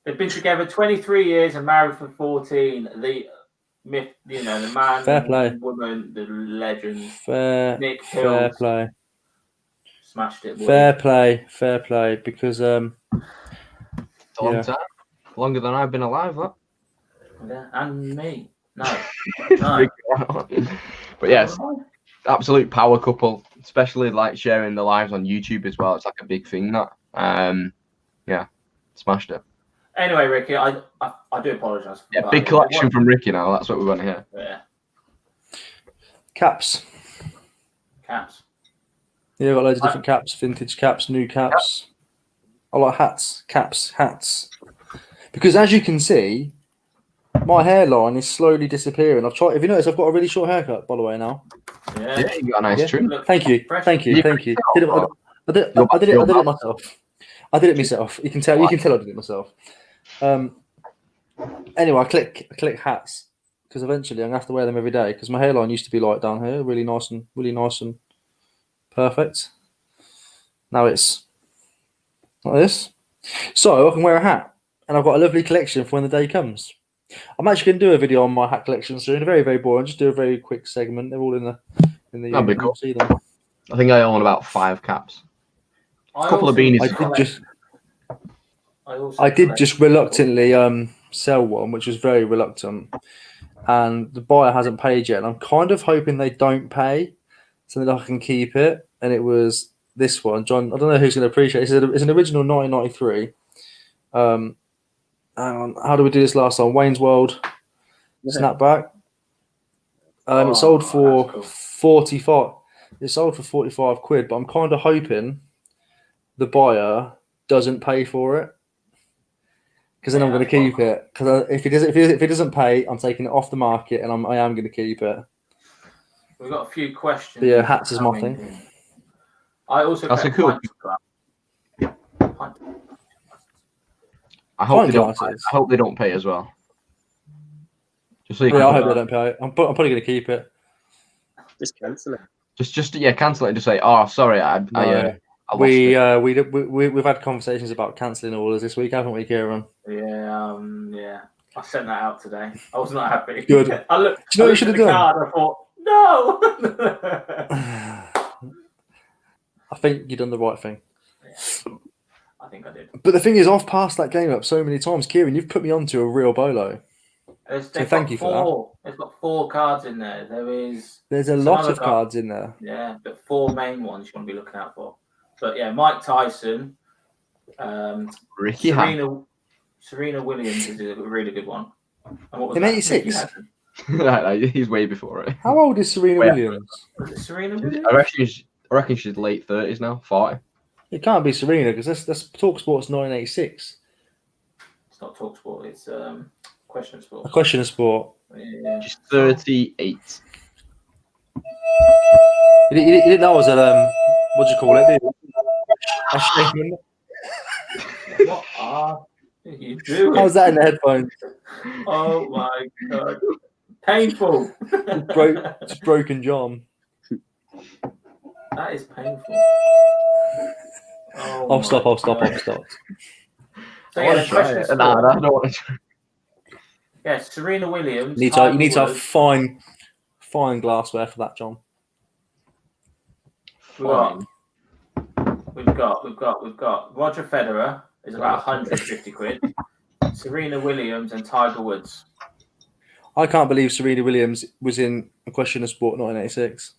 They've been together 23 years and married for 14. The myth, the man, fair play, the woman, the legend. Nick fair play. Smashed it. Fair play. Because it's a long time, longer than I've been alive. Huh? Yeah, and me. No. But yes, absolute power couple, especially sharing the lives on YouTube as well. It's a big thing that. Yeah, smashed it. Anyway, Ricky, I do apologise. Yeah, big collection from Ricky now. That's what we want to hear. Yeah. Caps. Yeah, I've got loads of different caps, vintage caps, new caps. I like hats, hats. Because as you can see, my hairline is slowly disappearing. Have you noticed I've got a really short haircut, by the way, now? Yeah, you got a nice trim. Thank you. I did it myself. I did it myself. You can tell I did it myself. Anyway, I click hats. because eventually I'm gonna have to wear them every day. Because my hairline used to be like down here, really nice and perfect. Now it's like this. So I can wear a hat, and I've got a lovely collection for when the day comes. I'm actually going to do a video on my hat collection soon. Very, very boring. Just do a very quick segment. They're all in the That'd be cool. See them. I think I own about 5 caps. A couple of beanies. I did just reluctantly sell one, which was very reluctant, and the buyer hasn't paid yet. And I'm kind of hoping they don't pay, so that I can keep it. And it was this one, John. I don't know who's going to appreciate it. It's an original 1993. Hang on, how do we do this last time? Wayne's World snapback. It sold for cool. 45. It sold for 45 quid, but I'm kind of hoping the buyer doesn't pay for it, because then I'm going to keep it. Because if it doesn't pay, I'm taking it off the market, and I am going to keep it. We've got a few questions. But yeah, hats is my thing. I also That's a cool. I hope they don't pay as well. Just so you I hope they don't pay. I'm probably going to keep it. Just cancel it. Just cancel it and just say, oh, sorry, I lost it. We've had conversations about cancelling orders this week, haven't we, Kieran? Yeah, yeah. I sent that out today. I was not happy. Good. I looked. Do you know what you should have done? Card, I thought, no. I think you've done the right thing. Yeah, I think I did. But the thing is, I've passed that game up so many times. Kieran, you've put me onto a real bolo. So thank you for that. It's got 4 cards in there. There's a lot of cards in there. Yeah, but 4 main ones you want to be looking out for. But yeah, Mike Tyson, Ricky Serena Williams is a really good one. And what was in '86. He's way before it. How old is Serena Williams? Was it Serena Williams? I reckon she's late 30s now, 40. It can't be Serena, because that's TalkSport's 1986. It's not TalkSport. It's Question of Sport. A Question of Sport. Yeah. She's 38. You didn't know I was at what do you call it? A statement. What are you doing? How's that in the headphones? Oh my god. Painful. Just broken John. That is painful. Oh I'll stop. So yeah, the question is yeah, Serena Williams. You need to have fine glassware for that, John. We've got Roger Federer is about 150 quid. Serena Williams and Tiger Woods. I can't believe Serena Williams was in A Question of Sport 1986.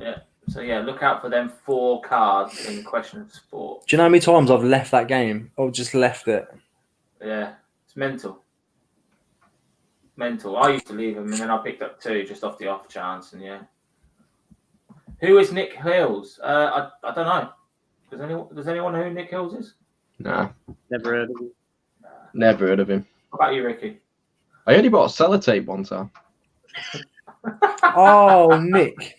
Yeah. So yeah, look out for them 4 cards in Question of Sport. Do you know how many times I've left that game? Or just left it? Yeah, it's mental. I used to leave them, and then I picked up 2 just off the off chance, and yeah. Who is Nick Hills? I don't know. Does anyone know who Nick Hills is? Nah. Never heard of him. Never heard of him. What about you, Ricky? I only bought sellotape one time. Oh, Nick,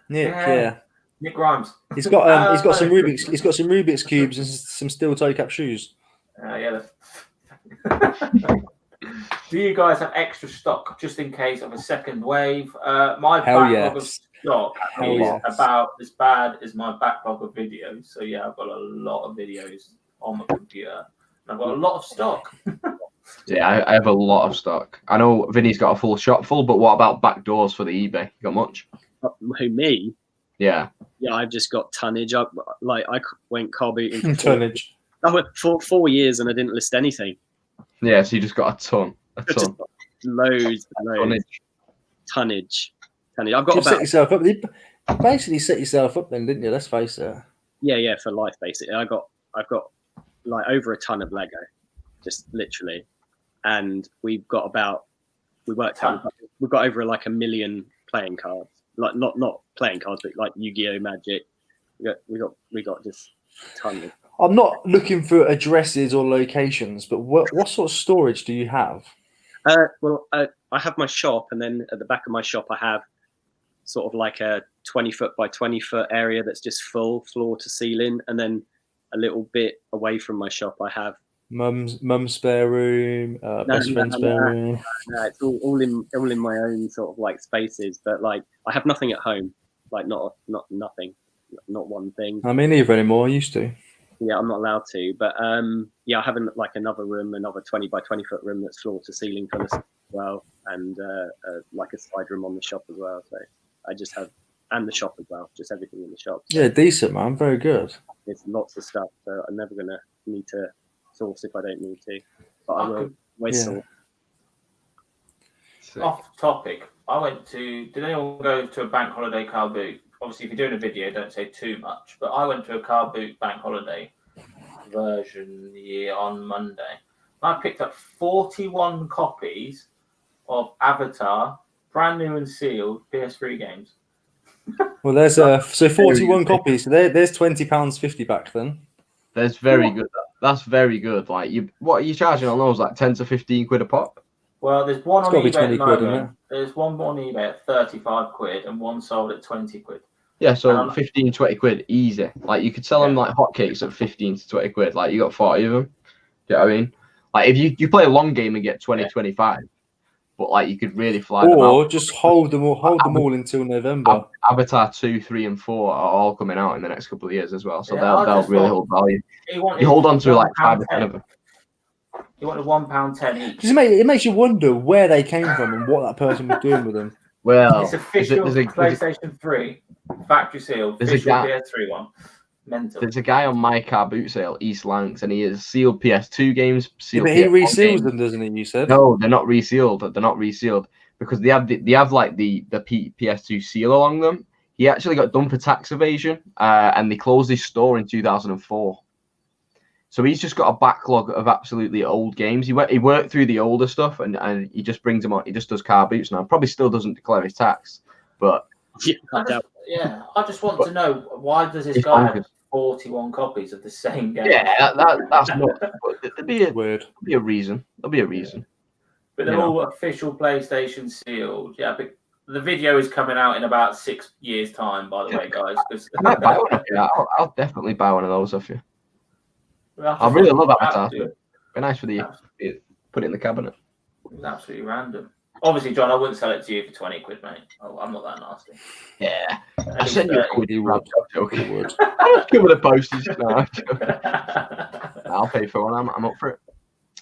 yeah. Nick Grimes. He's got some Rubik's cubes and some steel toe cap shoes. Yeah. Do you guys have extra stock just in case of a second wave? My backlog of stock is about as bad as my backlog of videos. So yeah, I've got a lot of videos on my computer. And I've got a lot of stock. Yeah, I have a lot of stock. I know Vinny's got a full shop full, but what about back doors for the eBay? You got much? Who, me? Yeah. Yeah, I've just got tonnage. I went car booting. Tonnage. I went for 4 years and I didn't list anything. Yeah, so you just got a ton. Loads. Tonnage. I've got set yourself up. You basically set yourself up then, didn't you? Let's face it. Yeah, for life basically. I've got like over a ton of Lego, just literally, and we've got over like 1 million playing cards. Like not playing cards, but like Yu-Gi-Oh, Magic. We got just tons. I'm not looking for addresses or locations, but what sort of storage do you have? I have my shop, and then at the back of my shop, I have sort of like a 20-foot by 20-foot area that's just full floor to ceiling, and then a little bit away from my shop, I have mum's spare room, best friend's spare room. No, it's all in my own sort of like spaces. But like, I have nothing at home. Like, not nothing, not one thing. I mean, neither anymore. I used to. Yeah, I'm not allowed to. But yeah, I have like another room, another 20 by 20 foot room that's floor to ceiling full of stuff as well, and like a side room on the shop as well. So I just have, and the shop as well, just everything in the shop. So Yeah, decent, man. Very good. it's lots of stuff. So I'm never gonna need to source if I don't need to. But I will always source. Off topic, I went to. Did anyone go to a bank holiday car boot? Obviously, if you're doing a video, don't say too much. But I went to a car boot bank holiday version on Monday. I picked up 41 copies of Avatar, brand new and sealed PS3 games. Well, there's so 41 copies. So there's £20.50 back then. That's very good. That's very good. Like, what are you charging on those? Like 10 to 15 quid a pop? Well, there's one on eBay at the quid, moment. There's one on eBay at 35 quid and one sold at 20 quid. Yeah, so 15, 20 quid, easy. Like, you could sell them like hotcakes at 15 to 20 quid. Like, you got 40 of them. Do you know what I mean? Like, if you play a long game and get 20, 25, but like, you could really fly them out. Or just hold them all until November. Avatar 2, 3, and 4 are all coming out in the next couple of years as well. So they'll really hold value. You hold on to like 5 or 10 of them. You wanted £1.10 each. It makes you wonder where they came from and what that person was doing with them. Well, it's official PlayStation 3, factory sealed, official PS3 one. Mental. There's a guy on my car boot sale, East Lancs, and he has sealed PS2 games. Sealed but he reseals them, doesn't he? You said no, they're not resealed. They're not resealed because they have like the PS2 seal along them. He actually got done for tax evasion, and they closed his store in 2004. So he's just got a backlog of absolutely old games. He worked through the older stuff, and he just brings them on. He just does car boots now. Probably still doesn't declare his tax, but I just want to know, why does this guy have 41 copies of the same game? Yeah, that's not. There'd be a reason. There'll be a reason. But they're all official PlayStation sealed. Yeah, but the video is coming out in about 6 years' time, by the way, guys. I might buy one. Yeah, I'll definitely buy one of those off you. I really love Avatar. Be nice for put it in the cabinet. It's absolutely random. Obviously, John, I wouldn't sell it to you for 20 quid, mate. Oh, I'm not that nasty. Yeah. I send you a quid. You would. I'll give it a postage. No, I'll pay for one. I'm up for it.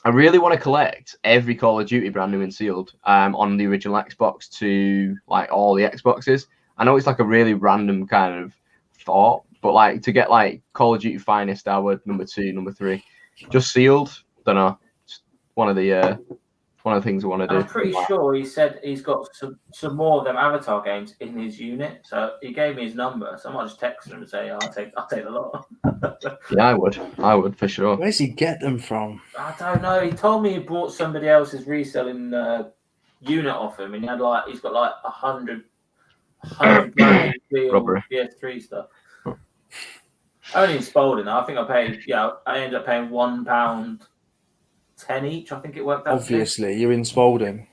I really want to collect every Call of Duty brand new and sealed on the original Xbox to like all the Xboxes. I know it's like a really random kind of thought, but like to get like Call of Duty Finest Hour number 2, number 3, just sealed. Don't know. It's one of the things I want to do. I'm pretty sure he said he's got some more of them Avatar games in his unit. So he gave me his number. So I might just text him and say, I'll take the lot. Yeah, I would for sure. Where's he get them from? I don't know. He told me he bought somebody else's reselling unit off him, and he's got like 100 brand new PS3 stuff. Only in Spalding. I think I ended up paying £1.10 each. I think it worked out. Obviously, you're in Spalding.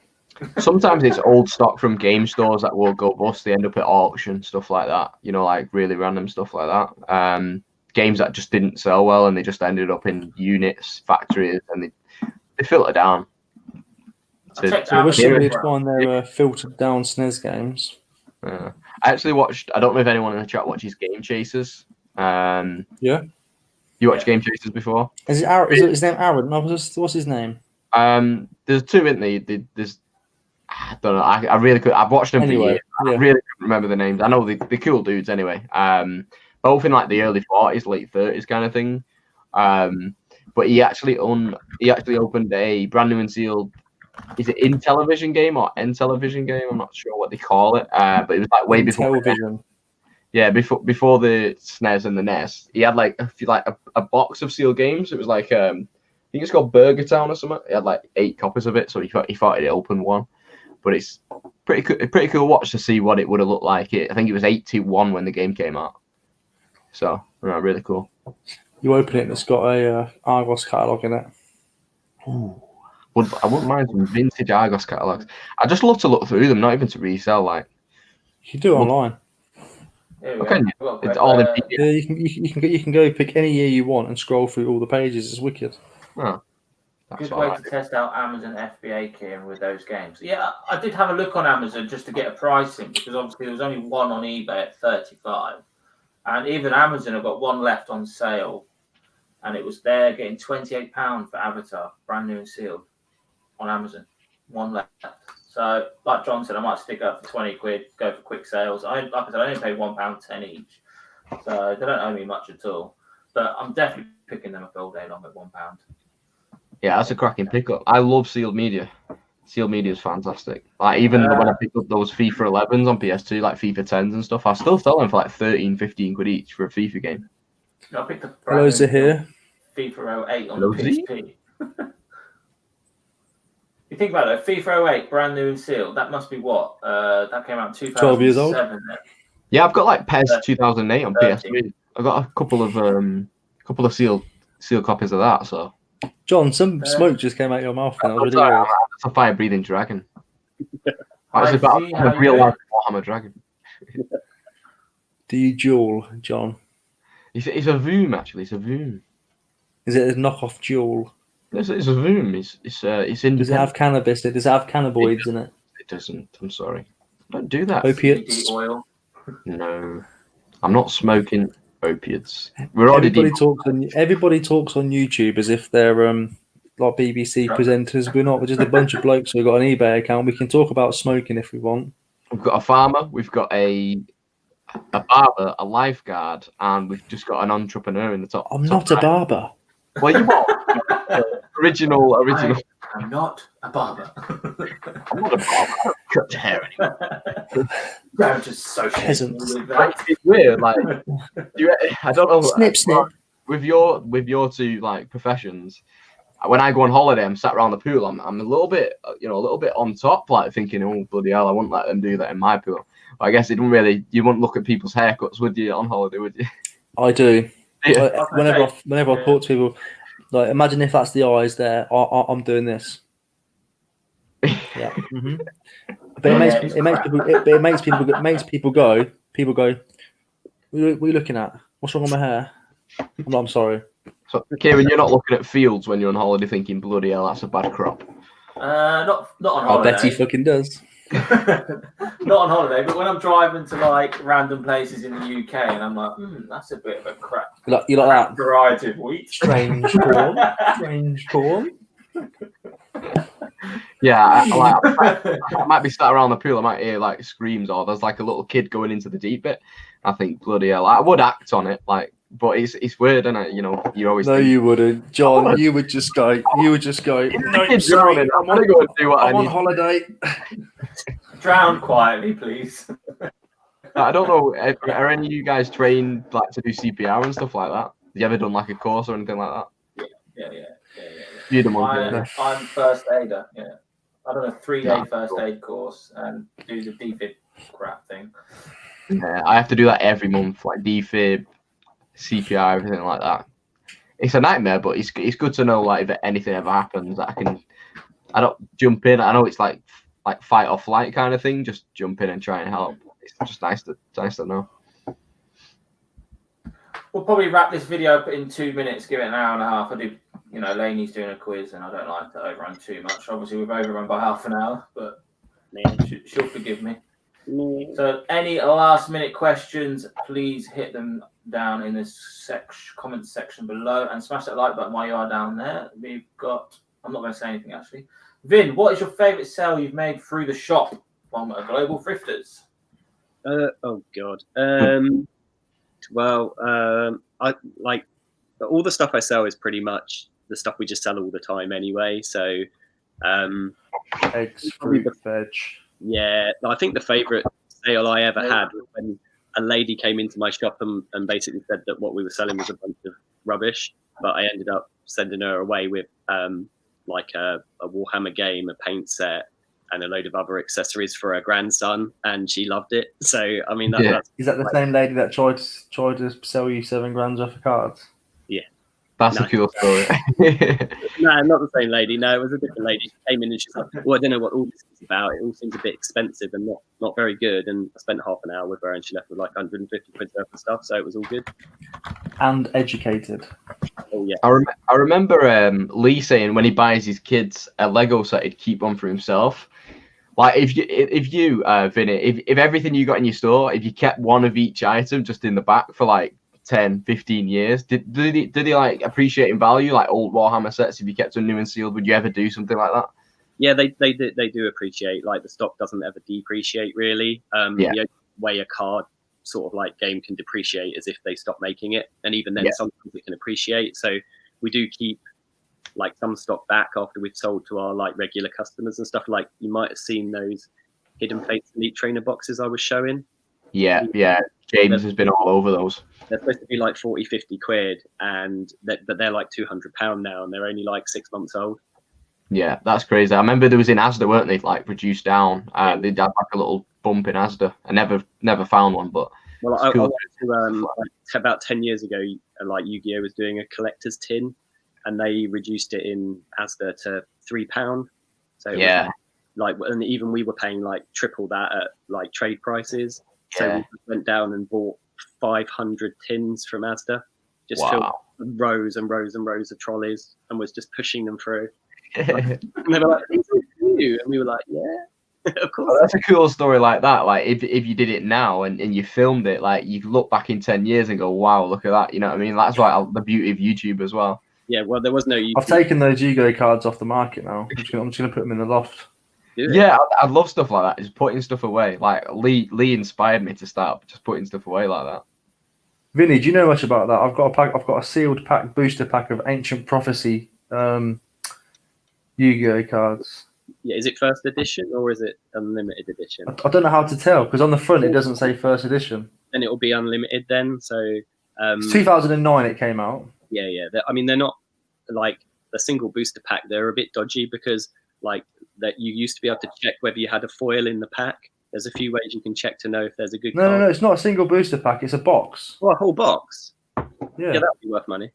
Sometimes it's old stock from game stores that will go bust. They end up at auction, stuff like that. You know, like really random stuff like that. Games that just didn't sell well, and they just ended up in units, factories, and they filter down. I wish somebody would find their filtered down SNES games. I actually watched. I don't know if anyone in the chat watches Game Chasers. Yeah. You watched Game Chasers before? Is his name Aaron? No, what's his name? There's two in there's I don't know. I really could. I've watched them for years. I really couldn't remember the names. I know they're cool dudes anyway. Both in like the early 40s, late 30s kind of thing. But he actually opened a brand new and sealed. Is it in television game or N television game? I'm not sure what they call it. But it was like way before television. Yeah, before the SNES and the NES, he had like a box of sealed games. It was like I think it's called Burger Town or something. He had like 8 copies of it, so he thought he'd open one. But it's pretty cool watch to see what it would have looked like. I think it was 81 when the game came out. So really cool. You open it and it's got a Argos catalogue in it. Ooh. I wouldn't mind some vintage Argos catalogues. I just love to look through them, not even to resell. Like you can do it online. Okay, it's all in PDF. Yeah, you can go pick any year you want and scroll through all the pages. It's wicked. Oh, Good way to test out Amazon FBA keying with those games. Yeah, I did have a look on Amazon just to get a pricing because obviously there was only one on eBay at 35, and even Amazon have got one left on sale, and it was there getting £28 for Avatar, brand new and sealed, on Amazon. One left. So, like John said, I might stick up for 20 quid, go for quick sales. Like I said, I only paid £1.10 each, so they don't owe me much at all. But I'm definitely picking them up all day long at £1. Yeah, that's a cracking pickup. I love sealed media. Sealed media is fantastic. Like even when I picked up those FIFA 11s on PS2, like FIFA 10s and stuff, I still sell them for like 13, 15 quid each for a FIFA game. I picked up Hello's here. FIFA 08 on the PSP. You think about it, FIFA 08, brand new and sealed. That must be what? That came out in 2007. 12 years old. Then. Yeah, I've got like PES 2008 on PSP. I've got a couple of sealed copies of that. So, John, some smoke just came out your mouth. That's a fire-breathing dragon. It's about a real life Warhammer dragon. Do you duel, John? It's a Voom actually. It's a Voom. Is it a knockoff duel? It's a Voom. It's in. Does it have cannabis? Does it have cannabinoids in it? It doesn't. I'm sorry. Don't do that. Opiates. Oil. No, I'm not smoking opiates. Everybody talks on YouTube as if they're like BBC presenters. We're not. We're just a bunch of blokes who got an eBay account. We can talk about smoking if we want. We've got a farmer. We've got a barber, a lifeguard, and we've just got an entrepreneur in the top. I'm not a barber. Well, you are. Original. I'm not a barber. I'm not a barber. I don't cut your hair anymore. I'm just so peasants. It's weird. Like, I don't know. Snip, snip. With your two like professions, when I go on holiday, I'm sat around the pool. I'm a little bit, on top, like thinking, oh bloody hell, I wouldn't let them do that in my pool. But I guess you wouldn't look at people's haircuts, would you, on holiday? Would you? I do. Yeah. Whenever I talk to people, like imagine if that's the eyes there. I'm doing this. Yeah. Mm-hmm. But it makes people go. People go. What are you looking at? What's wrong with my hair? I'm sorry. So, Kieran, you're not looking at fields when you're on holiday thinking, bloody hell, that's a bad crop. Not on holiday. I bet he fucking does. Not on holiday, but when I'm driving to like random places in the UK and I'm like, that's a bit of a crap. You like that? Variety of wheat. Strange corn. Strange corn. Yeah, I might be sat around the pool. I might hear like screams or there's like a little kid going into the deep bit. I think bloody hell, I would act on it, like, but it's weird, isn't it? You know, you always. No, you wouldn't, John. You would just go. No, sorry, I'm gonna go and do what I'm on holiday. Drown quietly, please. I don't know. Are any of you guys trained like to do CPR and stuff like that? Have you ever done like a course or anything like that? Yeah. I'm first aider. Yeah, I've done a 3-day first aid course and do the defib crap thing. Yeah, I have to do that every month, like defib, CPR, everything like that. It's a nightmare, but it's good to know like if anything ever happens, that I don't jump in. I know it's like fight or flight kind of thing. Just jump in and try and help. It's just nice to know. We'll probably wrap this video up in 2 minutes, give it an hour and a half. I do, Laney's doing a quiz, and I don't like to overrun too much. Obviously, we've overrun by half an hour, but she'll forgive me. So, any last-minute questions, please hit them down in this comment section below, and smash that like button while you are down there. We've got. I'm not going to say anything actually. Vin, what is your favourite sale you've made through the shop from Global Thrifters? Oh God. Well, I like all the stuff I sell is pretty much the stuff we just sell all the time anyway. So, eggs, fruit, veg. Yeah, I think the favourite sale I ever had was when a lady came into my shop and basically said that what we were selling was a bunch of rubbish, but I ended up sending her away with like a Warhammer game, a paint set, and a load of other accessories for her grandson, and she loved it. So, I mean, is that the same lady that tried to sell you $7,000 worth of cards? Yeah. That's a cool story. No, not the same lady. No, it was a different lady. She came in and she's like, well, I don't know what all this is about. It all seems a bit expensive and not very good. And I spent half an hour with her and she left with like 150 quid worth of stuff. So it was all good. And educated. Oh, Oh yeah. I remember Lee saying when he buys his kids a Lego set, he'd keep one for himself. Like if you Vinny, if everything you got in your store, if you kept one of each item just in the back for like 10, 15 years, did he like appreciate in value like old Warhammer sets? If you kept them new and sealed, would you ever do something like that? Yeah, they do appreciate. Like the stock doesn't ever depreciate really. The only way a card sort of like game can depreciate is if they stop making it, and even then sometimes it can appreciate. So we do keep like some stock back after we've sold to our like regular customers and stuff. Like you might have seen those Hidden Fates Elite Trainer boxes I was showing. Yeah. James has been all over those. They're supposed to be like 40, 50 quid, but they're like £200 now, and they're only like 6 months old. Yeah, that's crazy. I remember there was in Asda, weren't they? Like reduced down. They had like a little bump in Asda. I never found one, but well, I went to about 10 years ago. Like Yu-Gi-Oh was doing a collector's tin, and they reduced it in Asda to £3. So it was like, and even we were paying like triple that at like trade prices. So we went down and bought 500 tins from Asda, just filled rows and rows and rows of trolleys, and was just pushing them through. And they were like, "These are you," and we were like, "Yeah, of course." Oh, that's a cool story like that. Like if you did it now and you filmed it, like you look back in 10 years and go, "Wow, look at that!" You know what I mean? That's like the beauty of YouTube as well. Yeah, well, there was no YouTube. I've taken those UKAY cards off the market now. I'm just gonna put them in the loft. Yeah, I love stuff like that. Just putting stuff away. Like Lee inspired me to start just putting stuff away like that. Vinny, do you know much about that? I've got a sealed pack, booster pack of Ancient Prophecy Yu-Gi-Oh cards. Yeah, is it first edition or is it unlimited edition? I don't know how to tell because on the front it doesn't say first edition. Then it will be unlimited then. So it's 2009 it came out. Yeah. I mean, they're not like the single booster pack. They're a bit dodgy because like that you used to be able to check whether you had a foil in the pack. There's a few ways you can check to know if there's a good card. No, it's not a single booster pack. It's a box. Oh, a whole box. Yeah, that would be worth money.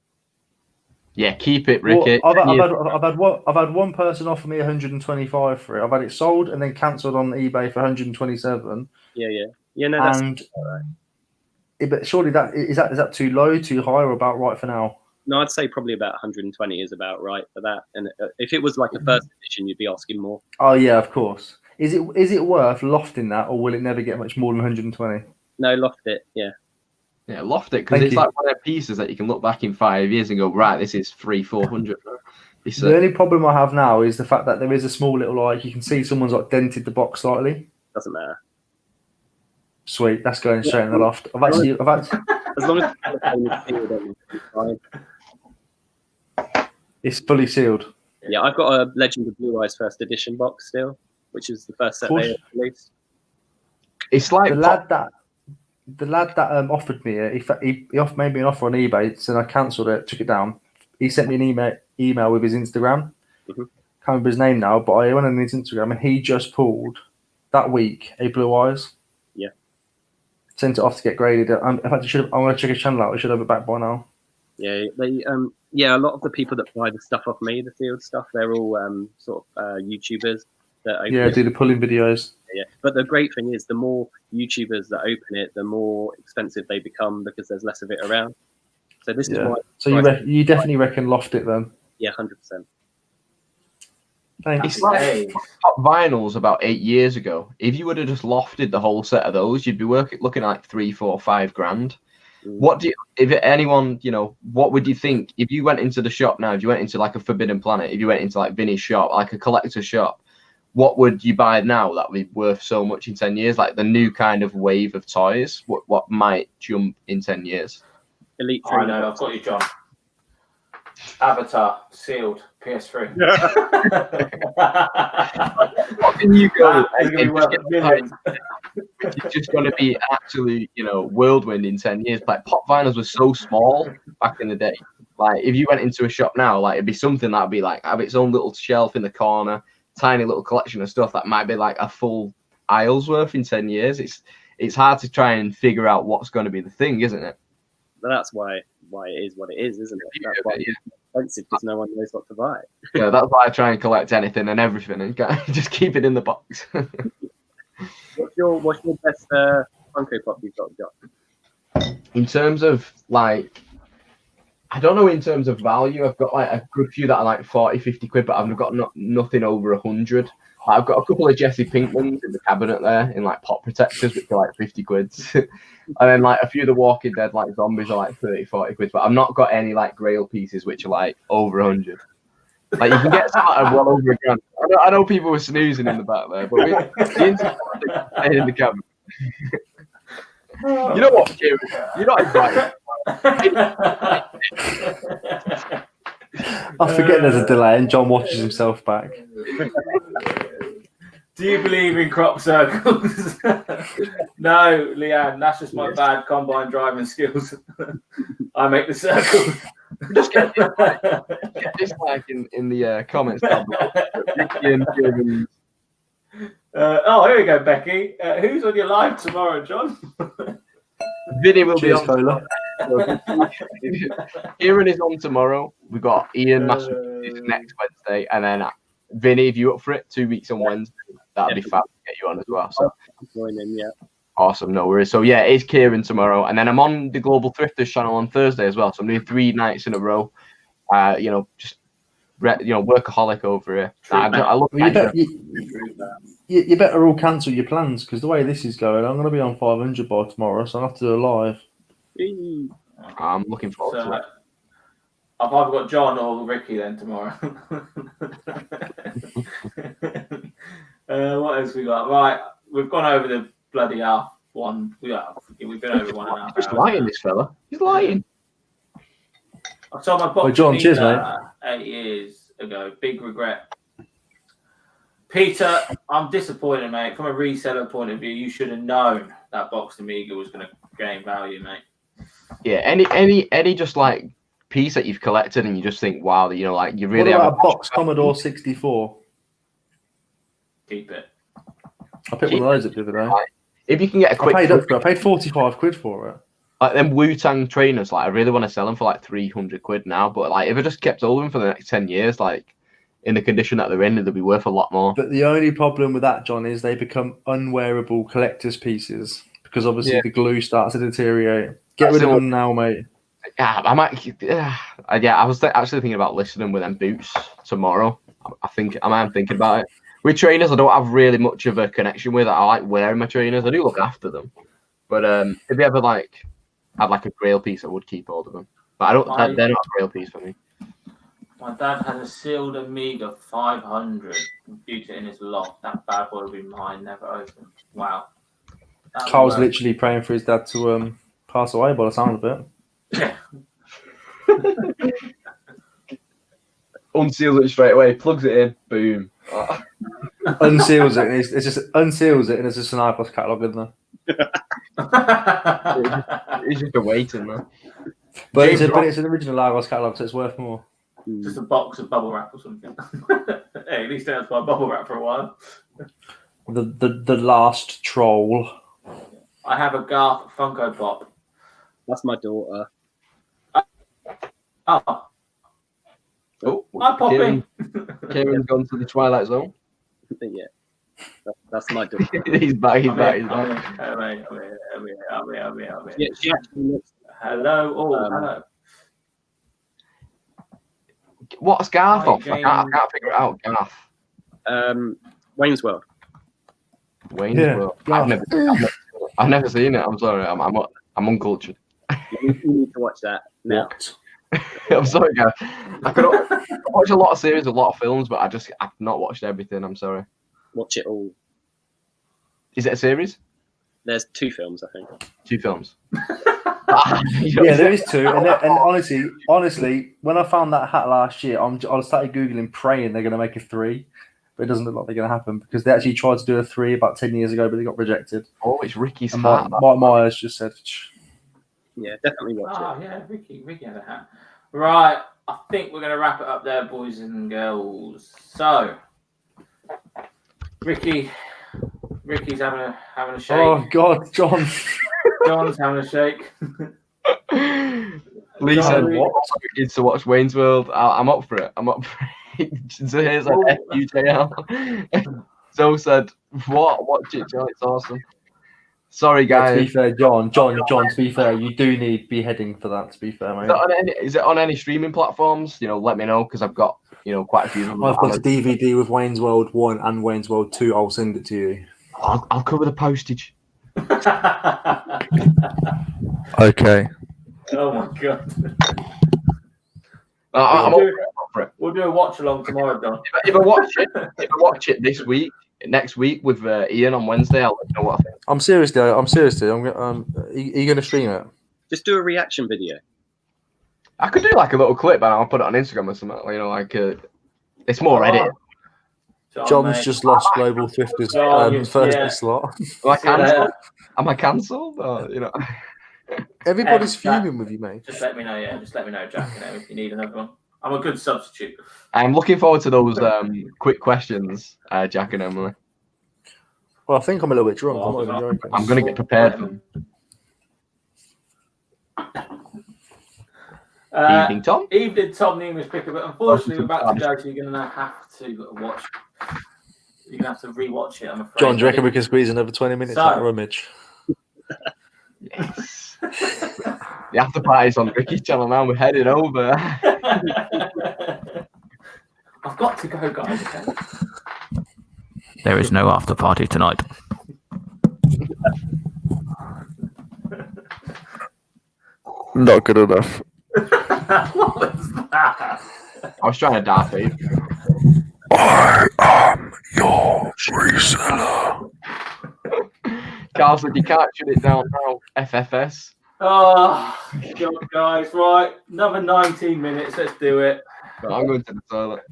Yeah, keep it, Ricky. Well, I've had one person offer me 125 for it. I've had it sold and then cancelled on eBay for 127. Yeah. No, that's all right. But surely is that too low, too high, or about right for now? No, I'd say probably about 120 is about right for that. And if it was like a first edition, you'd be asking more. Oh yeah, of course. Is it worth lofting that, or will it never get much more than 120? No, loft it. Yeah. Yeah, loft it because it's like one of the pieces that you can look back in 5 years and go, right, this is 300-400. The only problem I have now is the fact that there is a small little like you can see someone's like dented the box slightly. Doesn't matter. Sweet, that's going straight in the loft. I've actually as long as it's sealed, it's fine. It's fully sealed. Yeah, I've got a Legend of Blue Eyes first edition box still, which is the first set they released. It's like the lad that offered me it, he made me an offer on eBay, so I cancelled it, took it down. He sent me an email with his Instagram. Mm-hmm. Can't remember his name now, but I went on his Instagram and he just pulled that week a Blue Eyes. Yeah. Sent it off to get graded. In fact, I'm going to check his channel out. We should have it back by now. Yeah, they a lot of the people that buy the stuff off me, the sealed stuff, they're all sort of YouTubers that open it. Do the pulling videos. Yeah, but the great thing is the more YouTubers that open it, the more expensive they become because there's less of it around. So this is why. So you definitely reckon loft it then? Yeah, 100%. Thanks. It's like top vinyls about 8 years ago. If you would have just lofted the whole set of those, you'd be looking at like 3, 4, 5 grand. What do you, if anyone, what would you think if you went into the shop now? If you went into like a Forbidden Planet, if you went into like Vinny's shop, like a collector shop, what would you buy now that would be worth so much in 10 years? Like the new kind of wave of toys, what might jump in 10 years? Elite. I know, I've got you, John. Avatar sealed PS3. What can you go? It's just going to be an absolute, whirlwind in 10 years. Like pop vinyls were so small back in the day. Like if you went into a shop now, like it'd be something that'd be like have its own little shelf in the corner, tiny little collection of stuff that might be like a full aisle's worth in 10 years. It's hard to try and figure out what's going to be the thing, isn't it? But that's why it is what it is, isn't it? That's why it's expensive because no one knows what to buy. Yeah, that's why I try and collect anything and everything and just keep it in the box. What's your best Funko Pop you've got? In terms of like, I don't know in terms of value. I've got like a good few that are like 40, 50 quid, but I've got nothing over 100. I've got a couple of Jesse Pinkmans in the cabinet there in like pop protectors, which are like 50 quid. And then like a few of the Walking Dead like zombies are like 30, 40 quid. But I've not got any like Grail pieces which are like over 100. Like you can get some at well over a grand. I know people were snoozing in the back there, but the internet in the cabinet. You know what, Kieran? You're not invited. I forget there's a delay and John watches himself back. Do you believe in crop circles? No, Leanne, that's just my bad combine driving skills. I make the circles. Just get dislike in the comments down below. Oh, here we go, Becky. Who's on your live tomorrow, John? Vinny will Cheers, be on. Kieran is on tomorrow. We've got Ian Master next Wednesday, and then Vinny, if you're up for it, 2 weeks on Wednesday, that'd be fab to get you on as well. So Joining, yeah. awesome, no worries. So yeah, it's Kieran tomorrow, and then I'm on the Global Thrifters channel on Thursday as well. So I'm doing 3 nights in a row. Just workaholic over here. I love you better all cancel your plans because the way this is going, I'm going to be on 500 by tomorrow, so I'll have to do a live. I'm looking forward to it. I've either got John or Ricky then tomorrow. What else we got? Right, we've gone over the bloody half one. We've been over 1.5 He's hours. lying, this fella. He's lying. I saw my box. John, cheers, mate. 8 years ago. Big regret. Peter, I'm disappointed, mate. From a reseller point of view, you should have known that Box Amiga was going to gain value, mate. Yeah, any just like piece that you've collected and you just think, wow, like you really what have about a box Commodore 64? Keep it. I picked one of those up the other day. If you can get a quick, I paid 45 quid for it. Like them Wu-Tang trainers, like I really want to sell them for like 300 quid now. But like if I just kept all of them for the next 10 years, like in the condition that they're in, they'll be worth a lot more. But the only problem with that, John, is they become unwearable collector's pieces because obviously the glue starts to deteriorate. Get rid of them now, mate. Yeah, I was actually thinking about listing them with them boots tomorrow. I'm thinking about it. With trainers, I don't have really much of a connection with. I like wearing my trainers. I do look after them. But if you ever had like a Grail piece, I would keep hold of them. But they're not a Grail piece for me. My dad had a sealed Amiga 500 computer in his loft. That bad boy would be mine, never opened. Wow. Carl's literally praying for his dad to pass away by the sound of it. Unseals it straight away, plugs it in, boom. Unseals it, and it's just unseals it, and it's just an iPod catalogue in there. It's just a waiting, man. But it's an original Lagos catalogue, so it's worth more. Just a box of bubble wrap or something. Hey, at least that's my bubble wrap for a while. The last troll. I have a Garth Funko Pop. That's my daughter. Oh, I pop in. Kieran's gone to the Twilight Zone. Yeah, that's my daughter. He's back. I'm here. Yeah, she actually looks. Hello. Hello. What's Garth off? James. I can't figure it out. Garth. Wayne's World. Wayne's World. I've never seen it. I'm sorry. I'm uncultured. You need to watch that now. I'm sorry, guys. I watch a lot of series, a lot of films, but I've not watched everything. I'm sorry. Watch it all. Is it a series? There's 2 films, I think. 2 films. Yeah, there is 2. And honestly, when I found that hat last year, I started Googling, praying they're going to make a 3. But it doesn't look like they're going to happen because they actually tried to do a 3 about 10 years ago, but they got rejected. Oh, it's Ricky's and hat. Mike Myers just said... Yeah, definitely watch it. Oh, yeah, Ricky had a hat. Right, I think we're going to wrap it up there, boys and girls. So, Ricky's having a shake. Oh, God, John. John's having a shake. Lee said, "What kids to watch Wayne's World?" I'm up for it. So here's like FUJL. Zoe said, "What? Watch it, John. It's awesome." Sorry, guys. To be fair, John, to be fair, you do need beheading for that, to be fair, mate. Is it on any streaming platforms? Let me know, because I've got, quite a few of them. I've got a DVD with Wayne's World 1 and Wayne's World 2. I'll send it to you. I'll cover the postage. Okay. Oh my god. We'll do a watch along tomorrow, Don. If I watch it this week, next week with Ian on Wednesday, I'll let you know what I think. I'm serious, though. Are you going to stream it? Just do a reaction video. I could do like a little clip and I'll put it on Instagram or something. It's more edit. John's just lost Global Thrifters first slot. Am I cancelled? Or, Everybody's fuming with you, mate. Just let me know, Just let me know, Jack, if you need another one. I'm a good substitute. I'm looking forward to those quick questions, Jack and Emily. Well, I think I'm a little bit drunk. I'm not even joking. I'm going to get prepared for them. Evening, Tom. Evening, Tom, the English picker. But unfortunately, we're about to go, so you're going to have to watch. You're going to have to rewatch it, I'm afraid. John, do you reckon we can squeeze another 20 minutes out of Rummage? Yes. The after party's on Ricky's channel now. We're heading over. I've got to go, guys. Okay? There is no after party tonight. Not good enough. What was that? I was trying to daft it. I am your reseller. Carl said you can't shut it down now. FFS. Oh, God, guys. Right. Another 19 minutes. Let's do it. I'm going to the toilet.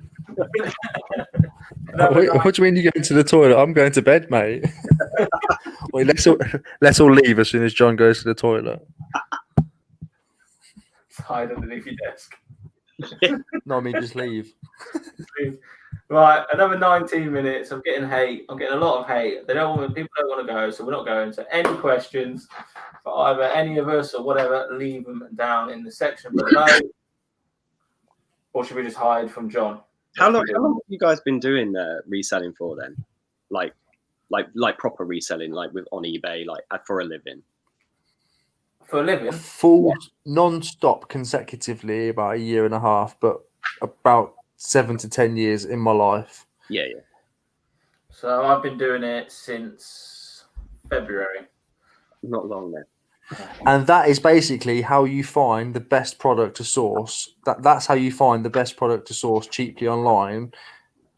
What do you mean you're going to the toilet? I'm going to bed, mate. Wait, let's all leave as soon as John goes to the toilet. Hide underneath your desk. No, I mean just leave. Right, another 19 minutes. I'm getting hate. I'm getting a lot of hate. People don't want to go, so we're not going. So any questions for either any of us or whatever, leave them down in the section below. Or should we just hide from John? How long have you guys been doing reselling for then? Like proper reselling, like with on eBay, like for a living? For a living? Full non-stop consecutively about a year and a half, but about 7 to 10 years in my life. Yeah. So I've been doing it since February. Not long then. And that is basically how you find the best product to source. That's how you find the best product to source cheaply online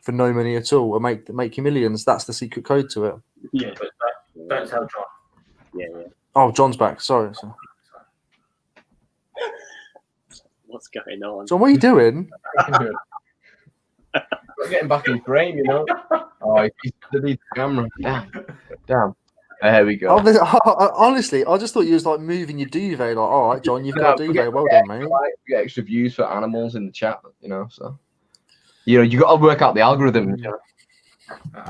for no money at all and make you millions. That's the secret code to it. Yeah, but don't tell John. Yeah. Oh, John's back. Sorry. What's going on? John, what are you doing? We're getting back in frame, Oh, he's deleted the camera. Damn. There we go. Honestly, I just thought you was like moving your duvet. Like, all right, John, you've got a duvet. Well done, mate. We get extra views for animals in the chat, so you got to work out the algorithm.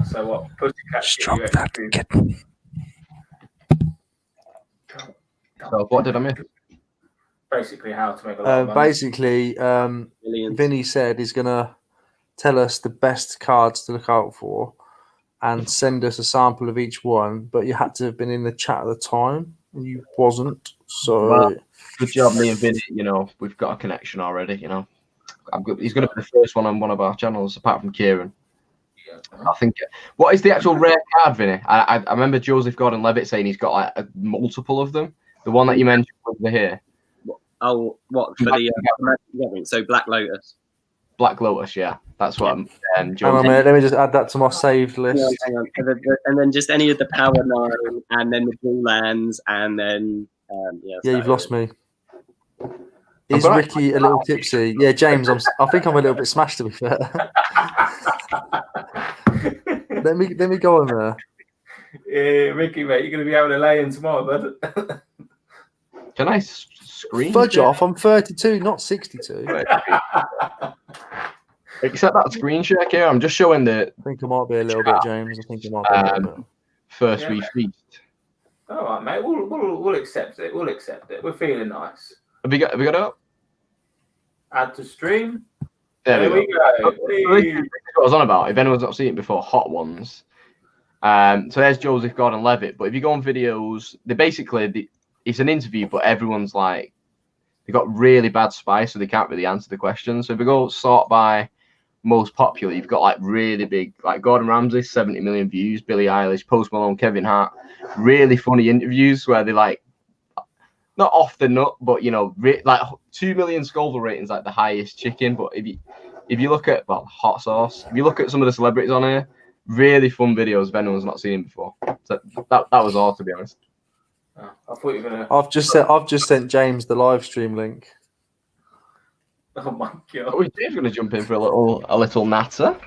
So what? Pussycat. Stroke that kitten. So what did I miss? Basically, how to make a lot of money. Basically, Vinny said he's gonna tell us the best cards to look out for and send us a sample of each one, but you had to have been in the chat at the time, and you wasn't. So well, good job, me and Vinny. We've got a connection already. He's going to be the first one on one of our channels, apart from Kieran. Yeah. I think. What is the actual rare card, Vinny? I remember Joseph Gordon-Levitt saying he's got like a multiple of them. The one that you mentioned over here. Oh, what for the so Black Lotus. Black Lotus, yeah, that's what I'm. Hang on a minute, let me just add that to my saved list. Hang on. And then just any of the Power 9, and then the Dual Lands, and then you've lost me. Is Ricky a little tipsy? Yeah, James, I think I'm a little bit smashed, to be fair. let me go on there. Yeah, Ricky, mate, you're going to be having a lay-in tomorrow, bud. Can I screen? Fudge off! I'm 32, not 62. Except that screen share here, I'm just showing the. I think it might be a little bit, James. I think it might be a little bit. First we feast. All right, mate. We'll accept it. We'll accept it. We're feeling nice. Have we got it up? Add to stream. There we go. This is what I was on about. If anyone's not seen it before, Hot Ones. So there's Joseph Gordon-Levitt. But if you go on videos, it's an interview, but everyone's like, they got really bad spice, so they can't really answer the questions. So if we go sort by most popular, you've got like really big, like Gordon Ramsay, 70 million views, Billie Eilish, Post Malone, Kevin Hart, really funny interviews where they like, not off the nut, but you know, like 2 million Scoville ratings, like the highest chicken. But if you look at hot sauce, if you look at some of the celebrities on here, really fun videos if anyone's not seen them before. So that was all, to be honest. Oh, I thought you were gonna. I've just sent James the live stream link. Oh my god! Oh, Dave's gonna jump in for a little natter.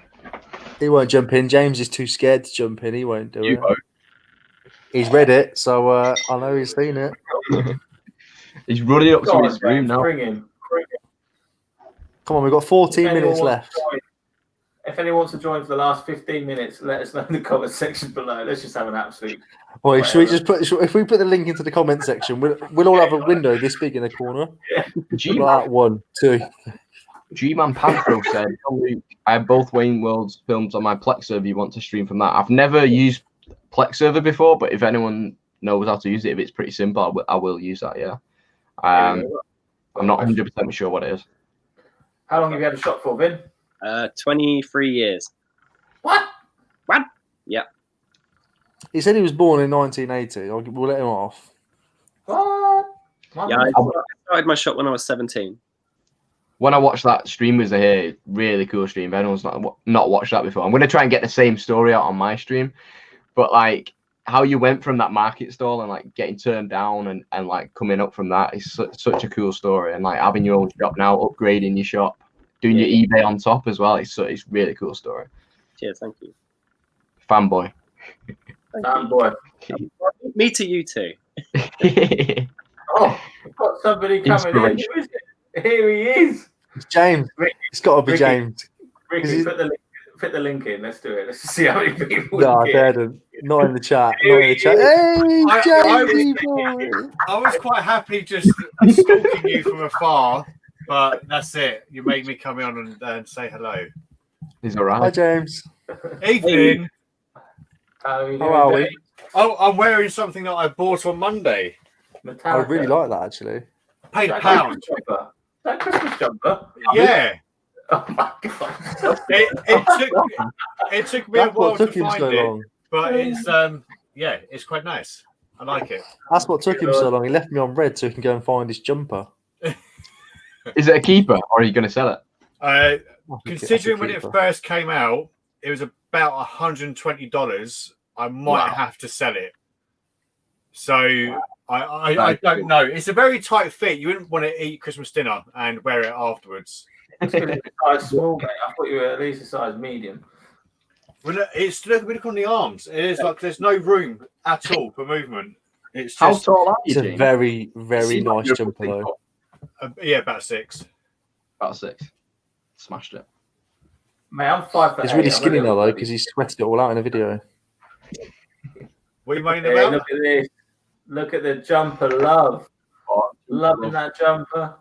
He won't jump in. James is too scared to jump in. He won't do it. Won't. He's read it, so I know he's seen it. He's running up to his room now. Bring him. Come on, we've got 14 minutes left. If anyone wants to join for the last 15 minutes, let us know in the comment section below. Let's just have an absolute. Well, should we just if we put the link into the comment section, we'll all have a window this big in the corner. Yeah. Like 1, 2. G-Man Panthro said, I have both Wayne World's films on my Plex server. You want to stream from that? I've never used Plex server before, but if anyone knows how to use it, if it's pretty simple, I will use that. Yeah. I'm not 100% sure what it is. How long have you had a shop for, Vin? 23 years. What? Yeah. He said he was born in 1980. We'll let him off. What? Yeah, I started my shop when I was 17. When I watched that stream with Zahir, really cool stream. If anyone's not watched that before, I'm going to try and get the same story out on my stream. But like how you went from that market stall and like getting turned down and like coming up from that is such a cool story. And like having your own shop now, upgrading your shop, doing your eBay on top as well. It's really cool story. Cheers, thank you. Fanboy. Fanboy. Me to you too. Oh, we've got somebody coming in. Who is it? Here he is. It's James. It's got to be James. Ricky, put the link in. Let's do it. Let's see how many people. No, I didn't. Not in the chat. Not in the chat. Hey, Jamie boy. I was quite happy just stalking you from afar, but that's it. You made me come on and say hello. He's all right. Hi, James. Evening. How are we? Oh, I'm wearing something that I bought on Monday. Metallica. I really like that, actually. Paid a pound. That Christmas jumper? Yeah. Oh my god. It took me a while to find it, long. but it's it's quite nice. I like it. That's what took him so long. He left me on red so he can go and find his jumper. Is it a keeper or are you going to sell it? Considering when it first came out, it was about $120. I might have to sell it. So I don't know. It's a very tight fit. You wouldn't want to eat Christmas dinner and wear it afterwards. It's size small, mate. I thought you were at least a size medium. Well, it's look on the arms. It is like there's no room at all for movement. It's just, how tall are you? It's a very, very nice jumper, though. Yeah, about 6. About 6. Smashed it. Mate, I'm 5'8". He's really skinny now, though, because he sweated it all out in the video. What are you moaning Yeah, about? look at this. Look at the jumper, love. Loving that jumper.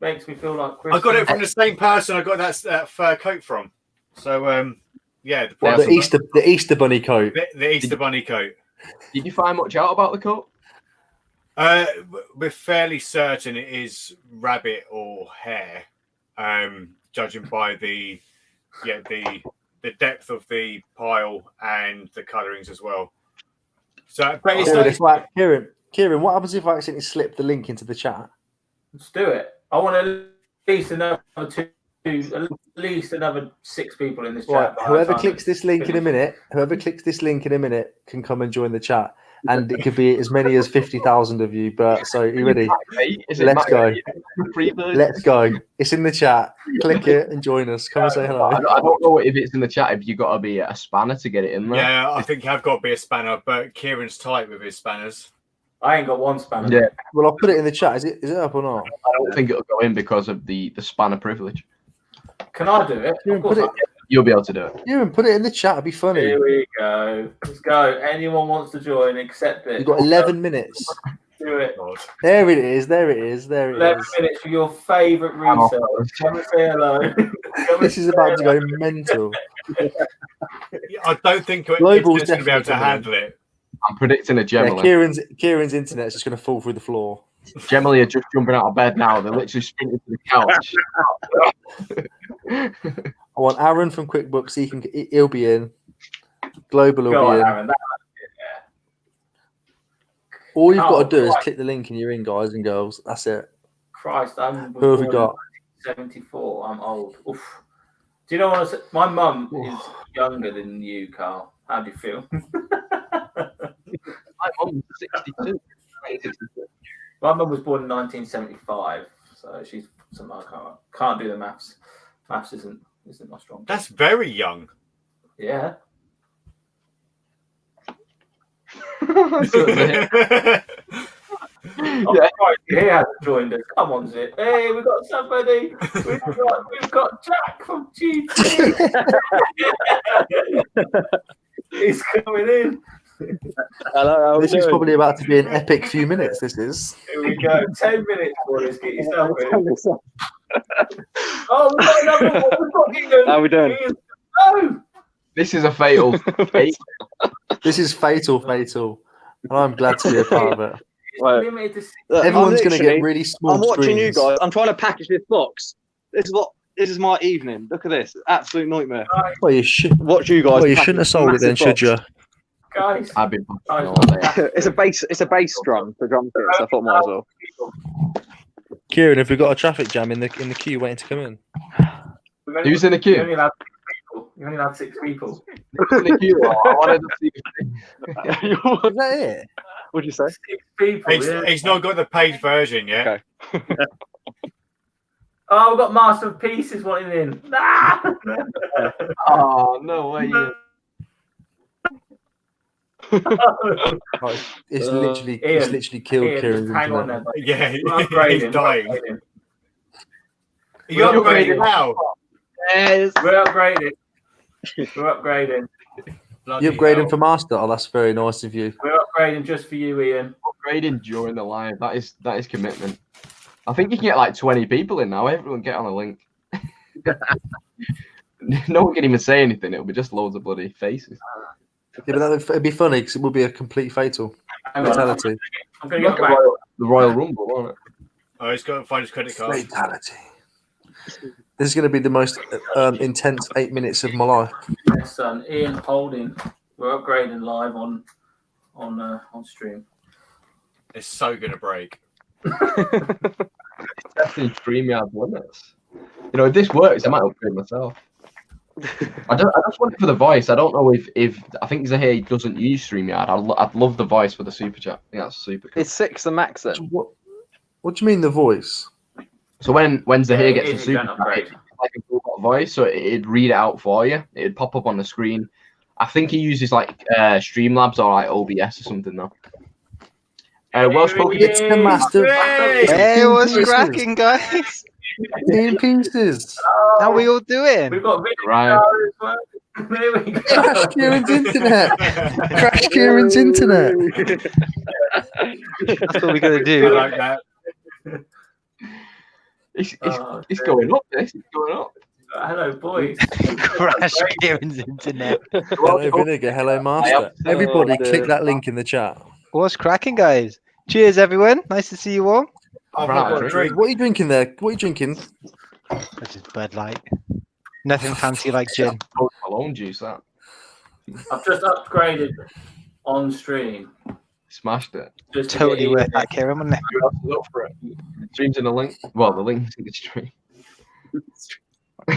Makes me feel like Christmas. I got it from the same person I got that fur coat from. So, yeah. The Easter bunny coat. The Easter bunny coat. Did you find much out about the coat? We're fairly certain it is rabbit or hare, judging by the depth of the pile and the colourings as well. So, but it's Kieran, what happens if I accidentally slip the link into the chat? Let's do it. I want at least another another 6 people in this chat. Right, whoever clicks this link in a minute can come and join the chat. And it could be as many as 50,000 of you. But so, you ready? Let's go. Let's go. It's in the chat. Click it and join us. Come and say hello. I don't know if it's in the chat. If you got to be a spanner to get it in there. Yeah, I think I've got to be a spanner. But Kieran's tight with his spanners. I ain't got one spanner. Yeah. Well, I'll put it in the chat. Is it up or not? I don't think it'll go in because of the spanner privilege. Can I do it? Kieran, put it. You'll be able to do it. Kieran, put it in the chat. It'd be funny. Here we go. Let's go. Anyone wants to join, accept it. You've got 11 minutes. Do it. There it is. 11 minutes for your favourite reseller. Come and say hello. This is about to go mental. I don't think Global's it's going to be able to definitely handle it. I'm predicting a Yeah, Gemily. Kieran's internet's just going to fall through the floor. Gemily are just jumping out of bed now. They're literally sprinting to the couch. I want Aaron from QuickBooks. He'll be in. Global will Go be on, in. Aaron. All you've got to do is Christ. click the link and you're in, guys and girls. That's it. Christ, I'm Who have we got? 74. I'm old. Oof. Do you know what I said? My mum is younger than you, Carl. How do you feel? My mum's 62. My mum was born in 1975, so she's something I can't do the maths. Maths isn't my strong. That's very young. Yeah. Oh, Yeah. Christ, he hasn't joined us. Come on, Zip. Hey, we've got somebody. We've got Jack from GT. He's coming in. Hello. This is probably about to be an epic few minutes. This is. Here we go. 10 minutes, boys. Get yourself in. Oh, we've got another one. We've got Ian. How we doing? Ian. Oh! This is a fatal. This is fatal. And I'm glad to be a part of it. Right. Limited to six. Everyone's going to get really small I'm watching screens. you guys. I'm trying to package this box. This is my evening. Look at this. Absolute nightmare. Well, you should. Watch you guys. Well, you package shouldn't have this sold it then, massive should you? box. Guys. I've been Guys, all day. It's a bass drum for drum kits. I thought might as well. Kieran, have we got a traffic jam in the queue waiting to come in? Who's in the queue? You only allowed 6 people. Who's in the queue? I wanted to see. Is that it? What'd you say? 6 people. He's not got the paid version yet. Okay. Oh, we've got Master of Pieces wanting in. Nah! Oh, no way. Right, it's literally killed Ian, Kieran's just hang on internet. there. Yeah, We're upgrading. he's dying. We're You upgraded upgrading. now. Yes. We're upgrading. We're upgrading. Bloody You upgrading hell. for Master? Oh, that's very nice of you. We're upgrading just for you, Ian. Upgrading during the live. That is commitment. I think you can get like 20 people in now. Everyone get on a link. No one can even say anything. It'll be just loads of bloody faces. Yeah, but it'd be funny because it would be a complete fatal Hang on. fatality. I'm going to Like get a back. the Royal Rumble, won't it? Oh, he's got to find his credit card. Fatality. This is going to be the most intense 8 minutes of my life. Yes, son. Ian Holding. We're upgrading live on stream. It's so going to break. It's definitely StreamYard limits. You know, if this works, I might upgrade myself. I just want it for the voice. I don't know if I think Zahir doesn't use StreamYard. I'd love the voice for the super chat. I think that's super cool. It's 6 the max then. What do you mean the voice? So when Zahir Yeah, gets it a is, super you don't chat, upgrade. it's like a robot voice, so it'd read it out for you. It'd pop up on the screen. I think he uses like Streamlabs or like OBS or something though. Welsh Poker. It's the master. Hey, what's cracking, guys? In pieces. How we all doing? We've got video Right. as well. There we go. Crash Kieran's internet. Crash Kieran's internet. That's what we gotta I do. like that. It's Oh, going up. It's going up. Hello, boys. Crash Kieran's internet. Hello, Vinegar. Hello, Master. Everybody, click that link in the chat. What's cracking, guys? Cheers, everyone. Nice to see you all. I've Right, not got a drink. drink. What are you drinking there? What are you drinking? That's just Bud Light. Nothing fancy like gin. Post Malone juice. That I've just upgraded on stream. smashed it. Just to Totally get worth Ian. that, Kieran, wasn't it? You have to look for it. Streams in the link. Well, the link's in the stream.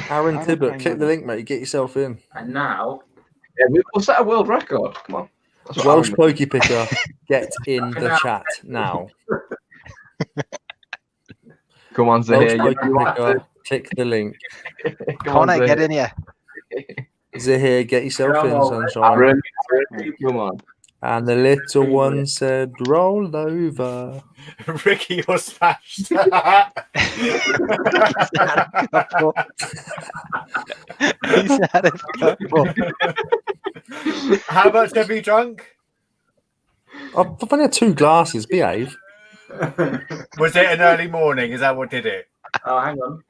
Aaron Tibbet, click the link, mate. Get yourself in. And now, Yeah, we'll set a world record. Come on. That's what Welsh Aaron- Pokey Picker, get in the chat now. Come on, Welsh Zahir. Pokey You have to. Picker, click the link. Come on, Connor, get Zahir. in here. Zahir, get yourself Come in, on, sunshine. Aaron, come on. And the little one said, roll over. Ricky, you're smashed. He's had a couple. How much have you drunk? I've only had 2 glasses, behave. Was it an early morning? Is that what did it? oh, hang on.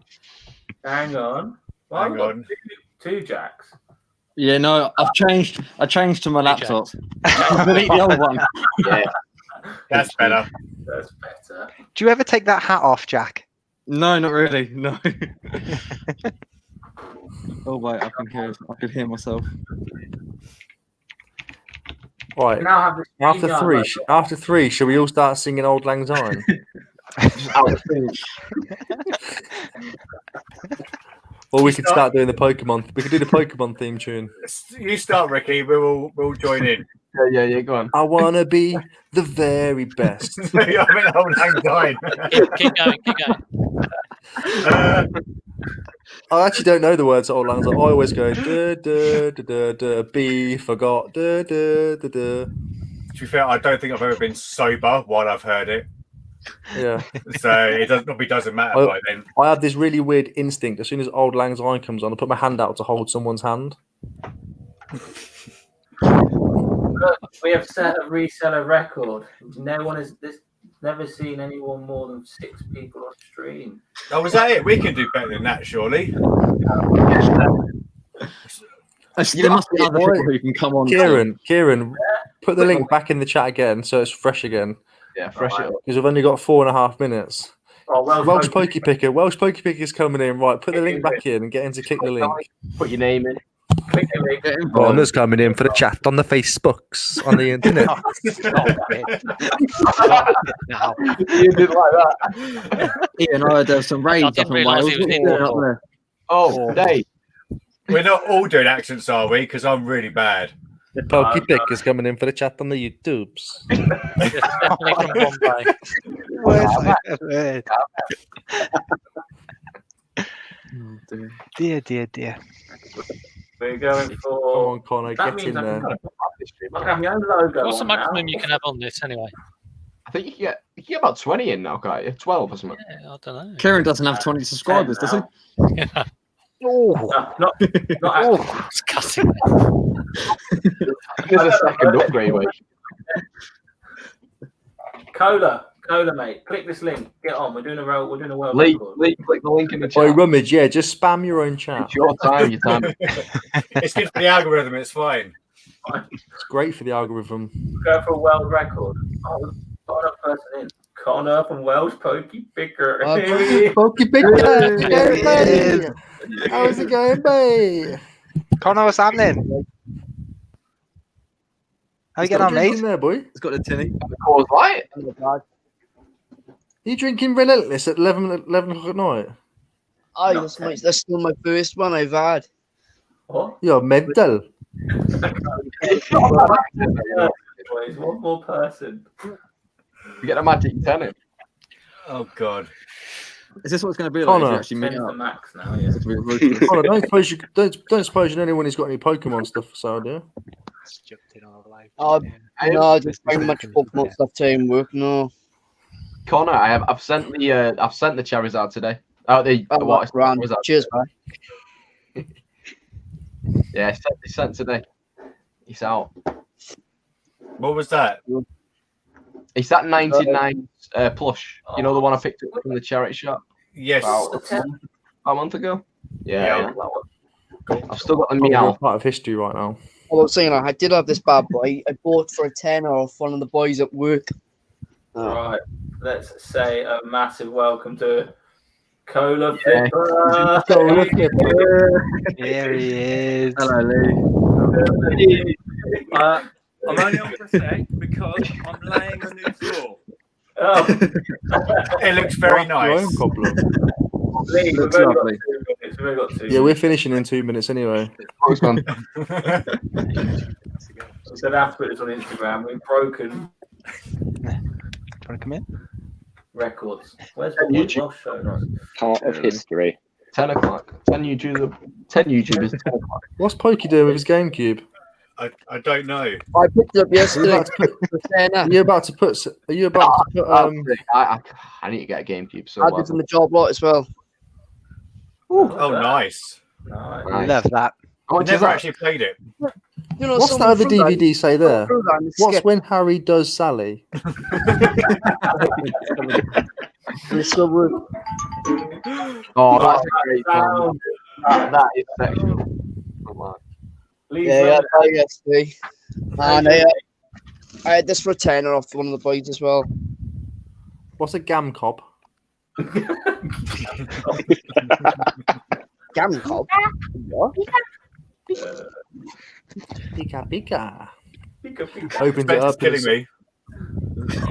Why Hang have we got on. two Jacks? Yeah, no, I changed to my laptop. James. Delete the old one. Yeah. That's better. That's better. Do you ever take that hat off, Jack? No, not really. No. Oh wait, I can hear myself. Right. Now have this After three, shall we all start singing Old Lang Syne? Just out of sync. Or we could start doing the Pokemon. We could do the Pokemon theme tune. You start, Ricky. We'll join in. Yeah, go on. I wanna be the very best. I mean, Old Lang Syne. Keep going. I actually don't know the words of Old Lang Syne. I always go da da da da da. Be forgot da da da da. To be fair, I don't think I've ever been sober while I've heard it. Yeah. So it doesn't matter by then. I have this really weird instinct. As soon as Old Lang Syne comes on, I put my hand out to hold someone's hand. Look, we have set a reseller record. No one has never seen anyone more than 6 people on stream. Oh, was that it? We can do better than that, surely. There must be other people who can come on. Kieran, put the link back in the chat again so it's fresh again. Yeah, fresh it up. Because we've only got 4.5 minutes. Oh, Welsh Pokey Picker. Welsh Pokey Picker's coming in. Right, put the link back in and get him to click the link. Put your name in. Bonner's coming in for the chat on the Facebooks on the internet. You did like that. Ian, I heard there's some raids up in Wales. Oh, Dave. We're not all doing accents, are we? Because I'm really bad. Pokey Picker's coming in for the chat on the YouTubes. Definitely from Bombay. Dear. We're going for. Come on, Connor, That get means in I there. can have my own logo. What's the on now. maximum you can have on this anyway? I think you can get about 20 in now, can't you? 12 or something. Yeah, I don't know. Kieran doesn't have 20 subscribers, does he? No, not actually. Disgusting. There's a second upgrade, mate. Cola, mate. Click this link. Get on. We're doing a world Lee, record. click the link in the Oh, chat. Rummage, yeah, just spam your own chat. It's your time, It's good for the algorithm. It's fine. It's great for the algorithm. Go for a world record. Oh, got another person in. Connor from Welsh Pokey Picker. Pokey Picker! How's it going, mate? Connor, what's happening? How you getting on, mate? There, boy. It's got a tinny. Cause light. Are you drinking Relentless at 11 o'clock at night? That's still my first one I've had. What? You're mental. Boys, one more person. You get a magic 10 in. Oh God. Is this what it's going to be like? Connor. If you actually meet 10 up? for max now, yeah. Connor, don't suppose you know anyone who's got any Pokemon stuff for sale, do you? No, I just very much Pokemon stuff to work. No. Connor, I've sent the Charizard today. What? Grand. Cheers, man. Yeah, it's sent today. It's out. What was that? It's that 99 plush. You know the one I picked up from the charity shop Yes. about a month ago. Yeah. I've still got the We're meow. part of history right now. Well, I was saying I did have this bad boy. I bought for a tenner off one of the boys at work. Right. Let's say a massive welcome to Cola Flipper. Cola Flipper. There he is. Hello, Lee. I'm only on for a sec because I'm laying a new floor. Oh, It looks very Your own nice. problem. Lee, we've Looks only got lovely. 2 minutes. We've only got 2 Yeah, we're finishing in 2 minutes anyway. So that's put this on Instagram. We've broken Want to come in? records. Where's the Welsh show? Part of history. 10 o'clock. 10 YouTubers. 10 YouTubers. 10 o'clock. What's Pokey doing with his GameCube? I don't know. I picked it up Are you yesterday. about to put? for a tenner. Are you about to put? I need to get a GameCube. So I did from the job lot as well. Oh, nice. Nice. Love that. How I much is never that? actually played it. You know, What's that other DVD say there? What's Skip. when Harry does Sally? Oh, that's a great one. That is sexual. Come on. Please Yeah, run yes, and I had this for a tenner off one of the boys as well. What's a gam cob? Gam cob? What? Pika pika. Pika, pika. Opens it up. Killing me.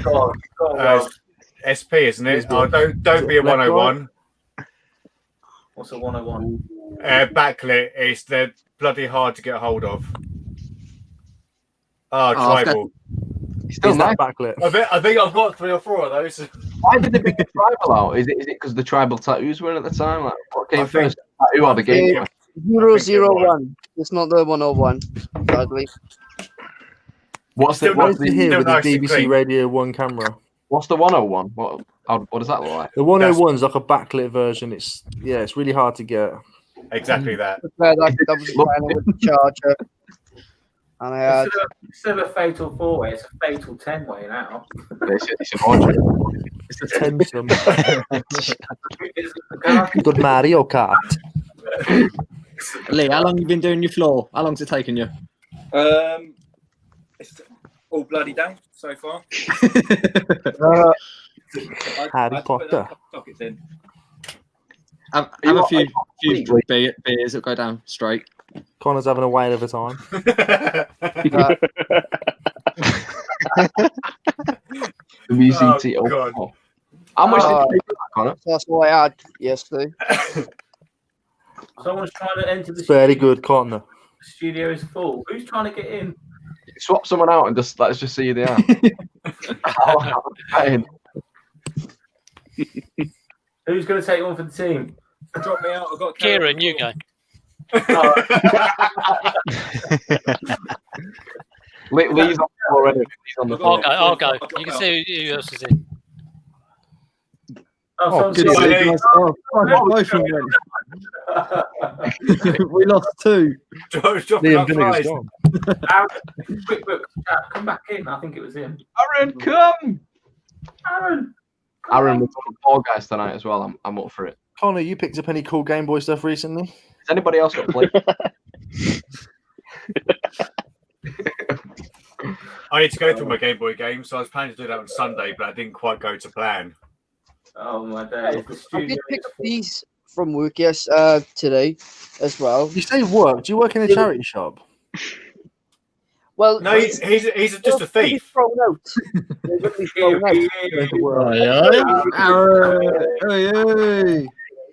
Go on. SP, isn't it? Oh, don't be a 101. What's a 101? Backlit. They're bloody hard to get a hold of. Tribal. Still not backlit. I think I've got 3 or 4 of those. Why did they pick the tribal out? Is it because the tribal tattoos were in at the time? Like, what came first? Tattoo or the game? 001. It's not the 101, sadly. What's the here with the BBC Radio 1 camera? What's the 101? What does that look like? The 101's like a backlit version. It's really hard to get. Exactly that. That was with the charger. And I had... Instead of a fatal 4-way, it's a fatal 10-way now. It's a module. It's a Tensum. Good Mario Kart. Lee, how long have you been doing your floor? How long's it taken you? It's all bloody day so far. Harry Potter. Sockets in. Have a few beers that go down straight. Connor's having a whale of a time. WCT. God. How much did you pay for that, Connor? That's what I had yesterday. Someone's trying to enter the Very good, Connor. The studio is full. Who's trying to get in? Swap someone out and just let's just see who they are. Who's going to take one for the team? Drop me out. I've got Kieran, you go. Lee's on already. He's on the floor. I'll go. You can see who else is in. Good. We lost 2. Liam Vinegar's gone. Aaron, quick book, come back in. I think it was him. Aaron, come! Aaron, we're talking Fall Guys tonight as well. I'm up for it. Connor, you picked up any cool Game Boy stuff recently? Has anybody else got played? I need to go through my Game Boy games, so I was planning to do that on Sunday, but I didn't quite go to plan. Oh my days. I did pick up these from work today as well. You say work? Do you work in a charity shop? Well, no, he's just a thief. Thrown out. They're going to be thrown out.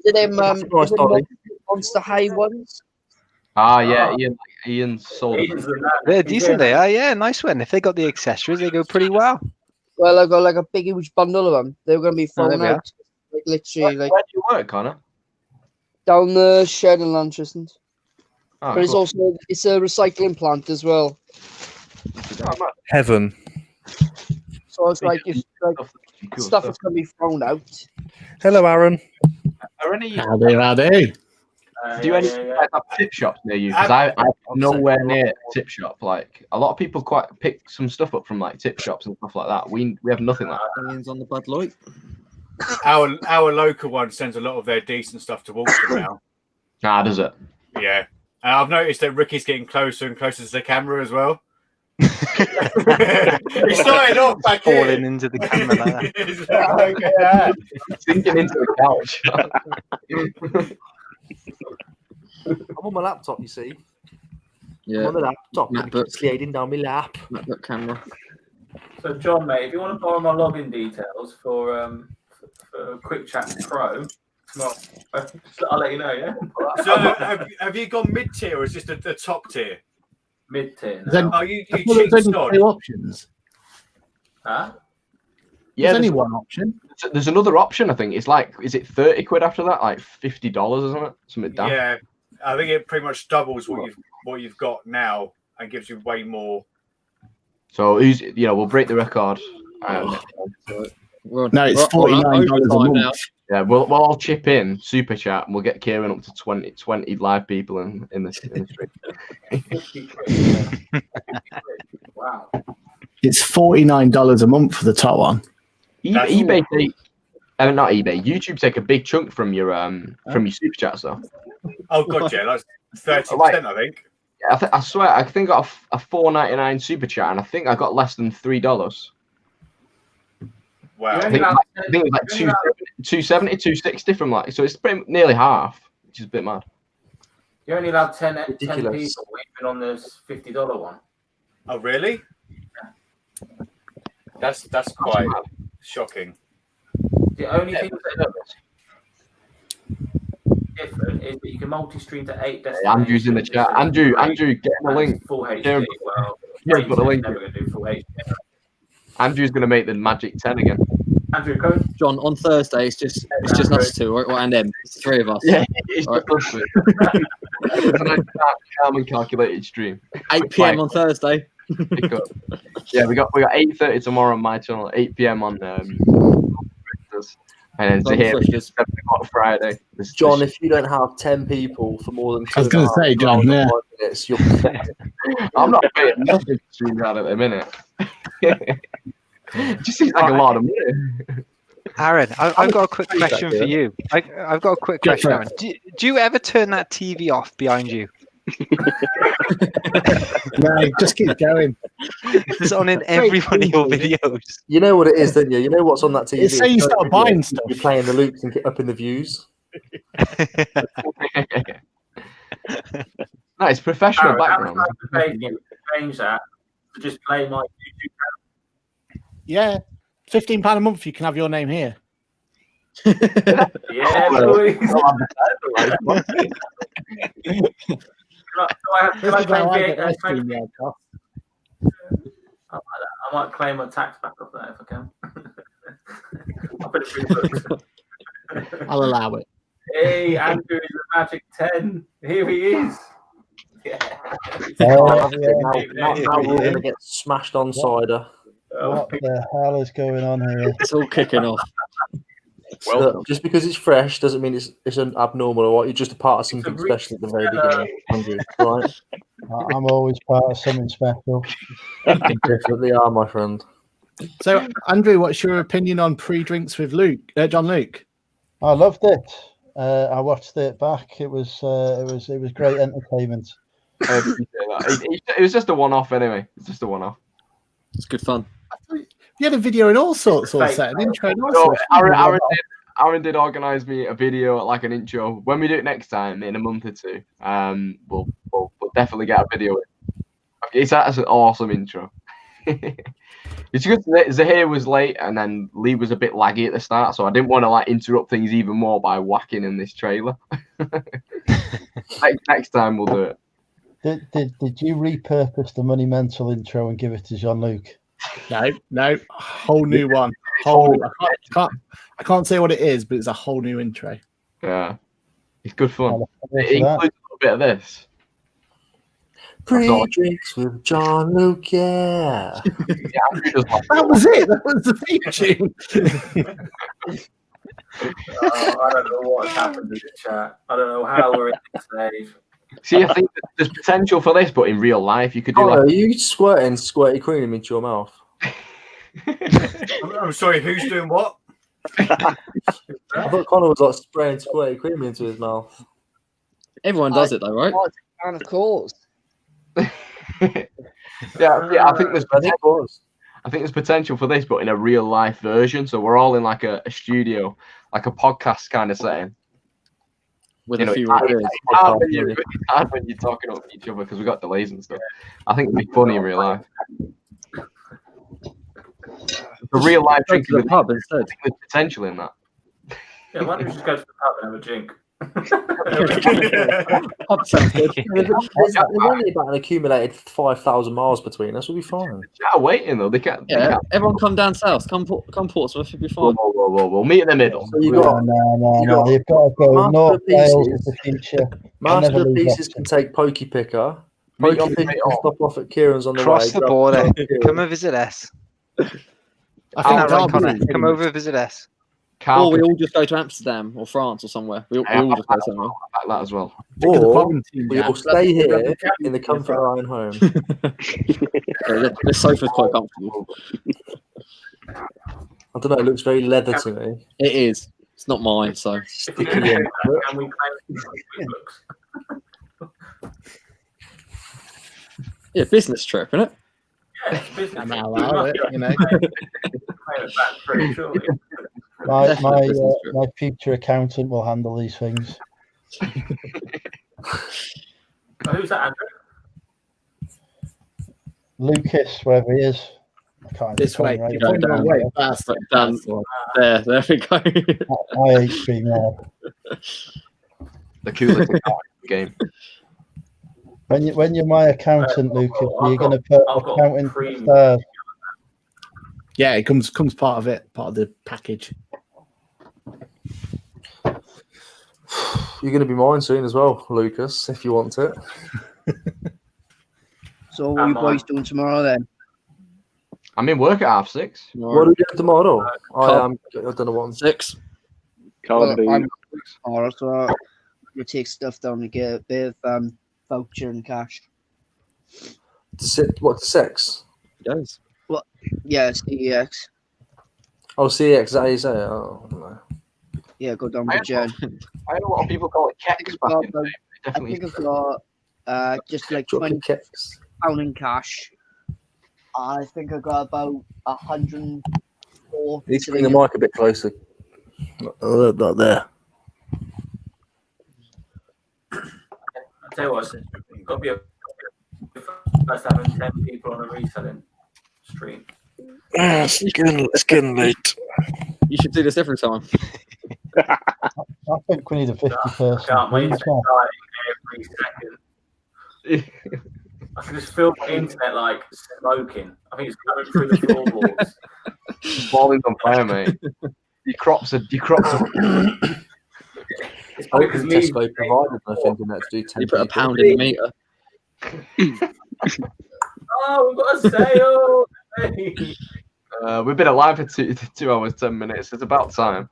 Did them Monster High ones? Yeah, Ian sold them. They're decent, they are. Yeah, nice one. If they got the accessories, they go pretty well. Well, I got like a big huge bundle of them. They were going to be thrown out. Like literally, Where do you work, Connor? Down the shed in Lanchester. Oh, but it's a recycling plant as well. Heaven. So it's like if stuff is going to be thrown out. Hello, Aaron. Are any? Howdy. Do you have tip shops near you? Because I'm nowhere near a tip shop. Like a lot of people quite pick some stuff up from like tip shops and stuff like that. We have nothing like that. Ian's on the Bud Light. Our local one sends a lot of their decent stuff to Walsall now. Does it? Yeah, and I've noticed that Ricky's getting closer and closer to the camera as well. He started off back falling into the camera like that. Sinking into the couch. I'm on my laptop, you see. Yeah. I'm on the laptop. MacBook. Sliding down my lap. MacBook camera. So, John, mate, if you want to borrow my login details for Quick Chat Pro tomorrow, I'll let you know. Yeah. So, have you gone mid tier or is this the top tier? Mid tier. You cheat sod. Options. Huh? Yeah, there's only one option. There's another option. I think it's like, is it 30 quid after that? Like $50 or something? Something daft. Yeah, I think it pretty much doubles what you've got now and gives you way more. So we'll break the record. No, it's $49 a month. Yeah, we'll all chip in super chat and we'll get Kieran up to 20 live people in the stream. Wow. It's $49 a month for the top one. eBay not eBay. YouTube take a big chunk from your super chat stuff. Oh god, yeah, that's 30%, I think. I swear, I think I got a $4.99 super chat, and I think I got less than $3. Wow. I think it was like 270, 260 from like, so it's nearly half, which is a bit mad. You're only allowed 10 people Ridiculous. even on this $50 one. Oh, really? That's quite shocking. The only thing that's different is that you can multi-stream to 8 destinations. Andrew's in the chat. Andrew, get the link. Full HD. Yeah, Well, yeah, put the link. never going to do full HD. Andrew's going to make the magic 10 again. Andrew, go. John, on Thursday, it's just us two, and them. It's the 3 of us. Yeah, it's just us two. It's a nice, calm and calculated stream. 8 p.m. on Thursday. Yeah, we got 8:30 tomorrow on my channel, 8 p.m. on and then Zahir 7 o'clock Friday. John, if you don't have 10 people for more than 2 I was going to say, John, yeah. minutes, you're pathetic. I'm not paying nothing to stream that at the minute. It just seems like a lot of money. Aaron, I've got a quick question for you. I've got a quick question, Aaron. Do you ever turn that TV off behind you? No, just keep going. It's on in every one of your videos. You know what it is, don't you? You know what's on that TV. It's so you start buying stuff. You're playing the loops and get up in the views. No, it's professional background. Change that to just play my YouTube channel. Yeah, £15 a month. You can have your name here. Yeah, boys. Can I claim VAT? I might claim my tax back off that if I can. I'll put it through the books. I'll allow it. Hey, Andrew is the magic 10. Here he is. Yeah. Now we're all going to get smashed on cider. What the hell is going on here? It's all kicking off. Well, just because it's fresh doesn't mean it's an abnormal or what. You're just a part of something special at the very beginning, Andrew. Right? I'm always part of something special. You definitely are, my friend. So, Andrew, what's your opinion on pre-drinks with John Luke? I loved it. I watched it back. It was great entertainment. I appreciate that. It was just a one-off anyway. It's just a one-off. It's good fun. You had a video and all sorts all set, an intro and all sorts. Aaron did organise me a video, like an intro. When we do it next time, in a month or two, we'll definitely get a video. That's an awesome intro. It's just Zahir was late, and then Lee was a bit laggy at the start, so I didn't want to interrupt things even more by whacking in this trailer. Next time we'll do it. Did you repurpose the Money Mental intro and give it to Jean-Luc? No, whole new one. I can't say what it is, but it's a whole new intro. Yeah, it's good fun. It includes a little bit of this. Pre-drinks with Jean-Luc, yeah. That was it. That was the theme tune. I don't know what's happened in the chat. I don't know how we're at this stage. See, I think there's potential for this, but in real life, you could do are you squirting squirty cream into your mouth? I'm sorry, who's doing what? I thought Connor was spraying squirty cream into his mouth. Everyone does it though, right? Of course. Yeah, I think there's potential for this, but in a real life version. So we're all in a studio, like a podcast kind of setting. With a few it's hard when you're talking up each other because we've got delays and stuff. I think it'd be funny in real life. The real life drink to the pub instead. There's potential in that. Yeah, why don't we just go to the pub and have a drink? Sounds good. There's only about an accumulated 5,000 miles between us. We'll be fine. Yeah, waiting though. They can't. Everyone come down south. Come Portsmouth. It'll be fine. We'll meet in the middle. So you've got to go North Wales in the future. Master Pieces can take Pokey Picker. Pokey Picker can stop off at Kieran's on the way. Cross the border. Come and visit us. I think Connor, come over and visit us. Or we all just go to Amsterdam or France or somewhere. We all just go somewhere. I like that as well. Or we all stay here in the comfort of our own home. The sofa's quite comfortable. I don't know. It looks very leather to me. It is. It's not mine, so. Yeah, business trip, isn't it? Yeah, it's business. I'm not allowed it, you know. My future accountant will handle these things. Who's that, Andrew? Lucas, wherever he is. I can't This way. right. You're going the wrong way. Fast. There we go. I hate being there. The coolest game. When you're my accountant, Lucas, you're going to put accounting for stars. Yeah, it comes part of it, part of the package. You're going to be mine soon as well, Lucas, if you want it. So what are you boys doing tomorrow then? I'm in work at 6:30. What are we doing tomorrow? I don't know what. 6. Well, I'm tomorrow, so I'm going to take stuff down to get a bit of voucher and cash. What, to 6? Yes. Well, yeah, CEX. Oh, CX, is that how you say it? Oh, no. Yeah, go down to Jen. I know a lot of people call it keks back in the day. I think I've got just like £20 in cash. I think I got about 104. You need to bring the mic a bit closer. Not there. I'll tell you what, you've got to be first having 10 people on a reselling stream. It's getting late. You should do this every time. I think we need a 50 person. I can't wait to die every second. I can just feel the internet like smoking. I think it's coming through the floorboards. Balling's on fire, mate. Your crops are. Tesco provided enough internet to do 10. You put £1 in the meter. Oh, we've got a sale! We've been alive for 2 hours, 10 minutes. It's about time.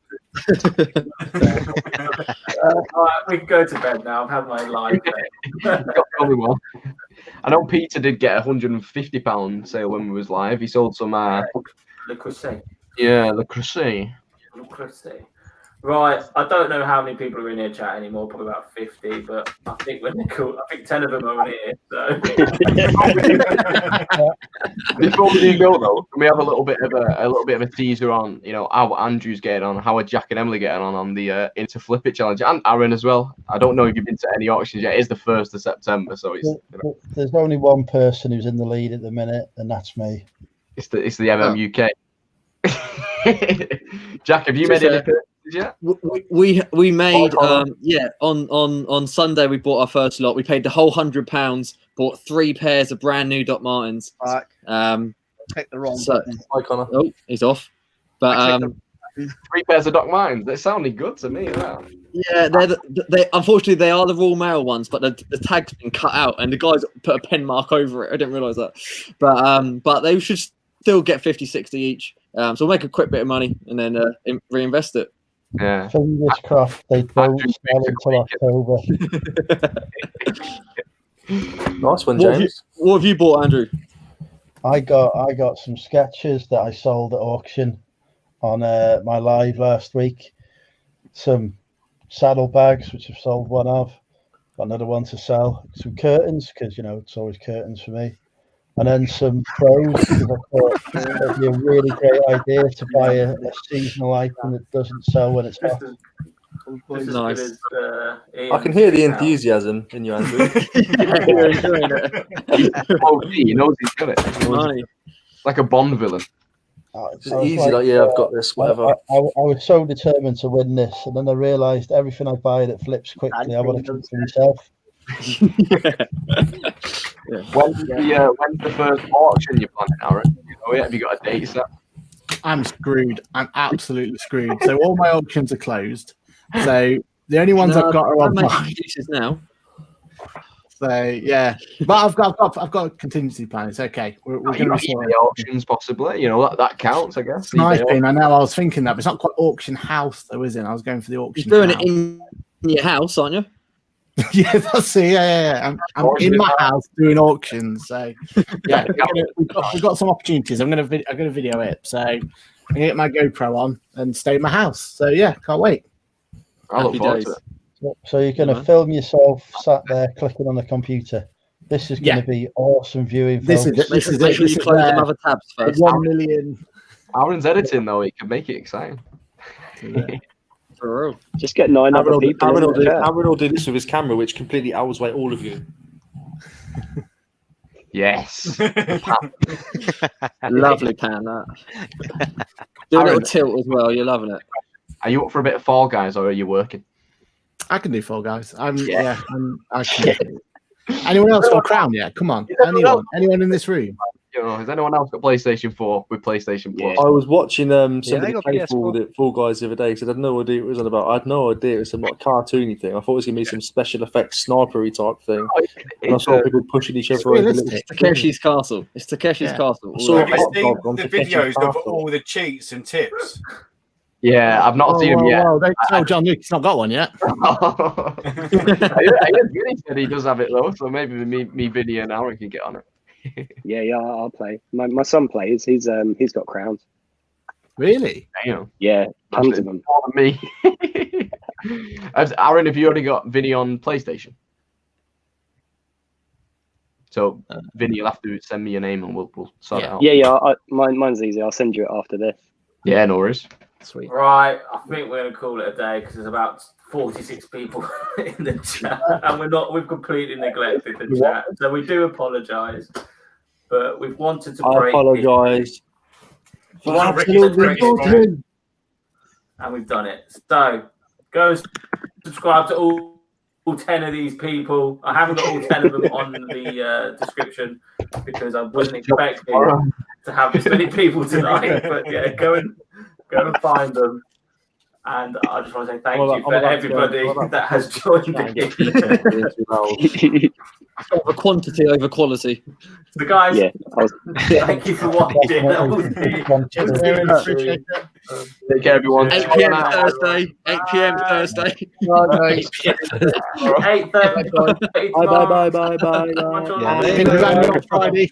All right, we can go to bed now. I've had my live day. I know Peter did get £150 sale when we was live. He sold some Le Creuset. Yeah, Le Creuset. Le Creuset. Right, I don't know how many people are in here chat anymore. Probably about 50, but I think when they're cool, I think 10 of them are in here. So before we do go though, can we have a little bit of a teaser on how Andrew's getting on, how are Jack and Emily getting on the Into Flip It challenge, and Aaron as well. I don't know if you've been to any auctions yet. It is the 1st of September, so it's. There's only one person who's in the lead at the minute, and that's me. It's the MM UK. Jack, have you made any purchases yet? We made on Sunday we bought our first lot. We paid the whole £100, bought 3 pairs of brand new Doc Martens. Picked the wrong button. Oh, he's off. But 3 pairs of Doc Martens. They sounded good to me. Yeah, they unfortunately they are the Royal Mail ones, but the tag's been cut out and the guys put a pen mark over it. I didn't realise that. But they should still get 50, 60 each. So we'll make a quick bit of money and then reinvest it. Yeah. Fingers crossed they don't sell until October. Nice one, James. What have you bought, Andrew? I got some sketches that I sold at auction on my live last week. Some saddlebags, which I've sold one of. Got another one to sell. Some curtains, because it's always curtains for me. And then some pros, because I thought it would be a really great idea to buy a seasonal item that doesn't sell when it's hot. Nice. I can hear the enthusiasm in you, Andrew. You're enjoying it. He knows he's got it. Like a Bond villain. It's easy, I've got this, whatever. I was so determined to win this, and then I realised everything I buy that flips quickly, I want to keep for myself. When's the first auction you're planning, Aaron? Have you got a date set? I'm screwed. I'm absolutely screwed. So all my auctions are closed. So the only ones I've got are on mine now. So yeah, but I've got a contingency plan. It's okay. We're going to be the auctions possibly. That counts, I guess. It's nice thing. I know. I was thinking that, but it's not quite auction house though, is it? I was going for the auction. You're doing it in your house, aren't you? Yeah, that's it. Yeah. I'm in my house doing auctions. So yeah, we've got some opportunities. I'm gonna video it. So I'm gonna get my GoPro on and stay in my house. So yeah, can't wait. I look forward to it. So you're gonna film yourself sat there clicking on the computer. This is going to be awesome viewing. This folks. is it. Make sure you close them other tabs first. 1 million. Aaron's editing though; it can make it exciting. For real. Just get 9 other people. Aaron will do this with his camera, which completely outweighs all of you. Yes. Lovely pan, that. Do a little tilt as well. You're loving it. Are you up for a bit of Fall Guys, or are you working? I can do Fall Guys. I can. Anyone else got a crown yet? Come on. Anyone in this room? You know, has anyone else got PlayStation 4 with PlayStation Plus? I was watching somebody got play PS4. Fall Guys the other day because I had no idea what it was about. I had no idea it was some like cartoony thing. I thought it was going to be some special effects snipery type thing. And I saw people pushing each other over. It's Takeshi's Castle. It's Takeshi's Castle. Have you seen the videos of all the cheats and tips? Yeah, I've not seen him yet. Well, don't tell John Luke he's not got one yet. Vinny said he does have it though, so maybe me, Vinny, and Aaron can get on it. Yeah, I'll play. My son plays. He's got crowns. Really? Damn. Yeah, tons of them. More than me. Aaron, have you already got Vinny on PlayStation? So Vinny, you'll have to send me your name and we'll sort it out. Yeah. Mine's easy. I'll send you it after this. Yeah, no worries. Sweet. Right, I think we're going to call it a day because there's about 46 people in the chat, and we've completely neglected the chat, so we do apologise. But we've wanted to break. I apologise. And we've done it. So go and subscribe to all 10 of these people. I haven't got all 10 of them on the description because I wasn't expecting to have this many people tonight. But yeah, go and find them. And I just want to say thank you for everybody that has joined in. Over quantity over quality. So guys, thank you for watching. Take care, everyone. 8 p.m. Thursday. 8 p.m. Thursday. 8:30. Bye. Friday.